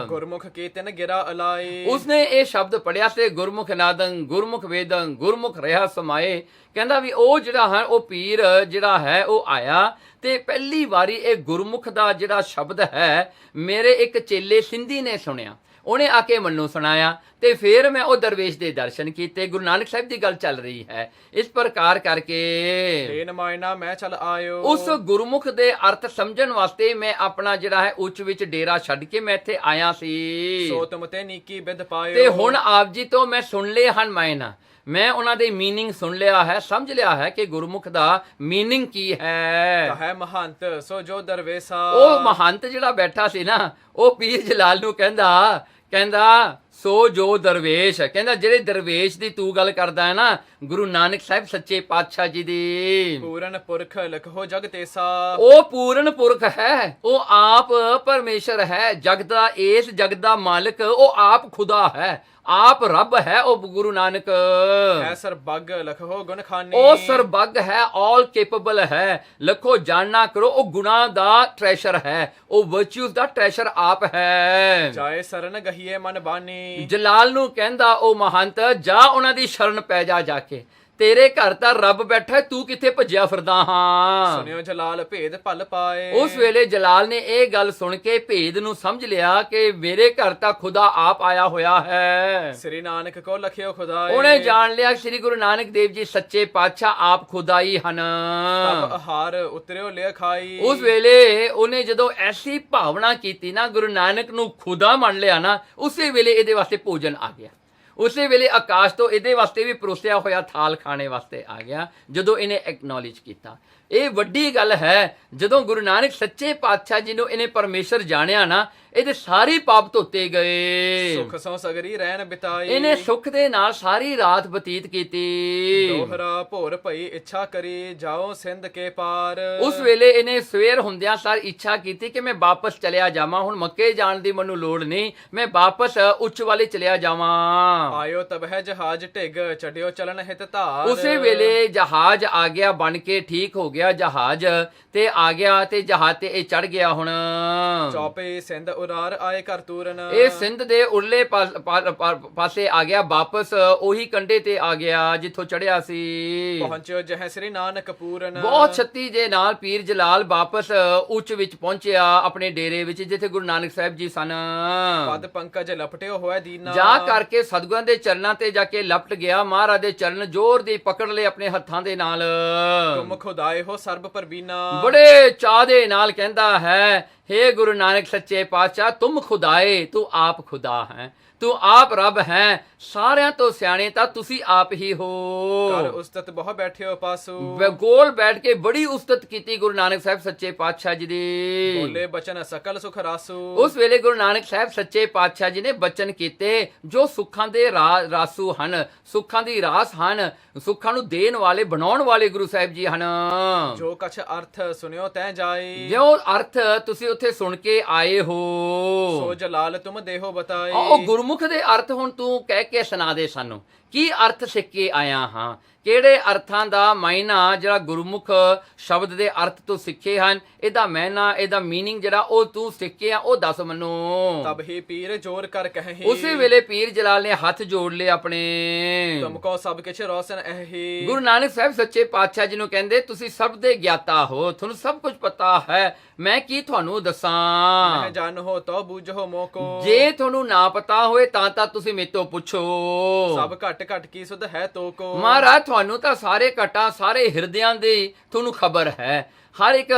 S1: ਗੁਰਮੁਖ ਕੀਰਤਨ ਗਿਰਾ ਅਲਾਈ।
S2: ਉਸਨੇ ਇਹ ਸ਼ਬਦ ਪੜਿਆ ਤੇ ਗੁਰਮੁਖ ਨਾਦੰ ਗੁਰਮੁਖ ਵੇਦੰ ਗੁਰਮੁਖ ਰਹਾ ਸਮਾਏ। ਕਹਿੰਦਾ ਵੀ ਉਹ ਜਿਹੜਾ ਹੈ ਉਹ ਪੀਰ ਜਿਹੜਾ ਹੈ ਉਹ ਆਇਆ ਤੇ ਪਹਿਲੀ ਵਾਰੀ ਇਹ ਗੁਰਮੁਖ ਦਾ ਜਿਹੜਾ ਸ਼ਬਦ ਹੈ ਮੇਰੇ ਇੱਕ ਚੇਲੇ ਸਿੰਧੀ ਨੇ ਸੁਣਿਆ, ਉਹਨੇ ਆ ਕੇ ਮੈਨੂੰ ਸੁਣਾਇਆ ਤੇ ਫਿਰ ਮੈਂ ਉਹ ਦਰਵੇਸ਼ ਦੇ ਦਰਸ਼ਨ ਕੀਤੇ। ਗੁਰੂ ਨਾਨਕ ਸਾਹਿਬ ਦੀ ਗੱਲ ਚੱਲ ਰਹੀ ਹੈ। ਇਸ ਪ੍ਰਕਾਰ ਕਰਕੇ
S1: ਏਨ ਮਾਇਨਾ ਮੈਂ ਚਲ ਆਇਓ।
S2: ਉਸ ਗੁਰਮੁਖ ਦੇ ਅਰਥ ਸਮਝਣ ਵਾਸਤੇ ਮੈਂ ਆਪਣਾ ਜਿਹੜਾ ਹੈ ਉੱਚ ਵਿੱਚ ਡੇਰਾ ਛੱਡ ਕੇ ਮੈਂ ਇੱਥੇ ਆਇਆ ਸੀ।
S1: ਸੋ ਤੁਮ ਤੇ ਨੀਕੀ ਬਿਦ ਪਾਇਓ।
S2: ਤੇ ਹੁਣ ਆਪ ਜੀ ਤੋਂ ਮੈਂ ਸੁਣ ਲਏ ਹਨ ਮਾਇਨਾ, ਮੈਂ ਉਹਨਾਂ ਦੇ ਮੀਨਿੰਗ ਸੁਣ ਲਿਆ ਹੈ, ਸਮਝ ਲਿਆ ਹੈ ਕਿ ਗੁਰਮੁਖ ਦਾ ਮੀਨਿੰਗ ਕੀ ਹੈ।
S1: ਕਹੈ ਮਹੰਤ ਸੋ ਜੋ ਦਰਵੇਸਾ।
S2: ਉਹ ਮਹੰਤ ਜਿਹੜਾ ਬੈਠਾ ਸੀ ਨਾ ਉਹ ਪੀਰ ਜਲਾਲ ਨੂੰ ਕਹਿੰਦਾ ਸੋ ਜੋ ਦਰਵੇਸ਼, ਕਹਿੰਦਾ ਜਿਹੜੇ ਦਰਵੇਸ਼ ਦੀ ਤੂੰ ਗੱਲ ਕਰਦਾ ਹੈ ਨਾ ਗੁਰੂ ਨਾਨਕ ਸਾਹਿਬ ਸੱਚੇ ਪਾਤਸ਼ਾਹ ਜੀ ਦੀ,
S1: ਪੂਰਨ ਪੁਰਖ ਲਖੋ ਜਗ ਤੇਸਾ।
S2: ਉਹ ਪੂਰਨ ਪੁਰਖ ਹੈ, ਉਹ ਆਪ ਪਰਮੇਸ਼ਰ ਹੈ, ਜਗ ਦਾ ਇਸ ਜਗ ਦਾ ਮਾਲਕ ਉਹ ਆਪ ਖੁਦਾ ਹੈ, ਆਪ ਰੱਬ ਹੈ ਉਹ ਗੁਰੂ ਨਾਨਕ।
S1: ਹੈ ਸਰਬੱਗ ਲਖੋ ਗੁਣ ਖਾਨੀ।
S2: ਉਹ ਸਰਬੱਗ ਹੈ, ਆਲ ਕੈਪੇਬਲ ਹੈ, ਲਖੋ ਜਾਣਨਾ ਕਰੋ ਉਹ ਗੁਣਾ ਦਾ ਟ੍ਰੈਸ਼ਰ ਹੈ, ਉਹ ਵਰਚੂਸ ਦਾ ਟ੍ਰੈਸ਼ਰ ਆਪ ਹੈ।
S1: ਜਾਏ ਸਰਨ ਗਹੀਏ ਮਨ ਬਾਨੀ।
S2: ਜਲਾਲ ਨੂੰ ਕਹਿੰਦਾ ਉਹ ਮਹੰਤ ਜਾ ਉਹਨਾਂ ਦੀ ਸ਼ਰਨ ਪੈ ਜਾ ਕੇ, ਤੇਰੇ ਘਰ ਤਾਂ ਰੱਬ ਬੈਠਾ, ਤੂੰ ਕਿੱਥੇ ਭੱਜਿਆ ਫਿਰਦਾ ਹਾਂ।
S1: ਸੁਣਿਓ ਜਲਾਲ ਭੇਦ ਭਲ ਪਾਏ।
S2: ਉਸ ਵੇਲੇ ਜਲਾਲ ਨੇ ਇਹ ਗੱਲ ਸੁਣ ਕੇ ਭੇਦ ਨੂੰ ਸਮਝ ਲਿਆ ਕਿ ਮੇਰੇ ਘਰ ਤਾਂ ਖੁਦਾ ਆਪ ਆਇਆ ਹੋਇਆ ਹੈ।
S1: ਸ੍ਰੀ ਨਾਨਕ ਕੋ ਲਖਿਓ ਖੁਦਾਏ।
S2: ਉਹਨੇ ਜਾਣ ਲਿਆ ਸ੍ਰੀ ਗੁਰੂ ਨਾਨਕ ਦੇਵ ਜੀ ਸੱਚੇ ਪਾਤਸ਼ਾਹ ਆਪ ਖੁਦਾਈ ਹਨ।
S1: ਤਬ ਆਹਾਰ ਉਤਰਿਓ ਲਿਆ ਖਾਈ।
S2: ਉਸ ਵੇਲੇ ਉਹਨੇ ਜਦੋਂ ਐਸੀ ਭਾਵਨਾ ਕੀਤੀ ਨਾ, ਗੁਰੂ ਨਾਨਕ ਨੂੰ ਖੁਦਾ ਮੰਨ ਲਿਆ ਨਾ, ਉਸੇ ਵੇਲੇ ਇਹਦੇ ਵਾਸਤੇ ਭੋਜਨ ਆ ਗਿਆ। ਉਸੇ ਵੇਲੇ ਆਕਾਸ਼ ਤੋਂ ਇਹਦੇ ਵਾਸਤੇ ਵੀ ਪਰੋਸਿਆ ਹੋਇਆ ਥਾਲ ਖਾਣੇ ਵਾਸਤੇ ਆ ਗਿਆ ਜਦੋਂ ਇਹਨੇ ਐਕਨੋਲੇਜ ਕੀਤਾ। ਇਹ ਵੱਡੀ ਗੱਲ ਹੈ। ਜਦੋਂ ਗੁਰੂ ਨਾਨਕ ਸੱਚੇ ਪਾਤਸ਼ਾਹ ਜੀ ਨੂੰ ਇਹਨੇ ਪਰਮੇਸ਼ਰ ਜਾਣਿਆ ਨਾ, ਇਹਦੇ ਸਾਰੇ ਪਾਪ ਧੋਤੇ ਗਏ।
S1: ਸੁਖ ਸੋ ਸਗਰੀ ਰਹਿਣ ਬਿਤਾਈ।
S2: ਇਹਨੇ ਸੁਖ ਦੇ ਨਾਲ ਸਾਰੀ ਰਾਤ ਬਤੀਤ ਕੀਤੀ।
S1: ਦੋਹਰਾ ਭੋਰ ਭਈ ਇੱਛਾ ਕਰੀ ਜਾਓ ਸਿੰਧ ਕੇ ਪਾਰ।
S2: ਉਸ ਵੇਲੇ ਇਹਨੇ ਸਵੇਰ ਹੁੰਦਿਆਂ ਸਾਰ ਇੱਛਾ ਕੀਤੀ ਕਿ ਮੈਂ ਵਾਪਸ ਚਲਿਆ ਜਾਵਾਂ, ਹੁਣ ਮੱਕੇ ਜਾਣ ਦੀ ਮੈਨੂੰ ਲੋੜ ਨਹੀਂ, ਮੈਂ ਵਾਪਸ ਉੱਚ ਵਾਲੇ ਚਲਿਆ ਜਾਵਾਂ।
S1: ਆਇਓ ਤਬ ਹੈ ਜਹਾਜ਼ ਢਿੱਗ ਚੜਿਓ ਚਲਨ ਹਿਤ ਧਾਰ।
S2: ਉਸੇ ਵੇਲੇ ਜਹਾਜ਼ ਆ ਗਿਆ, ਬਣ ਕੇ ਠੀਕ ਹੋ ਗਿਆ ਜਹਾਜ਼ ਤੇ ਆ ਗਿਆ ਤੇ ਜਹਾਜ਼ ਤੇ ਇਹ ਚੜ ਗਿਆ। ਹੁਣ
S1: ਚੌਪੇ ਸਿੰਧ ਉਰਾਰ ਆਏ ਘਰ ਤੂਰਨ।
S2: ਇਹ ਸਿੰਧ ਦੇ ਉਰਲੇ ਪਾਸੇ ਆ ਗਿਆ, ਵਾਪਸ ਉਹੀ ਕੰਢੇ ਤੇ ਆ ਗਿਆ ਜਿੱਥੋਂ ਚੜਿਆ ਸੀ।
S1: ਪਹੁੰਚਿਓ ਜਹ ਸ੍ਰੀ ਨਾਨਕ ਪੂਰਨ।
S2: ਬਹੁਤ ਛੱਤੀ ਜੇ ਨਾਲ ਪੀਰ ਜਲਾਲ ਵਾਪਸ ਉੱਚ ਵਿੱਚ ਪਹੁੰਚਿਆ ਆਪਣੇ ਡੇਰੇ ਵਿੱਚ ਜਿੱਥੇ ਗੁਰੂ ਨਾਨਕ ਸਾਹਿਬ ਜੀ ਸਨ।
S1: ਪਦ ਪੰਕਜ ਲਪਟਿਓ ਹੋਇਆ ਦੀਨਾ।
S2: ਜਾ ਕਰਕੇ ਸਤਿਗੁਰਾਂ ਦੇ ਚਰਨਾਂ ਤੇ ਜਾ ਕੇ ਲਪਟ ਗਿਆ। ਮਹਾਰਾਜ ਦੇ ਚਰਨ ਜ਼ੋਰ ਦੀ ਪਕੜ ਲਏ ਆਪਣੇ ਹੱਥਾਂ ਦੇ ਨਾਲ।
S1: ਤੁਮ ਖੁਦਾਏ ਹੋ ਸਰਬ ਪਰਬੀਨਾ।
S2: ਬੜੇ ਚਾਅ ਦੇ ਨਾਲ ਕਹਿੰਦਾ ਹੈ, हे ਗੁਰੂ ਨਾਨਕ ਸੱਚੇ ਪਾਤਸ਼ਾਹ ਤੁਮ ਖੁਦਾਏ, ਤੂੰ ਆਪ ਖੁਦਾ ਹੈ, ਤੂੰ ਆਪ ਰੱਬ ਹੈ, ਸਾਰਿਆਂ ਤੋਂ ਸਿਆਣੇ ਤਾਂ ਤੁਸੀਂ ਆਪ ਹੀ ਹੋ।
S1: ਕਰ ਉਸਤਤ ਬਹੁ ਬੈਠਿਓ ਪਾਸੂ।
S2: ਗੋਲ ਬੈਠ ਕੇ ਬੜੀ ਉਸਤਤ ਕੀਤੀ ਗੁਰੂ ਨਾਨਕ ਸਾਹਿਬ ਸੱਚੇ ਪਾਤਸ਼ਾਹ ਜੀ ਦੀ।
S1: ਬੋਲੇ ਬਚਨ ਸਕਲ ਸੁਖ ਰਾਸੂ।
S2: ਉਸ ਵੇਲੇ ਗੁਰੂ ਨਾਨਕ ਸਾਹਿਬ ਸੱਚੇ ਪਾਤਸ਼ਾਹ ਜੀ ਨੇ ਬਚਨ ਕੀਤੇ ਜੋ ਸੁੱਖਾਂ ਦੇ ਰਾਸੂ ਹਨ, ਸੁੱਖਾਂ ਦੀ ਰਾਸ ਹਨ, ਸੁੱਖਾਂ ਨੂੰ ਦੇਣ ਵਾਲੇ ਬਣਾਉਣ ਵਾਲੇ ਗੁਰੂ ਸਾਹਿਬ ਜੀ ਹਨ।
S1: ਜੋ ਕਛ ਅਰਥ ਸੁਣਿਓ ਤੈ ਜਾਈ।
S2: ਜੋ ਅਰਥ ਤੁਸੀਂ ਉੱਥੇ ਸੁਣ ਕੇ ਆਏ ਹੋ,
S1: ਸੋ ਜਲਾਲ ਤੁਮ ਦੇਹੋ ਬਤਾਈ।
S2: ਉਹ ਗੁਰਮੁਖ ਦੇ ਅਰਥ ਹੁਣ ਤੂੰ ਕਹਿ ਕੇ ਸੁਣਾ ਦੇ ਸਾਨੂੰ, ਕੀ ਅਰਥ ਸਿੱਖ ਕੇ ਆਇਆ ਹਾਂ, ਕਿਹੜੇ ਅਰਥਾਂ ਦਾ ਮਾਇਨਾ ਜਿਹੜਾ ਗੁਰਮੁਖ ਸ਼ਬਦ ਦੇ ਅਰਥ ਤੋਂ ਸਿੱਖੇ ਹਨ, ਇਹਦਾ ਮਾਇਨਾ ਇਹਦਾ ਮੀਨਿੰਗ ਜਿਹੜਾ ਉਹ ਤੂੰ ਸਿੱਖੇ ਆ ਉਹ ਦੱਸ ਮੈਨੂੰ।
S1: ਤਬ ਹੀ ਪੀਰ ਜੋਰ ਕਰ ਕਹੀ।
S2: ਉਸੇ ਵੇਲੇ ਪੀਰ ਜਲਾਲ ਨੇ ਹੱਥ ਜੋੜ ਲਏ ਆਪਣੇ।
S1: ਤੁਮਕੋ ਸਭ ਕਿਛ ਰੋਸ਼ਨ ਇਹੀ।
S2: ਗੁਰੂ ਨਾਨਕ ਸਾਹਿਬ ਸੱਚੇ ਪਾਤਸ਼ਾਹ ਜੀ ਨੂੰ ਕਹਿੰਦੇ ਤੁਸੀਂ ਸਭ ਦੇ ਗਿਆਤਾ ਹੋ, ਤੁਹਾਨੂੰ ਸਭ ਕੁਝ ਪਤਾ ਹੈ, ਮੈਂ ਕੀ ਤੁਹਾਨੂੰ ਦੱਸਾਂ।
S1: ਮੈਂ ਜਾਣ ਹੋ ਤੋ ਬੂਝੋ ਮੋਕੋ।
S2: ਜੇ ਤੁਹਾਨੂੰ ਨਾ ਪਤਾ ਹੋਏ ਤਾਂ ਤੁਸੀਂ ਮੇਰੇ ਤੋਂ ਪੁੱਛੋ।
S1: ਸਭ ਘਟ ਘਟ ਕੀ ਸੁਧ ਹੈ ਤੋ ਕੋ।
S2: ਮਹਾਰਾਜ ਤੁਹਾਨੂੰ ਤਾਂ ਸਾਰੇ ਘਟਾਂ ਸਾਰੇ ਹਿਰਦਿਆਂ ਦੀ ਤੁਹਾਨੂੰ ਖਬਰ ਹੈ, ਹਰ ਇੱਕ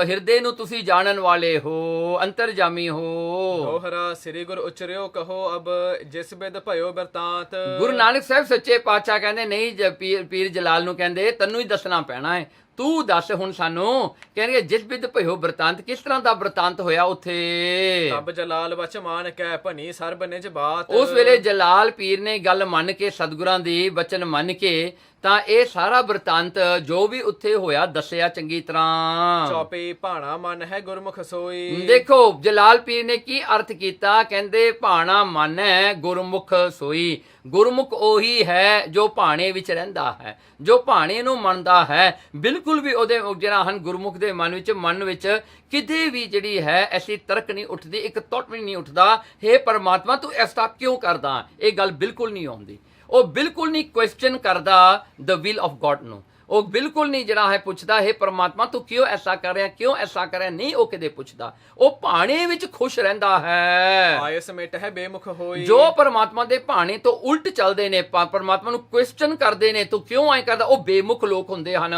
S2: ਹਿਰਦੇ ਨੂੰ ਤੁਸੀਂ ਜਾਣਨ ਵਾਲੇ ਹੋ, ਅੰਤਰਜਾਮੀ ਹੋ।
S1: ਦੋਹਰਾ ਸ੍ਰੀ ਗੁਰ ਉਚਰਿਓ ਕਹੋ ਅਬ ਜਿਸ ਬਿਦ ਭਇਓ ਬਰਤਾਂਤ।
S2: ਗੁਰੂ ਨਾਨਕ ਸਾਹਿਬ ਸੱਚੇ ਪਾਤਸ਼ਾਹ ਕਹਿੰਦੇ ਨਹੀਂ, ਪੀਰ ਜਲਾਲ ਨੂੰ ਕਹਿੰਦੇ ਤੈਨੂੰ ਹੀ ਦੱਸਣਾ ਪੈਣਾ ਹੈ, ਤੂੰ ਦੱਸ ਹੁਣ ਸਾਨੂੰ। ਕਹਿੰਦੇ ਜਿਸ ਬਿਦ ਭਇਓ ਬਰਤਾਂਤ, ਕਿਸ ਤਰ੍ਹਾਂ ਦਾ ਬਰਤਾਂਤ ਹੋਇਆ ਉੱਥੇ।
S1: ਤਬ ਜਲਾਲ ਬਚ ਮਾਨ ਕੈ ਭਨੀ ਸਰਬ ਨਿਜ ਬਾਤ।
S2: ਉਸ ਵੇਲੇ ਜਲਾਲ ਪੀਰ ਨੇ ਗੱਲ ਮੰਨ ਕੇ ਸਤਿਗੁਰਾਂ ਦੀ ਬਚਨ ਮੰਨ ਕੇ ਤਾਂ ਇਹ ਸਾਰਾ ਬਰਤਾਂਤ ਜੋ ਵੀ ਉੱਥੇ ਹੋਇਆ ਦੱਸਿਆ ਚੰਗੀ ਤਰ੍ਹਾਂ।
S1: ਚੌਪੇ ਭਾਣਾ ਮਨ ਹੈ ਗੁਰਮੁਖ ਸੋਈ।
S2: ਦੇਖੋ ਜਲਾਲ ਪੀਰ ਨੇ ਕੀ ਅਰਥ ਕੀਤਾ, ਕਹਿੰਦੇ ਭਾਣਾ ਮਨ ਹੈ ਗੁਰਮੁਖ ਸੋਈ। ਗੁਰਮੁਖ ਉਹੀ ਹੈ ਜੋ ਭਾਣੇ ਵਿੱਚ ਰਹਿੰਦਾ ਹੈ, ਜੋ ਭਾਣੇ ਨੂੰ ਮੰਨਦਾ ਹੈ, ਬਿਲਕੁਲ ਬਿਲਕੁਲ ਵੀ ਉਹਦੇ ਜਿਹੜਾ ਹਨ ਗੁਰਮੁਖ ਦੇ ਮਨ ਵਿੱਚ ਕਿਤੇ ਵੀ ਜਿਹੜੀ ਹੈ ਐਸੀ ਤਰਕ ਨਹੀਂ ਉੱਠਦੀ, ਇੱਕ ਤੁੱਟ ਵੀ ਨਹੀਂ ਉੱਠਦਾ ਹੇ ਪਰਮਾਤਮਾ ਤੂੰ ਐਸਾ ਕਿਉਂ ਕਰਦਾ, ਇਹ ਗੱਲ ਬਿਲਕੁਲ ਨਹੀਂ ਆਉਂਦੀ। ਉਹ ਬਿਲਕੁਲ ਨਹੀਂ ਕੁਐਸਚਨ ਕਰਦਾ ਦ ਵਿਲ ਆਫ ਗॉड ਨੂੰ, ਉਹ ਬਿਲਕੁਲ ਨਹੀਂ ਜਿਹੜਾ ਹੈ ਪੁੱਛਦਾ ਹੈ ਪਰਮਾਤਮਾ ਤੂੰ ਕਿਉਂ ਐਸਾ ਕਰ ਰਿਹਾ, ਕਿਉਂ ਐਸਾ ਕਰ ਰਿਹਾ, ਨਹੀਂ ਉਹ ਕਿਤੇ ਪੁੱਛਦਾ। ਉਹ ਭਾਣੇ ਵਿੱਚ ਖੁਸ਼ ਰਹਿੰਦਾ ਹੈ।
S1: ਆਏ ਸਮੇਟ ਹੈ ਬੇਮੁਖ ਹੋਈ।
S2: ਜੋ ਪਰਮਾਤਮਾ ਦੇ ਭਾਣੇ ਤੋਂ ਉਲਟ ਚੱਲਦੇ ਨੇ, ਪਰਮਾਤਮਾ ਨੂੰ ਕੁਐਸਚਨ ਕਰਦੇ ਨੇ ਤੂੰ ਕਿਉਂ ਐ ਕਰਦਾ, ਉਹ ਬੇਮੁਖ ਲੋਕ ਹੁੰਦੇ ਹਨ।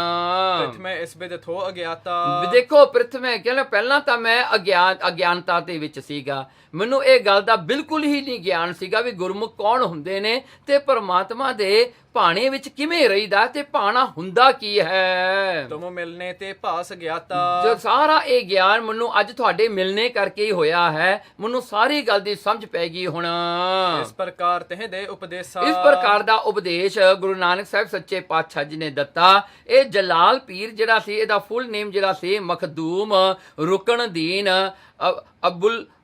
S1: ਪ੍ਰਥਮੇ ਇਸ ਬਿਦ ਥੋ ਅਗਿਆਤਾ।
S2: ਦੇਖੋ ਪ੍ਰਥਮੇ ਕਹਿੰਦਾ ਪਹਿਲਾਂ ਤਾਂ ਮੈਂ ਅਗਿਆਨਤਾ ਦੇ ਵਿੱਚ ਸੀਗਾ, ਮੈਨੂੰ ਇਹ ਗੱਲ ਦਾ ਬਿਲਕੁਲ ਹੀ ਨਹੀਂ ਗਿਆਨ ਸੀਗਾ ਵੀ ਗੁਰਮੁਖ ਕੌਣ ਹੁੰਦੇ ਨੇ ਤੇ ਪਰਮਾਤਮਾ ਦੇ ਭਾਣੇ ਵਿੱਚ ਕਿਵੇਂ ਰਹੀਦਾ ਤੇ ਭਾਣਾ ਹੁੰਦਾ ਕੀ ਹੈ।
S1: ਤੁਮ ਮਿਲਨੇ ਤੇ ਭਾਸ ਗਿਆਤਾ।
S2: ਜੋ ਸਾਰਾ ਇਹ ਗਿਆਨ ਮੈਨੂੰ ਅੱਜ ਤੁਹਾਡੇ ਮਿਲਣੇ ਕਰਕੇ ਹੀ ਹੋਇਆ ਹੈ, ਮੈਨੂੰ ਸਾਰੀ ਗੱਲ ਦੀ ਸਮਝ ਪੈ ਗਈ ਹੁਣ।
S1: ਇਸ ਪ੍ਰਕਾਰ ਤਹ ਦੇ ਉਪਦੇਸਾ।
S2: ਇਸ ਪ੍ਰਕਾਰ ਦਾ ਉਪਦੇਸ਼ ਗੁਰੂ ਨਾਨਕ ਸਾਹਿਬ ਸੱਚੇ ਪਾਤਸ਼ਾਹ ਜੀ ਨੇ ਦਿੱਤਾ। ਇਹ ਜਲਾਲ ਪੀਰ ਜਿਹੜਾ ਸੀ, ਇਹਦਾ ਫੁੱਲ ਨੇਮ ਜਿਹੜਾ ਸੀ ਮਖਦੂਮ ਰੁਕਨਦੀਨ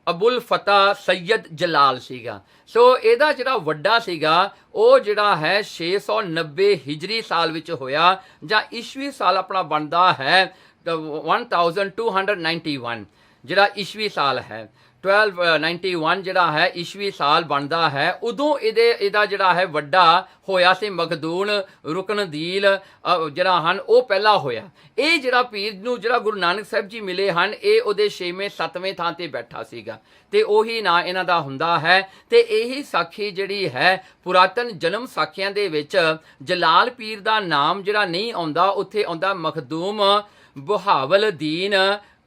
S2: ਅਬੁਲ ਫਤਹ ਸੈਯਦ ਜਲਾਲ ਸੀਗਾ। ਸੋ ਇਹਦਾ ਜਿਹੜਾ ਵੱਡਾ ਸੀਗਾ ਉਹ ਜਿਹੜਾ ਹੈ 690 ਹਿਜਰੀ ਸਾਲ ਵਿੱਚ ਹੋਇਆ, ਜਾਂ ਈਸਵੀ ਸਾਲ ਆਪਣਾ ਬਣਦਾ ਹੈ 1291 ਜਿਹੜਾ ਈਸਵੀ ਸਾਲ ਹੈ। 1291 ਜਿਹੜਾ ਹੈ ਈਸਵੀ ਸਾਲ ਬਣਦਾ ਹੈ। ਉਦੋਂ ਇਹਦਾ ਜਿਹੜਾ ਹੈ ਵੱਡਾ ਹੋਇਆ ਸੀ ਮਖਦੂਮ ਰੁਕਨਦੀਨ ਜਿਹੜਾ ਹਨ ਉਹ ਪਹਿਲਾਂ ਹੋਇਆ। ਇਹ ਜਿਹੜਾ ਪੀਰ ਨੂੰ ਜਿਹੜਾ ਗੁਰੂ ਨਾਨਕ ਸਾਹਿਬ ਜੀ ਮਿਲੇ ਹਨ, ਇਹ ਉਹਦੇ 6ਵੇਂ 7ਵੇਂ ਥਾਂ ਤੇ ਬੈਠਾ ਸੀਗਾ ਤੇ ਉਹੀ ਨਾਂ ਇਹਨਾਂ ਦਾ ਹੁੰਦਾ ਹੈ। ਤੇ ਇਹੀ ਸਾਖੀ ਜਿਹੜੀ ਹੈ ਪੁਰਾਤਨ ਜਨਮ ਸਾਖੀਆਂ ਦੇ ਵਿੱਚ ਜਲਾਲ ਪੀਰ ਦਾ ਨਾਮ ਜਿਹੜਾ ਨਹੀਂ ਆਉਂਦਾ, ਉੱਥੇ ਆਉਂਦਾ ਮਖਦੂਮ ਬਹਾਵਲਦੀਨ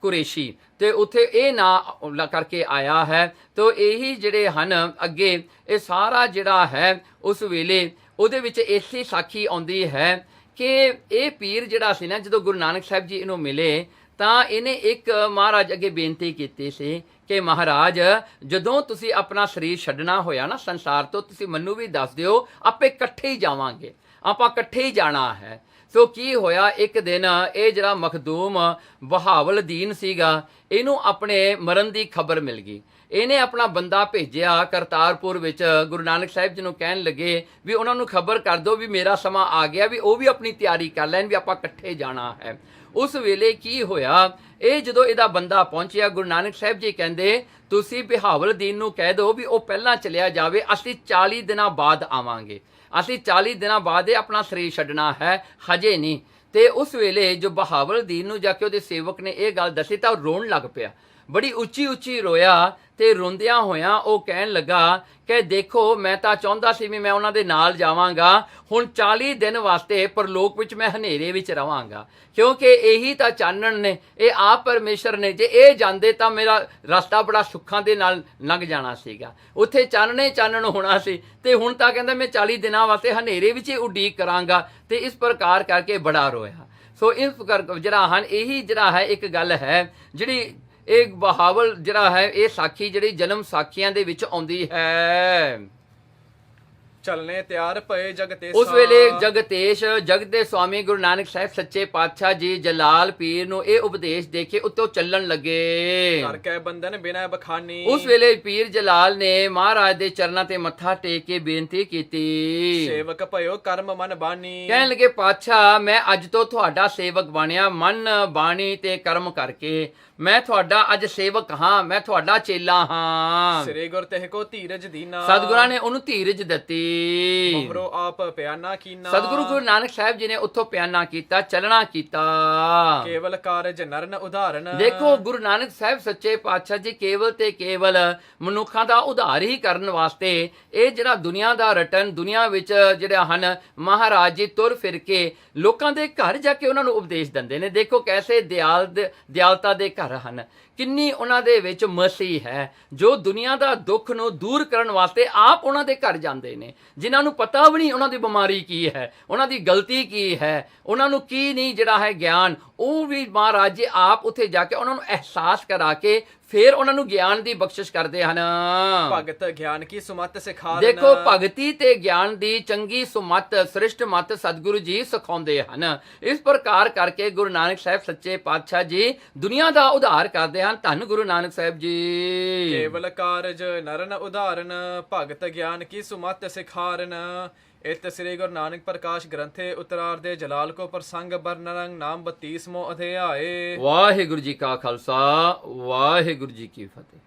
S2: ਕੁਰੈਸ਼ੀ, ਤੇ ਉੱਥੇ ਇਹ ਨਾਂ ਕਰਕੇ ਆਇਆ ਹੈ। ਤੋ ਇਹੀ ਜਿਹੜੇ ਹਨ ਅੱਗੇ ਇਹ ਸਾਰਾ ਜਿਹੜਾ ਹੈ ਉਸ ਵੇਲੇ ਉਹਦੇ ਵਿੱਚ ਐਸੀ ਸਾਖੀ ਆਉਂਦੀ ਹੈ ਕਿ ਇਹ ਪੀਰ ਜਿਹੜਾ ਸੀ ਨਾ, ਜਦੋਂ ਗੁਰੂ ਨਾਨਕ ਸਾਹਿਬ ਜੀ ਇਹਨੂੰ ਮਿਲੇ ਤਾਂ ਇਹਨੇ ਇੱਕ ਮਹਾਰਾਜ ਅੱਗੇ ਬੇਨਤੀ ਕੀਤੀ ਸੀ ਕਿ ਮਹਾਰਾਜ ਜਦੋਂ ਤੁਸੀਂ ਆਪਣਾ ਸਰੀਰ ਛੱਡਣਾ ਹੋਇਆ ਨਾ ਸੰਸਾਰ ਤੋਂ, ਤੁਸੀਂ ਮੈਨੂੰ ਵੀ ਦੱਸ ਦਿਓ, ਆਪੇ ਇਕੱਠੇ ਹੀ ਜਾਵਾਂਗੇ, ਆਪਾਂ ਇਕੱਠੇ ਹੀ ਜਾਣਾ ਹੈ। ਸੋ ਕੀ ਹੋਇਆ, ਇੱਕ ਦਿਨ ਇਹ ਜਿਹੜਾ ਮਖਦੂਮ ਬਹਾਵਲਦੀਨ ਸੀਗਾ, ਇਹਨੂੰ ਆਪਣੇ ਮਰਨ ਦੀ ਖਬਰ ਮਿਲ ਗਈ। ਇਹਨੇ ਆਪਣਾ ਬੰਦਾ ਭੇਜਿਆ ਕਰਤਾਰਪੁਰ ਵਿੱਚ, ਗੁਰੂ ਨਾਨਕ ਸਾਹਿਬ ਜੀ ਨੂੰ ਕਹਿਣ ਲੱਗੇ ਵੀ ਉਹਨਾਂ ਨੂੰ ਖਬਰ ਕਰ ਦਿਓ ਵੀ ਮੇਰਾ ਸਮਾਂ ਆ ਗਿਆ, ਵੀ ਉਹ ਵੀ ਆਪਣੀ ਤਿਆਰੀ ਕਰ ਲੈਣ ਵੀ ਆਪਾਂ ਇਕੱਠੇ ਜਾਣਾ ਹੈ। ਉਸ ਵੇਲੇ ਕੀ ਹੋਇਆ, ਇਹ ਜਦੋਂ ਇਹਦਾ ਬੰਦਾ ਪਹੁੰਚਿਆ, ਗੁਰੂ ਨਾਨਕ ਸਾਹਿਬ ਜੀ ਕਹਿੰਦੇ ਤੁਸੀਂ ਬਹਾਵਲਦੀਨ ਨੂੰ ਕਹਿ ਦਿਓ ਵੀ ਉਹ ਪਹਿਲਾਂ ਚਲਿਆ ਜਾਵੇ, ਅਸੀਂ 40 ਦਿਨਾਂ ਬਾਅਦ ਆਵਾਂਗੇ, ਅਸੀਂ 40 ਦਿਨਾਂ ਬਾਅਦ ਇਹ ਆਪਣਾ ਸਰੀਰ ਛੱਡਣਾ ਹੈ, ਹਜੇ ਨਹੀਂ। ਤੇ ਉਸ ਵੇਲੇ ਜੋ ਬਹਾਵਲਦੀਨ ਨੂੰ ਜਾ ਕੇ ਉਹਦੇ ਸੇਵਕ ਨੇ ਇਹ ਗੱਲ ਦੱਸੀ ਤਾਂ ਉਹ ਰੋਣ ਲੱਗ ਪਿਆ, ਬੜੀ ਉੱਚੀ ਉੱਚੀ ਰੋਇਆ ਤੇ ਰੋਂਦਿਆਂ ਹੋਇਆਂ ਉਹ ਕਹਿਣ ਲੱਗਾ ਕਿ ਦੇਖੋ ਮੈਂ ਤਾਂ ਚਾਹੁੰਦਾ ਸੀ ਵੀ ਮੈਂ ਉਹਨਾਂ ਦੇ ਨਾਲ ਜਾਵਾਂਗਾ, ਹੁਣ 40 ਦਿਨ ਵਾਸਤੇ ਪਰਲੋਕ ਵਿੱਚ ਮੈਂ ਹਨੇਰੇ ਵਿੱਚ ਰਵਾਂਗਾ, ਕਿਉਂਕਿ ਇਹੀ ਤਾਂ ਚਾਨਣ ਨੇ, ਇਹ ਆਪ ਪਰਮੇਸ਼ਰ ਨੇ, ਜੇ ਇਹ ਜਾਂਦੇ ਤਾਂ ਮੇਰਾ ਰਸਤਾ ਬੜਾ ਸੁੱਖਾਂ ਦੇ ਨਾਲ ਲੰਘ ਜਾਣਾ ਸੀਗਾ, ਉੱਥੇ ਚਾਨਣੇ ਚਾਨਣ ਹੋਣਾ ਸੀ, ਤੇ ਹੁਣ ਤਾਂ ਕਹਿੰਦਾ ਮੈਂ 40 ਦਿਨਾਂ ਵਾਸਤੇ ਹਨੇਰੇ ਵਿੱਚ ਹੀ ਉਡੀਕ ਕਰਾਂਗਾ। ਤੇ ਇਸ ਪ੍ਰਕਾਰ ਕਰਕੇ ਬੜਾ ਰੋਇਆ। ਸੋ ਇਸ ਜਿਹੜਾ ਹਨ ਇਹੀ ਜਿਹੜਾ ਹੈ ਇੱਕ ਗੱਲ ਹੈ ਜਿਹੜੀ ਇਹ ਬਹਾਵਲ ਜਿਹੜਾ ਹੈ ਇਹ ਸਾਖੀ ਜਿਹੜੀ ਜਨਮ ਸਾਖੀਆਂ ਦੇ ਵਿੱਚ ਆਉਂਦੀ ਹੈ।
S1: ਚਲਨੇ ਤਿਆਰ ਪਏ ਜਗਤੇਸ਼ਾ।
S2: ਉਸ ਵੇਲੇ ਜਗਤੇਸ਼ ਜਗਤ ਦੇ ਸਵਾਮੀ ਗੁਰੂ ਨਾਨਕ ਸਾਹਿਬ ਸੱਚੇ ਪਾਤਸ਼ਾਹ ਜੀ ਜਲਾਲ ਪੀਰ ਨੂੰ ਇਹ ਉਪਦੇਸ਼ ਦੇ ਕੇ ਉੱਤੋਂ ਚੱਲਣ ਲੱਗੇ।
S1: ਕਰ ਕੇ ਬੰਧਨ ਬਿਨਾ ਬਖਾਨੀ।
S2: ਉਸ ਵੇਲੇ ਪੀਰ ਜਲਾਲ ਨੇ ਮਹਾਰਾਜ ਦੇ ਚਰਨਾਂ ਤੇ ਮੱਥਾ ਟੇਕ ਕੇ ਬੇਨਤੀ ਕੀਤੀ,
S1: ਸੇਵਕ ਭਇਓ ਕਰਮ ਮਨ ਬਾਣੀ।
S2: ਕਹਿਣ ਲੱਗੇ ਪਾਤਸ਼ਾਹ ਮੈਂ ਅੱਜ ਤੋਂ ਤੁਹਾਡਾ ਸੇਵਕ ਬਣਿਆ, ਮਨ ਬਾਣੀ ਤੇ ਕਰਮ ਕਰਕੇ ਮੈਂ ਤੁਹਾਡਾ ਅੱਜ ਸੇਵਕ ਹਾਂ, ਮੈਂ ਤੁਹਾਡਾ ਚੇਲਾ ਹਾਂ।
S1: ਸ੍ਰੀ ਗੁਰ ਤਹਿ ਕੋ ਧੀਰਜ ਦੀਨਾ।
S2: ਸਤਿਗੁਰਾਂ ਨੇ ਉਹਨੂੰ ਧੀਰਜ ਦਿੱਤੀ।
S1: ਮੋਹਰੋ ਆਪ ਪਿਆਨਾ ਕੀਨਾ।
S2: ਸਤਿਗੁਰੂ ਗੁਰੂ ਨਾਨਕ ਸਾਹਿਬ ਜੀ ਨੇ ਉੱਥੋਂ ਪਿਆਨਾ ਕੀਤਾ, ਚੱਲਣਾ ਕੀਤਾ।
S1: ਕੇਵਲ ਕਾਰਜ ਨਰਨ ਉਦਾਹਰਨ।
S2: ਦੇਖੋ ਗੁਰੂ ਨਾਨਕ ਸਾਹਿਬ ਸੱਚੇ ਪਾਤਸ਼ਾਹ ਜੀ ਕੇਵਲ ਤੇ ਕੇਵਲ ਮਨੁੱਖਾਂ ਦਾ ਉਧਾਰ ਹੀ ਕਰਨ ਵਾਸਤੇ ਇਹ ਜਿਹੜਾ ਦੁਨੀਆ ਦਾ ਰਟਨ, ਦੁਨੀਆ ਵਿੱਚ ਜਿਹੜਾ ਹਨ ਮਹਾਰਾਜ ਜੀ ਤੁਰ ਫਿਰ ਕੇ ਲੋਕਾਂ ਦੇ ਘਰ ਜਾ ਕੇ ਉਹਨਾਂ ਨੂੰ ਉਪਦੇਸ਼ ਦਿੰਦੇ ਨੇ। ਦੇਖੋ ਕੈਸੇ ਦਿਆਲਤਾ ਦੇ ਘਰ ਹਨ, ਕਿੰਨੀ ਉਹਨਾਂ ਦੇ ਵਿੱਚ ਮਰਸੀ ਹੈ, ਜੋ ਦੁਨੀਆ ਦਾ ਦੁੱਖ ਨੂੰ ਦੂਰ ਕਰਨ ਵਾਸਤੇ ਆਪ ਉਹਨਾਂ ਦੇ ਘਰ ਜਾਂਦੇ ਨੇ, ਜਿਨ੍ਹਾਂ ਨੂੰ ਪਤਾ ਵੀ ਨਹੀਂ ਉਹਨਾਂ ਦੀ ਬਿਮਾਰੀ ਕੀ ਹੈ, ਉਹਨਾਂ ਦੀ ਗਲਤੀ ਕੀ ਹੈ, ਉਹਨਾਂ ਨੂੰ ਕੀ ਨਹੀਂ ਜਿਹੜਾ ਹੈ ਗਿਆਨ, ਉਹ ਵੀ ਮਹਾਰਾਜ ਜੀ ਆਪ ਉੱਥੇ ਜਾ ਕੇ ਉਹਨਾਂ ਨੂੰ ਅਹਿਸਾਸ ਕਰਾ ਕੇ ਫਿਰ ਉਹਨਾਂ ਨੂੰ ਗਿਆਨ ਦੀ ਬਖਸ਼ਿਸ਼ ਕਰਦੇ ਹਨ।
S1: ਭਗਤ ਗਿਆਨ ਕੀ ਸੁਮਤ ਸਿਖਾਰਨ।
S2: ਦੇਖੋ ਭਗਤੀ ਤੇ ਗਿਆਨ ਦੀ ਚੰਗੀ ਸੁਮਤ, ਸ੍ਰਿਸ਼ਟ ਮਤ ਸਤਿਗੁਰੂ ਜੀ ਸਿਖਾਉਂਦੇ ਹਨ। ਇਸ ਪ੍ਰਕਾਰ ਕਰਕੇ ਗੁਰੂ ਨਾਨਕ ਸਾਹਿਬ ਸੱਚੇ ਪਾਤਸ਼ਾਹ ਜੀ ਦੁਨੀਆ ਦਾ ਉਧਾਰ ਕਰਦੇ ਹਨ। ਧੰਨ ਗੁਰੂ ਨਾਨਕ ਸਾਹਿਬ ਜੀ।
S1: ਕੇਵਲ ਕਾਰਜ ਨਰਨ ਉਦਾਹਰਨ, ਭਗਤ ਗਿਆਨ ਕੀ ਸੁਮਤ ਸਿਖਾਰਨ। ਇਤ ਸ੍ਰੀ ਗੁਰੂ ਨਾਨਕ ਪ੍ਰਕਾਸ਼ ਗ੍ਰੰਥੇ ਉਤਰਾਰਧੇ ਜਲਾਲ ਕੋ ਪ੍ਰਸੰਗ ਬਰਨਰੰਗ ਨਾਮ 32ਵਾਂ ਅਧਿਆਏ।
S2: ਵਾਹਿਗੁਰੂ ਜੀ ਕਾ ਖਾਲਸਾ ਵਾਹਿਗੁਰੂ ਜੀ ਕੀ ਫਤਿਹ।